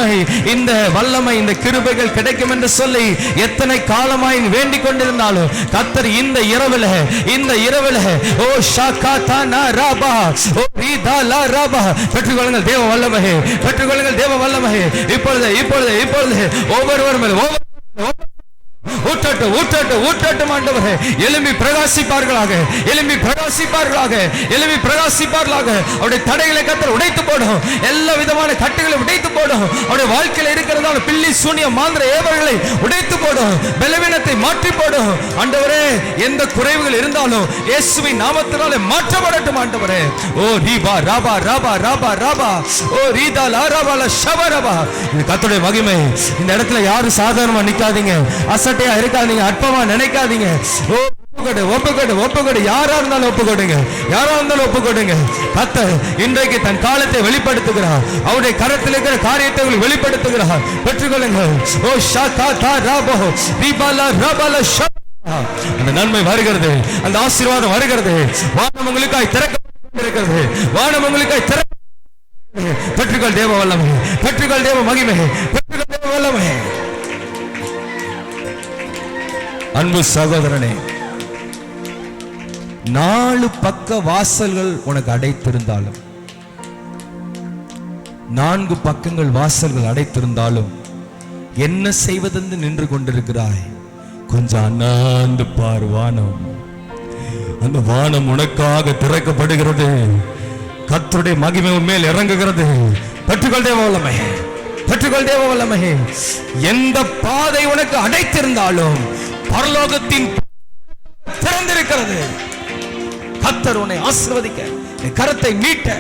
இந்த வல்லமை, இந்த கிருபைகள் கிடைக்கும் என்று சொல்லி எத்தனை காலமாய் வேண்டிக் கொண்டிருந்தாலும் கர்த்தர் இந்த இரவிலே ஓ ஷாகாதானா ராபா ஓ ரீதாலா ராபா பெற்றுக்கொள்ளுங்கள் தேவ வல்லமை, பெற்றுக்கொள்ளுங்கள் தேவ வல்லமை. இப்பொழுது ஒவ்வொருவர் மேல் ஊற்றட்டும், ஊற்றட்டும், ஊற்றட்டும் ஆண்டவரே. எழும்பி பிரகாசிப்பார்களாக, எழும்பி பிரகாசிப்பார்களாக, எழும்பி பிரகாசிப்பார்களாக. அவருடைய தடைகளை கர்த்தர் உடைத்து போடும். எல்லா விதமான கட்டுகளை உடைத்து போடும். அவருடைய வாழ்க்கையில் இருக்கிறதான பில்லி சூனிய மாந்திர ஏவல்களை உடைத்து போடும். பலவீனத்தை மாற்றி போடும் ஆண்டவரே. எந்த குறைவுகள் இருந்தாலும் இயேசுவின் நாமத்தினாலே மாற்றப்படட்டும் ஆண்டவரே. ஓ ரீபா ராபா ராபா ராபா ராபா ஓ ரீதா லா ராபா லா ஷபா ராபா. இது கர்த்தருடைய மகிமை. இந்த இடத்துல யாரும் சாதாரணமா நிக்காதீங்க, அசட்டையா இருக்காதீங்க, அற்பமா நினைக்காதீங்க. ஒப்புக்கொடு. யாரா இருந்தாலும் ஒப்புக்கொடுங்க, யாரா இருந்தாலும் ஒப்புக்கொடுங்க. கர்த்தர் இன்றைக்கு தன் காலத்தை வெளிப்படுத்துகிறார். அவருடைய கரத்தில் இருக்கிற காரியத்தை வெளிப்படுத்துகிறார். பெற்றுக்கொள்ளுங்கள். ஓ ஷாகா தா ராபோ ரீபாலா ராபாலா ஷபா அந்த நன்மை வருகிறது, அந்த ஆசீர்வாதம் வருகிறது. வானம் உங்களுக்காய் திறக்கப்பட்டிருக்கிறது. வானம் உங்களுக்காய் திறக்க. பெற்றுக்கொள் தேவ வல்லமை, பெற்றுக்கொள் தேவ மகிமை, பெற்றுக்கொள் தேவ வல்லமை. அன்பு சகோதரனே, 4 பக்க வாசல்கள் உனக்கு அடைத்திருந்தாலும், 4 பக்கங்கள் வாசல்கள் அடைத்திருந்தாலும் என்ன செய்வதென்று நின்று கொண்டிருக்கிறாய்? கொஞ்சம் அண்ணாந்து பார். வானம், அந்த வானம் உனக்காக திறக்கப்படுகிறது. கர்த்தருடைய மகிமை மேல் இறங்குகிறது. பெற்றுக்கொள் தேவ வல்லமை, பெற்றுக்கொள் தேவ வல்லமை. எந்த பாதை உனக்கு அடைத்திருந்தாலும் பரலோகத்தின் திறந்திருக்கிறது. கர்த்தர் உன்னை ஆசீர்வதிக்க, கரத்தை மீட்ட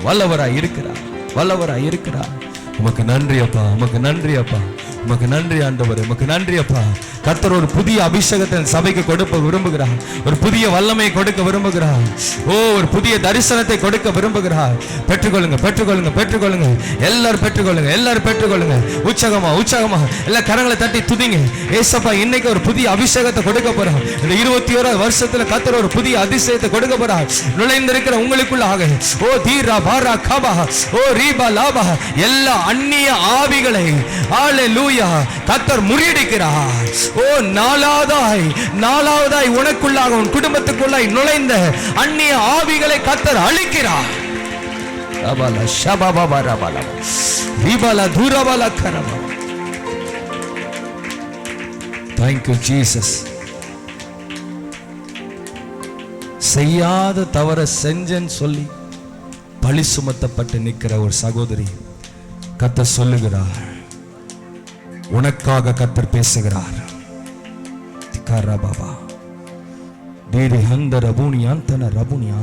வல்லவராய் இருக்கிறார், வல்லவராய் இருக்கிறார். உமக்கு நன்றி அப்பா, உமக்கு நன்றி அப்பா, உமக்கு நன்றி ஆண்டவரே, உமக்கு நன்றி அப்பா. கர்த்தர் ஒரு புதிய அபிஷேகத்தை சபைக்கு கொடுக்க விரும்புகிறார். ஒரு புதிய வல்லமையை கொடுக்க விரும்புகிறார். ஒரு புதிய தரிசனத்தை கொடுக்க விரும்புகிறார். பெற்றுக்கொள்ளுங்க, பெற்றுக்கொள்ளுங்க, பெற்றுக்கொள்ளுங்க. எல்லாரும் பெற்றுக்கொள்ளுங்க, எல்லாரும் பெற்றுக்கொள்ளுங்க. உற்சாகமா, உற்சாகமா எல்லா கரங்களை தட்டி துதிங்க. ஏசப்பா இன்னைக்கு ஒரு புதிய அபிஷேகத்தை கொடுக்க போறார். இந்த 21வது வருஷத்துல கர்த்தர் ஒரு புதிய அதிசயத்தை கொடுக்க போறார். நுழைந்திருக்கிற உங்களுக்குள்ளாக தீரா பாரா கபா ரீபா லாபா எல்லா அந்நிய ஆவிகளை ஹalleluya கர்த்தர் முறியடிக்கிறார். நாலாவதாய் உனக்குள்ளாக உன் குடும்பத்துக்குள்ளாய் நுழைந்த அந்நிய ஆவிகளை கர்த்தர் அழிக்கிறார். ரபல ஷபபப ரபல ரிபல துரபல கரப. Thank you Jesus. செய்யாத தவற செஞ்சேன்னு சொல்லி பழி சுமத்தப்பட்டு நிற்கிற ஒரு சகோதரி கர்த்தர் சொல்லுகிறார், உனக்காக கர்த்தர் பேசுகிறார். கரபபா தீரி ஹந்த ரபுனியாந்தன ரபுனியா.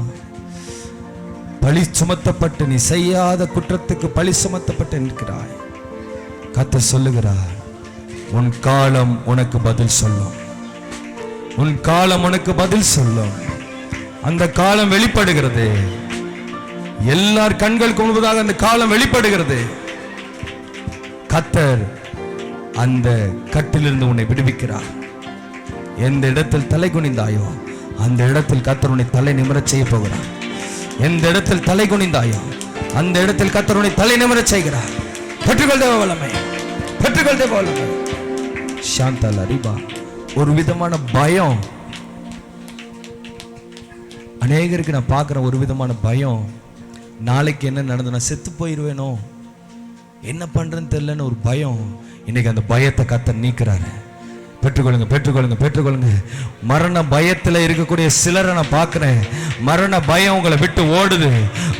பழி சுமத்தப்பட்டு நீ செய்யாத குற்றத்துக்கு பழி சுமத்தப்பட்டு நிற்கிறாய். கர்த்தர் சொல்லுகிறார், உன் காலம் உனக்கு பதில் சொல்லும். உன் காலம் உனக்கு பதில் சொல்லும். அந்த காலம் வெளிப்படுகிறது. எல்லார் கண்களுக்கு முன்பதாக அந்த காலம் வெளிப்படுகிறது. கர்த்தர் அந்த கட்டிலிருந்து உன்னை விடுவிக்கிறார். எந்த இடத்தில் தலை குனிந்தாயோ அந்த இடத்தில் கர்த்தர் உன்னை தலை நிமிரச் செய்ய போகிறார். எந்த இடத்தில் தலை குனிந்தாயோ அந்த இடத்தில் கர்த்தர் உன்னை தலை நிமிரச் செய்கிறார். பெற்றுக்கொள் தேவ வல்லமை, பெற்றுக்கொள் தேவ வல்லமை. சாந்தல ரிபா. ஒரு விதமான பயம் அநேகருக்கு நான் பார்க்குற ஒரு விதமான பயம். நாளைக்கு என்ன நடந்து நான் செத்து போயிடுவேனோ, என்ன பண்றேன்னு தெரியலன்னு ஒரு பயம். இன்னைக்கு அந்த பயத்தை கர்த்தர் நீக்கிறாரு. பெற்றுக்கொள்ளுங்க, பெற்றுக்கொள்ளுங்க, பெற்றுக்கொள்ளுங்க. மரண பயத்தில் இருக்கக்கூடிய சிலரை நான் பார்க்கிறேன். மரண பயம் உங்களை விட்டு ஓடுது.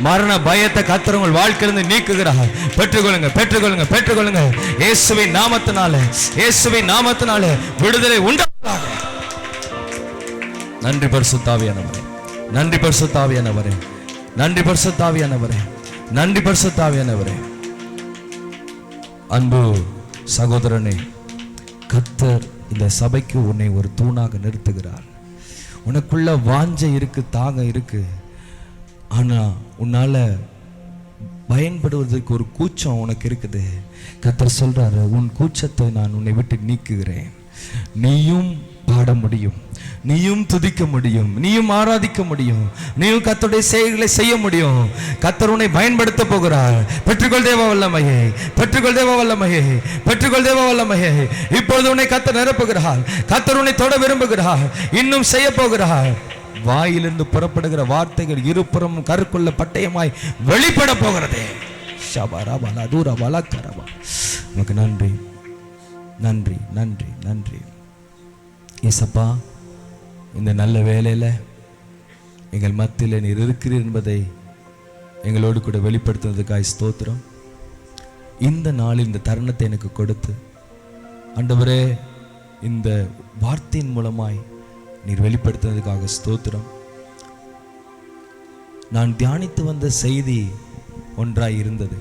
மரண பயத்தை கர்த்தர் உங்கள் வாழ்க்கையிலிருந்து நீக்குகிறார். பெற்றுக்கொள்ளுங்க, பெற்றுக்கொள்ளுங்க, பெற்றுக்கொள்ளுங்க. இயேசுவின் நாமத்தினால, இயேசுவின் நாமத்தினால விடுதலை உண்டாவதாக. நன்றி பரிசுத்த ஆவியானவரே, நன்றி பரிசுத்த ஆவியானவரே, நன்றி பரிசுத்த ஆவியானவரே, நன்றி பரிசுத்த ஆவியானவரே. அன்பு சகோதரனே, கர்த்தர் இந்த சபைக்கு உன்னை ஒரு தூணாக நிறுத்துகிறார். உனக்குள்ள வாஞ்சை இருக்கு, தாகம் இருக்கு. ஆனா உன்னால பயன்படுவதற்கு ஒரு கூச்சம் உனக்கு இருக்குது. கர்த்தர் சொல்றாரு, உன் கூச்சத்தை நான் உன்னை விட்டு நீக்குகிறேன். நீயும் பாட முடியும், நீயும் துதிக்க முடியும், நீயும் ஆராதிக்க முடியும், நீயும் கர்த்தருடைய செயல்களை செய்ய முடியும். கர்த்தர் உன்னை பயன்படுத்த போகிறார். பெற்றுக்கொள் தேவ வல்லமையை, பெற்றுக்கொள் தேவ வல்லமையை, பெற்றுக்கொள் தேவ வல்லமையை. இப்பொழுது உன்னை கர்த்தர் நிரப்புகிறார். கர்த்தர் உன்னை தொட விரும்புகிறார். இன்னும் செய்ய போகிறார். வாயிலிருந்து புறப்படுகிற வார்த்தைகள் இருபுறமும் கருக்குள்ள பட்டயமாய் வெளிப்பட போகிறது. ஷபரபல தூரபல கரபா. உனக்கு நன்றி, நன்றி, நன்றி, நன்றி இயேசப்பா. இந்த நல்ல வேளையில் எங்கள் மத்தியில் நீர் இருக்கிறீர் என்பதை எங்களோடு கூட வெளிப்படுத்துவதற்காக ஸ்தோத்திரம். இந்த நாளில் இந்த தருணத்தை எனக்கு கொடுத்து ஆண்டவரே, இந்த வார்த்தையின் மூலமாய் நீர் வெளிப்படுத்துவதற்காக ஸ்தோத்திரம். நான் தியானித்து வந்த செய்தி ஒன்றாய் இருந்தது.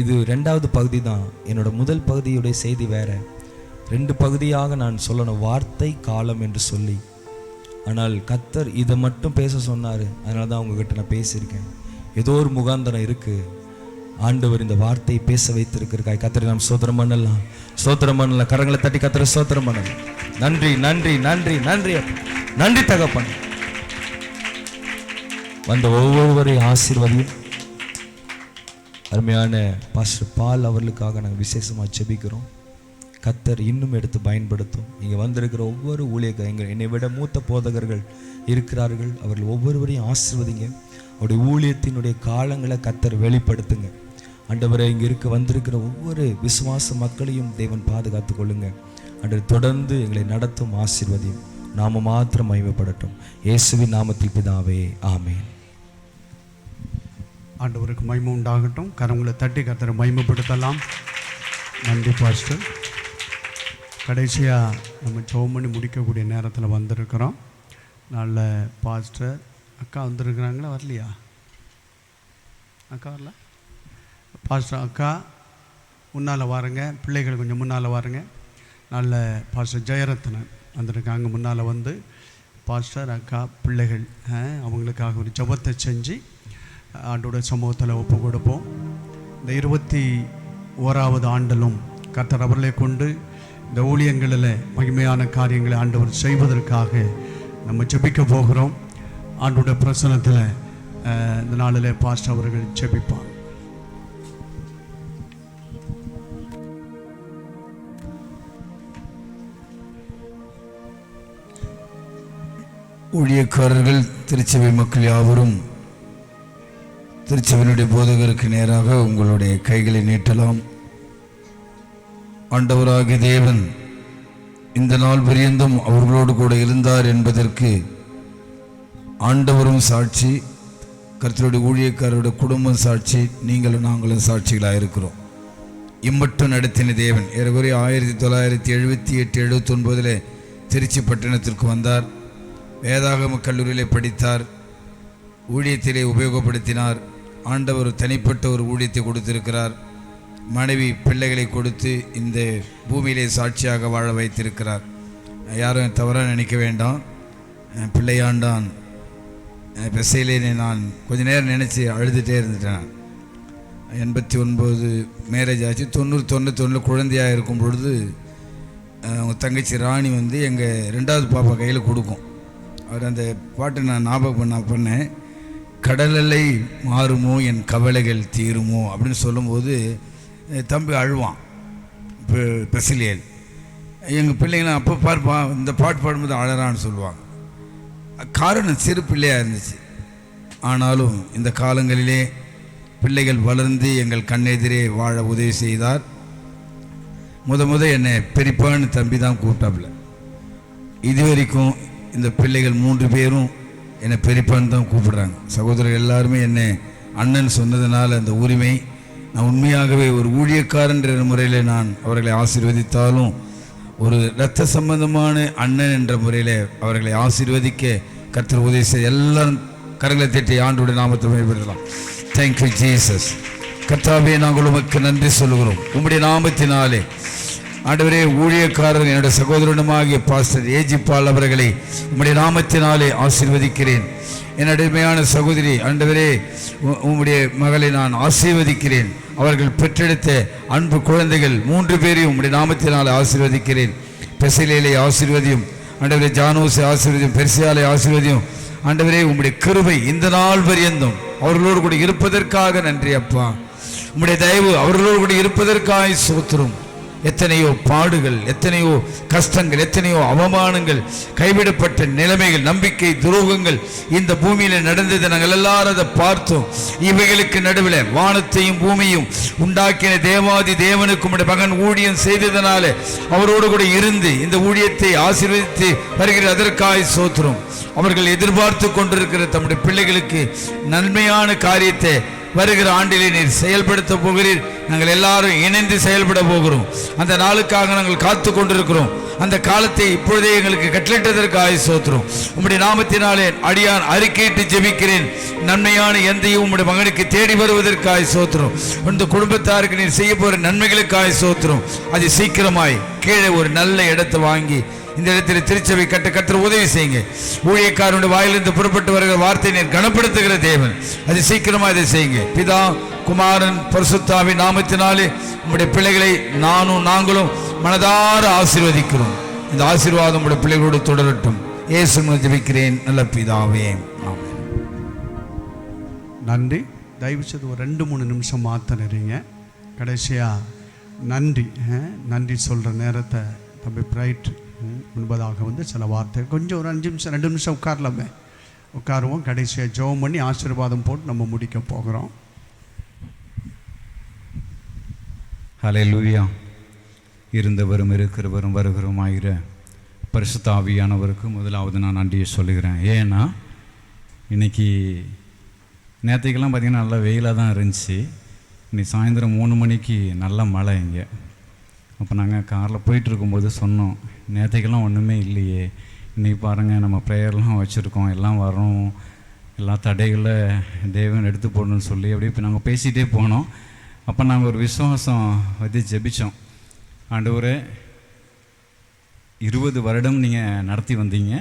இது 2வது பகுதி தான். என்னோட முதல் பகுதியுடைய செய்தி வேற. 2 பகுதியாக நான் சொல்லணும், வார்த்தை காலம் என்று சொல்லி. ஆனால் கர்த்தர் இதை மட்டும் பேச சொன்னார். அதனால தான் உங்ககிட்ட நான் பேசியிருக்கேன். ஏதோ ஒரு முகாந்தரம் இருக்குது. ஆண்டவர் இந்த வார்த்தையை பேச வைத்திருக்கிறாய். கர்த்தரை நாம் ஸ்தோத்திரம் பண்ணலாம், ஸ்தோத்திரம் பண்ணலாம். கரங்களை தட்டி கர்த்தரை ஸ்தோத்திரம் பண்ணலாம். நன்றி நன்றி நன்றி நன்றி நன்றி தகப்பன். வந்த ஒவ்வொருவரையும் ஆசீர்வதியும். அருமையான பாஸ்டர் பால் அவர்களுக்காக நாங்கள் விசேஷமாக ஜெபிக்கிறோம். கர்த்தர் இன்னும் எடுத்து பயன்படுத்தும். இங்கே வந்திருக்கிற ஒவ்வொரு ஊழியர்கள், என்னை விட மூத்த போதகர்கள் இருக்கிறார்கள், அவர்கள் ஒவ்வொருவரையும் ஆசீர்வதிங்க. அவருடைய ஊழியத்தினுடைய காலங்களை கர்த்தர் வெளிப்படுத்துங்க. ஆண்டவரை இங்கே வந்திருக்கிற ஒவ்வொரு விசுவாச மக்களையும் தேவன் பாதுகாத்து கொள்ளுங்க. ஆண்டவர் தொடர்ந்து எங்களை நடத்தும், ஆசீர்வதியும். நாம மாத்திரம் மகிமைப்படட்டும். இயேசுவின் நாமத்தில் பிதாவே, ஆமென். ஆண்டவருக்கு மகிமை உண்டாகட்டும். கரங்களை தட்டி கர்த்தரை மகிமைப்படுத்தலாம். நன்றி பாஸ்டர். கடைசியாக நம்ம ஜெபம் பண்ணி முடிக்கக்கூடிய நேரத்தில் வந்திருக்கிறோம். நல்ல பாஸ்டர் அக்கா வந்திருக்கிறாங்களா? வரலையா அக்கா? வரல. பாஸ்டர் அக்கா முன்னால் வாருங்க. பிள்ளைகள் கொஞ்சம் முன்னால் வாருங்க. நல்ல பாஸ்டர் ஜெயரத்னன் வந்திருக்காங்க. முன்னால் வந்து பாஸ்டர் அக்கா பிள்ளைகள் அவங்களுக்காக ஒரு ஜெபத்தை செஞ்சு ஆண்டோட சமூகத்தில் ஒப்பு கொடுப்போம். இந்த 21வது ஆண்டிலும் கர்த்தர் அவர்களை கொண்டு இந்த ஊழியங்களில் மகிமையான காரியங்களை ஆண்டவர் செய்வதற்காக நம்ம ஜெபிக்க போகிறோம். ஆண்டோட பிரசனத்தில் இந்த நாளில் பாஸ்டர் அவர்கள் ஜெபிப்பார். ஊழியக்காரர்கள், திருச்சபை மக்கள் யாவரும் திருச்சபையினுடைய போதகருக்கு நேராக உங்களுடைய கைகளை நீட்டலாம். ஆண்டவராகிய தேவன் இந்த நாள் பரியந்தம் அவர்களோடு கூட இருந்தார் என்பதற்கு ஆண்டவரும் சாட்சி, கர்த்தருடைய ஊழியக்காரருடைய குடும்பம் சாட்சி, நீங்களும் நாங்களும் சாட்சிகளாக இருக்கிறோம். இம்மட்டும் நடத்தின தேவன் ஏறக்குறைய 1978-79 திருச்சி பட்டணத்திற்கு வந்தார். வேதாகம கல்லூரியிலே படித்தார். ஊழியத்திலே உபயோகப்படுத்தினார். ஆண்டவர் தனிப்பட்ட ஒரு ஊழியத்தை கொடுத்திருக்கிறார். மனைவி பிள்ளைகளை கொடுத்து இந்த பூமியிலே சாட்சியாக வாழ வைத்திருக்கிறார். யாரும் தவறாக நினைக்க வேண்டாம். பிள்ளையாண்டான் பெசையிலே நான் கொஞ்ச நேரம் நினச்சி அழுதுகிட்டே இருந்துட்டேன். 89 மேரேஜ் ஆச்சு. 90-91 குழந்தையாக இருக்கும் பொழுது அவங்க தங்கச்சி ராணி வந்து எங்கள் 2வது பாப்பா கையில் கொடுக்கும். அவர் அந்த பாட்டு நான் ஞாபகம் பண்ணேன். கடலலை மாறுமோ என் கவலைகள் தீருமோ அப்படின்னு சொல்லும்போது தம்பி அழுவான். இப்போ பெசிலியல் எங்கள் பிள்ளைங்களாம் அப்போ பார்ப்பான், இந்த பாட்டு பாடும்போது அழறான்னு சொல்லுவாங்க. காரணம் சிறு பிள்ளையாக இருந்துச்சு. ஆனாலும் இந்த காலங்களிலே பிள்ளைகள் வளர்ந்து எங்கள் கண்ணெதிரே வாழ உதவி செய்தார். முத என்னை பெரியப்பான்னு தம்பி தான் கூப்பிட்டாப்புல. இதுவரைக்கும் இந்த பிள்ளைகள் 3 பேரும் என்னை பெரியப்பான்னு தான் கூப்பிடுறாங்க. சகோதரர்கள் எல்லாருமே என்னை அண்ணன் சொன்னதுனால அந்த உரிமை, நான் உண்மையாகவே ஒரு ஊழியக்காரன்ற முறையில் நான் அவர்களை ஆசீர்வதித்தாலும் ஒரு இரத்த சம்பந்தமான அண்ணன் என்ற முறையில் அவர்களை ஆசீர்வதிக்க கர்த்தர் உதவி செய்ய எல்லாரும் கரங்களை தட்டி ஆண்டோட நாமத்தை மேம்படுத்தலாம். Thank you Jesus. கர்த்தாவே, நாங்கள் உமக்கு நன்றி சொல்லுகிறோம். உம்முடைய நாமத்தினாலே ஆண்டவரே, ஊழியக்காரர் என்னுடைய சகோதரனுமாகிய பாஸ்டர் ஏஜி பால் அவர்களை உம்முடைய நாமத்தினாலே ஆசீர்வதிக்கிறேன். என்னுடைமையான சகோதரி ஆண்டவரே, உம்முடைய மகளை நான் ஆசீர்வதிக்கிறேன். அவர்கள் பெற்றெடுத்த அன்பு குழந்தைகள் 3 பேரையும் உம்முடைய நாமத்தினாலே ஆசீர்வதிக்கிறேன். பெசிலேலை ஆசீர்வதியும் ஆண்டவரே, ஜானோஸை ஆசீர்வதியும், பெர்சியாலை ஆசீர்வதியும். ஆண்டவரே, உம்முடைய கிருபை இந்த நாள் பரியந்தம் அவர்களோடு கூட இருப்பதற்காக நன்றி அப்பா. உம்முடைய தயவு அவர்களோடு கூட இருப்பதற்காக ஸ்தோத்திரம். எத்தனையோ பாடுகள், எத்தனையோ கஷ்டங்கள், எத்தனையோ அவமானங்கள், கைவிடப்பட்ட நிலைமைகள், நம்பிக்கை துரோகங்கள் இந்த பூமியில நடந்தது. நாங்கள் எல்லாரும் அதை பார்த்தோம். இவைகளுக்கு நடுவில் வானத்தையும் பூமியும் உண்டாக்கின தேவாதி தேவனுக்கு உம்முடைய மகன் ஊழியம் செய்ததனால அவரோடு கூட இருந்து இந்த ஊழியத்தை ஆசீர்வதித்து வருகிற அதற்காய் ஸ்தோத்திரம். அவர்கள் எதிர்பார்த்து கொண்டிருக்கிற தம்முடைய பிள்ளைகளுக்கு நன்மையான காரியத்தை வருகிற ஆண்டிலே நீர் செயல்படுத்த போகிறீர். நாங்கள் எல்லாரும் இணைந்து செயல்பட போகிறோம். அந்த நாளுக்காக நாங்கள் காத்து கொண்டிருக்கிறோம். அந்த காலத்தை இப்பொழுதே எங்களுக்கு கட்டளிட்டதற்காக ஸ்தோத்திரம். உம்முடைய நாமத்தினாலே அடியான் அறிக்கையிட்டு ஜெபிக்கிறேன். நன்மையான எந்தையும் உம்முடைய மகனுக்கு தேடி வருவதற்காக ஸ்தோத்திரம். இந்த குடும்பத்தாருக்கு நீர் செய்ய போகிற நன்மைகளுக்காக ஸ்தோத்திரம். அது சீக்கிரமாய் கீழே ஒரு நல்ல இடத்தை வாங்கி இந்த இடத்தில் திருச்சபை கட்ட கர்த்தர் உதவி செய்யுங்க. ஊழியக்காரனுடைய வாயிலிருந்து புறப்பட்டு வருகிற வார்த்தை நீர் கனப்படுத்துகிற தேவன், அது சீக்கிரமா இதை செய்யுங்க. பிதா குமாரன் பரிசுத்தாவின் நாமத்தினாலே உங்களுடைய பிள்ளைகளை நாங்களும் மனதார ஆசீர்வதிக்கிறோம். இந்த ஆசீர்வாதம் உங்களுடைய பிள்ளைகளோடு தொடரட்டும். இயேசு மூலம் ஜெபிக்கிறேன் நல்ல பிதாவே, ஆமென். நன்றி. தயவு செய்து ஒரு 2-3 நிமிஷம் மாற்றினீங்க. கடைசியாக நன்றி சொல்கிற நேரத்தை தம்பி பிரைட் முன்பதாக வந்து சில வார்த்தை கொஞ்சம் ஒரு 5 நிமிஷம் 2 நிமிஷம் உட்காருவோம். கடைசியாக ஜெபம் பண்ணி ஆசீர்வாதம் போட்டு நம்ம முடிக்க போகிறோம். ஹல்லேலூயா. இருந்தவரும் இருக்கிறவரும் வருகிறவருமாகிற பரிசுத்த ஆவியானவருக்கு முதலாவது நான் நன்றியை சொல்லுகிறேன். ஏன்னா இன்றைக்கி நேற்றுக்கெல்லாம் பார்த்திங்கன்னா நல்லா வெயிலாக தான் இருந்துச்சு. இன்னைக்கு சாயந்தரம் 3 மணிக்கு நல்ல மழை இங்கே. அப்போ நாங்கள் காரில் போயிட்டுருக்கும்போது சொன்னோம், நேற்றுக்கெல்லாம் ஒன்றுமே இல்லையே, இன்றைக்கி பாருங்கள் நம்ம ப்ரேயர்லாம் வச்சுருக்கோம், எல்லாம் வரோம், எல்லா தடைகளை தேவன் எடுத்து போடணும்னு சொல்லி அப்படியே இப்போ நாங்கள் பேசிகிட்டே போனோம். அப்போ நாங்கள் ஒரு விசுவாசம் வந்து ஜெபித்தோம். ஆண்டவரே 20 வருடம் நீங்கள் நடத்தி வந்தீங்க,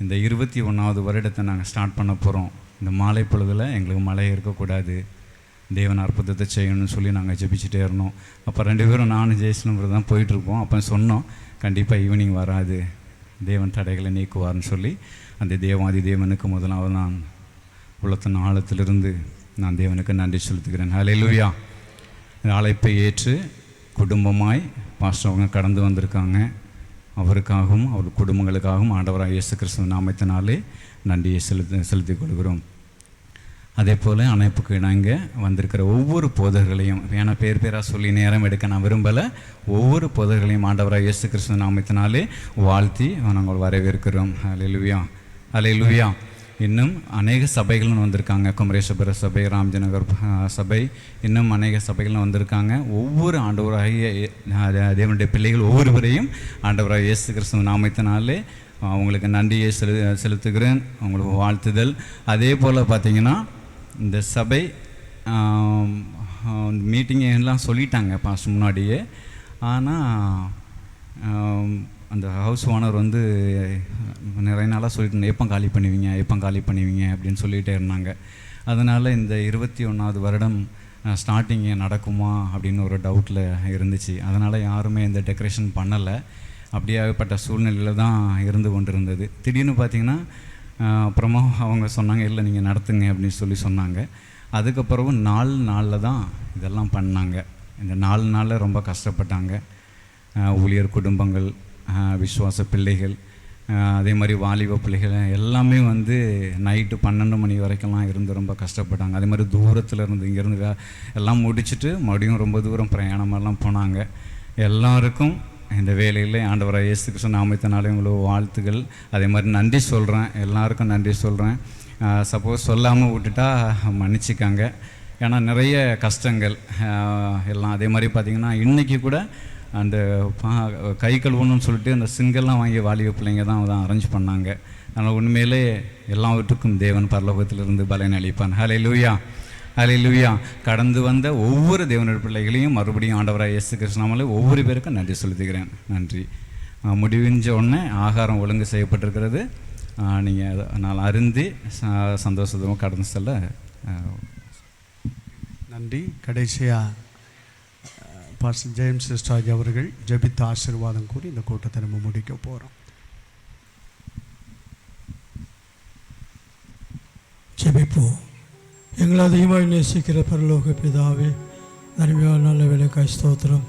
இந்த 21வது வருடத்தை நாங்கள் ஸ்டார்ட் பண்ண போகிறோம். இந்த மாலை பொழுதில் எங்களுக்கு மழை இருக்கக்கூடாது, தேவன் அற்புதத்தை செய்யணும்னு சொல்லி நாங்கள் ஜெபிச்சுட்டே இருந்தோம். அப்போ 2 பேரும் நானும் ஜெயஸ்லம் தான் போயிட்டுருப்போம். அப்போ சொன்னோம், கண்டிப்பாக ஈவினிங் வராது, தேவன் தடைகளை நீக்குவார்னு சொல்லி அந்த தேவாதி தேவனுக்கு முதலாவது நான் உள்ளத்தின் ஆழத்திலிருந்து நான் தேவனுக்கு நன்றி செலுத்துகிறேன். ஹல்லேலூயா. இந்த அழைப்பை ஏற்று குடும்பமாய் பாஸ்டர் அவங்க கடந்து வந்திருக்காங்க. அவருக்காகவும் அவர் குடும்பங்களுக்காகவும் ஆண்டவராக இயேசு கிறிஸ்துவ நாமத்தினாலே நன்றியை செலுத்திக் கொள்கிறோம். அதே போல் அணைப்புக்கு இணங்க வந்திருக்கிற ஒவ்வொரு போதர்களையும், ஏன்னா பேராக சொல்லி நேரம் எடுக்க நான் விரும்பலை, ஒவ்வொரு போதர்களையும் ஆண்டவராக இயேசு கிறிஸ்துவ நாமத்தினாலே வாழ்த்தி நாங்கள் வரவேற்கிறோம். ஹல்லேலூயா, ஹல்லேலூயா. இன்னும் அநேக சபைகளும் வந்திருக்காங்க. குமரேஸ்வர சபை, ராம்ஜநகர் சபை, இன்னும் அநேக சபைகளும் வந்திருக்காங்க. ஒவ்வொரு ஆண்டவராகிய தேவனுடைய பிள்ளைகள் ஒவ்வொருவரையும் ஆண்டவராக இயேசு கிறிஸ்துவ நாமத்தினாலே அவங்களுக்கு நன்றியை செலுத்துகிறேன், அவங்களுக்கு வாழ்த்துதல். அதே போல் பார்த்திங்கன்னா இந்த சபை மீட்டிங் எல்லாம் சொல்லிட்டாங்க பாஸ்டர் முன்னாடியே. ஆனால் அந்த ஹவுஸ் ஓனர் வந்து நிறைய நாளாக சொல்லிட்டு எப்போ காலி பண்ணுவீங்க அப்படின்னு சொல்லிகிட்டே இருந்தாங்க. அதனால் இந்த 21வது வருடம் ஸ்டார்டிங் நடக்குமா அப்படின்னு ஒரு டவுட்டில் இருந்துச்சு. அதனால் யாருமே இந்த டெக்கரேஷன் பண்ணலை. அப்படியாகப்பட்ட சூழ்நிலையில் தான் இருந்து கொண்டு இருந்தது. திடீர்னு பார்த்திங்கன்னா அப்புறமா அவங்க சொன்னாங்க, இல்லை நீங்கள் நடத்துங்க அப்படின்னு சொல்லி சொன்னாங்க. அதுக்கப்புறம் 4 நாளில் தான் இதெல்லாம் பண்ணாங்க. இந்த 4 நாளில் ரொம்ப கஷ்டப்பட்டாங்க. ஊழியர் குடும்பங்கள், விசுவாச பிள்ளைகள், அதே மாதிரி வாலிப பிள்ளைகள் எல்லாமே வந்து நைட்டு 12 மணி வரைக்கும்லாம் இருந்து ரொம்ப கஷ்டப்பட்டாங்க. அதே மாதிரி தூரத்தில் இருந்து இங்கேருந்து எல்லாம் முடிச்சுட்டு மறுபடியும் ரொம்ப தூரம் பிரயாணமெல்லாம் போனாங்க. எல்லாருக்கும் இந்த வேலையில் ஆண்டவராக இயேசு கிறிஸ்து நாமத்தினாலே உங்களுக்கு வாழ்த்துக்கள். அதே மாதிரி நன்றி சொல்கிறேன், எல்லாருக்கும் நன்றி சொல்கிறேன். சப்போஸ் சொல்லாமல் விட்டுட்டா மன்னிச்சிக்காங்க, ஏன்னா நிறைய கஷ்டங்கள் எல்லாம். அதே மாதிரி பார்த்திங்கன்னா இன்றைக்கி கூட அந்த கை கழுவணும்னு சொல்லிட்டு அந்த சிங்கெல்லாம் வாங்கி வாலிப பிள்ளைங்க தான் அரேஞ்ச் பண்ணாங்க. அதனால் உண்மையிலே எல்லாவற்றுக்கும் தேவன் பரலோகத்திலிருந்து பலன் அளிப்பான். ஹல்லேலூயா, ஹல்லேலூயா. கடந்து வந்த ஒவ்வொரு தேவனுடைய பிள்ளைகளையும் மறுபடியும் ஆண்டவராக இயேசு கிறிஸ்துவினாலே ஒவ்வொரு பேருக்கும் நன்றி செலுத்துகிறேன். நன்றி. முடிவிஞ்ச உடனே ஆகாரம் ஒழுங்கு செய்யப்பட்டிருக்கிறது. நீங்கள் நான் அருந்தி சந்தோஷமாக கடந்து செல்ல நன்றி. கடைசியாக பாஸ்டர் ஜேம்ஸ் சிஸ்டாஜ் அவர்கள் ஜெபித்த ஆசீர்வாதம் கூறி இந்த கூட்டத்தை நம்ம முடிக்க போகிறோம். ஜெபிப்போம். எங்களை அதிகமாக நேசிக்கிற பரலோக பிதாவே, அருமையான நல்ல வேலைக்காய் ஸ்தோத்திரம்.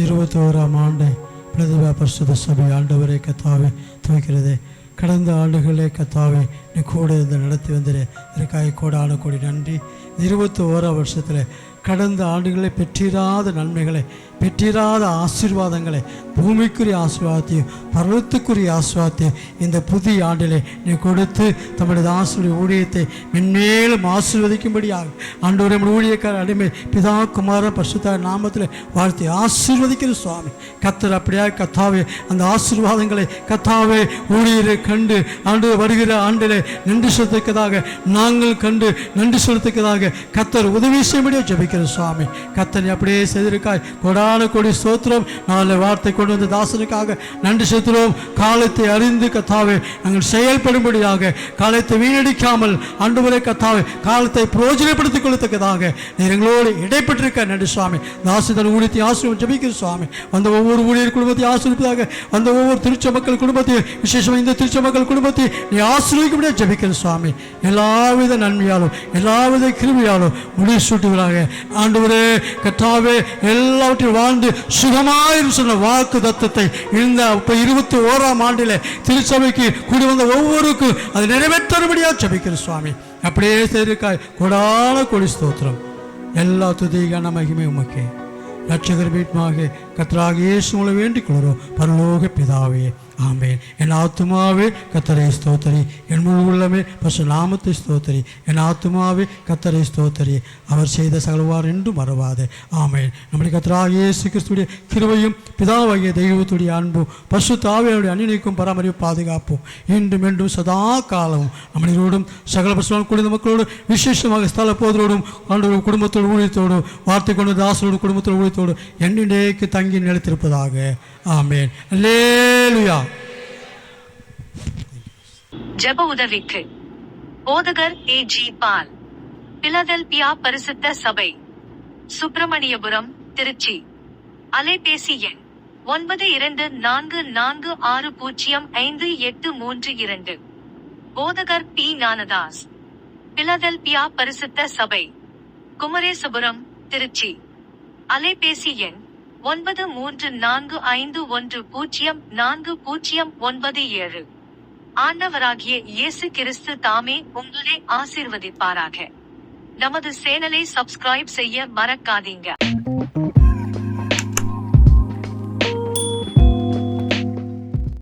21ஆம் ஆண்டை பிரதிபா பரிசுத்த சபை ஆண்டவரே கத்தாவே துவைக்கிறதே. கடந்த ஆண்டுகளே கத்தாவே நீ கூட இருந்து நடத்தி வந்திரு. இதற்காக கோடான கோடி நன்றி. 21ஆம் வருஷத்தில் கடந்த ஆண்டுகளை பெற்றிராத நன்மைகளை, பெற்றிராத ஆசீர்வாதங்களை, பூமிக்குரிய ஆசீர்வாதத்தையும் பர்வத்துக்குரிய ஆசீர்வாதத்தையும் இந்த புதிய ஆண்டிலே நீ கொடுத்து தம்முடைய ஆசிரிய ஊழியத்தை மென்மேலும் ஆசீர்வதிக்கும்படியாக ஆண்டவரே ஊழியக்கார அடிமை பிதா குமார பரிசுத்த நாமத்தில் வாழ்த்தி ஆசீர்வதிக்கிற சுவாமி கர்த்தர் அப்படியாக கத்தாவே அந்த ஆசீர்வாதங்களை கத்தாவே ஊழியரை கண்டு ஆண்டு வருகிற ஆண்டிலே நன்றி செலுத்தக்கதாக நாங்கள் கண்டு நன்றி செலுத்தக்கதாக கர்த்தர் உதவி செய்யும்படியாக ஜெபிக்கிறோம். ஜெபிக்கிற சுவாமி. கர்த்தர் அப்படியே செய்திருக்காய். கொடான கொடி ஸ்தோத்திரம். நாளை வார்த்தை கொண்டு வந்த தாசனுக்காக நன்றி செலுத்துகிறோம். காலத்தை அறிந்து கர்த்தாவே நாங்கள் செயல்படும்படியாக, காலத்தை வீணடிக்காமல் ஆண்டவரே கர்த்தாவே காலத்தை பிரயோஜனப்படுத்திக் கொள்ளத்தக்கதாக நீர் எங்களோடு இடைப்பட்டிருக்க நன்றி சுவாமி. தாசன் ஊழியத்தை ஆசீர்வதித்து ஜெபிக்கிற சுவாமி. வந்த ஒவ்வொரு ஊழியர் குடும்பத்தை ஆசீர்வதிப்பதாக, வந்த ஒவ்வொரு திருச்ச மக்கள் குடும்பத்தை, விசேஷமாக இந்த திருச்ச மக்கள் குடும்பத்தை நீ ஆசீர்வதிக்க ஜெபிக்கிற சுவாமி. எல்லாவித நன்மையாலும் எல்லாவித கிருபையாலும் முடிசூட்டுவதாக ஆண்டவரே கர்த்தாவே எல்லாவற்றையும் வாழ்ந்து சுகமாயிரும் சொன்ன வாக்கு தத்தத்தை இந்த 21ஆம் ஆண்டில் திருச்சபைக்கு கூடி வந்த ஒவ்வொருக்கும் அதை நிறைவேற்றபடியாக ஜெபிக்கிற சுவாமி. அப்படியே செய்திருக்காய். கொடான கொடி ஸ்தோத்திரம். எல்லா துதிகான மகிமை உமக்கே. ரட்சகர் மீட்மாக கர்த்தராக இயேசு மூலம் வேண்டிக் கொள்கிறோம் பரலோக பிதாவே, ஆமென். என் ஆத்துமாவே கர்த்தரை ஸ்தோத்திரி, என் முழு உள்ளமே பரிசுத்த நாமத்தை ஸ்தோத்திரி. என் ஆத்துமாவே கர்த்தரை ஸ்தோத்திரி, அவர் செய்த சகலவார் என்றும் மறவாதே, ஆமென். நம்முடைய கர்த்தராக இயேசு கிறிஸ்துடைய கிருபையும் பிதாவாகிய தெய்வத்துடைய அன்பும் பரிசுத்த ஆவியாருடைய அன்னிக்கும் பராமரிப்பு பாதுகாப்பும் இன்றும் என்றும் சதா காலமும் நம்மளோடும் சகல பரிசுத்த குடும்ப மக்களோடு விசேஷமாக ஸ்தல போதரோடும் ஆண்டோடு குடும்பத்தோடு ஊழியத்தோடும் வார்த்தை கொண்டு தாசரோடு குடும்பத்தோடு ஊழியத்தோடு என்னைக்கு தங்கி நிலைத்திருப்பதாக, ஆமென். அல்லேலூயா. ஜெப உதவிக்கு போதகர் A.G. பால், பிலதெல்பியா பரிசுத்த சபை, சுப்பிரமணியபுரம், திருச்சி. அலைபேசி எண் 9244605832. போதகர் P. ஞானதாஸ், பிலதெல்பியா பரிசுத்த சபை, குமரேசபுரம், திருச்சி. அலைபேசி எண் 9345104097. ஆண்டவராகிய இயேசு கிறிஸ்து தாமே உங்களை ஆசீர்வதிப்பாராக. நமது சேனலை சப்ஸ்கிரைப் செய்ய மறக்காதீங்க.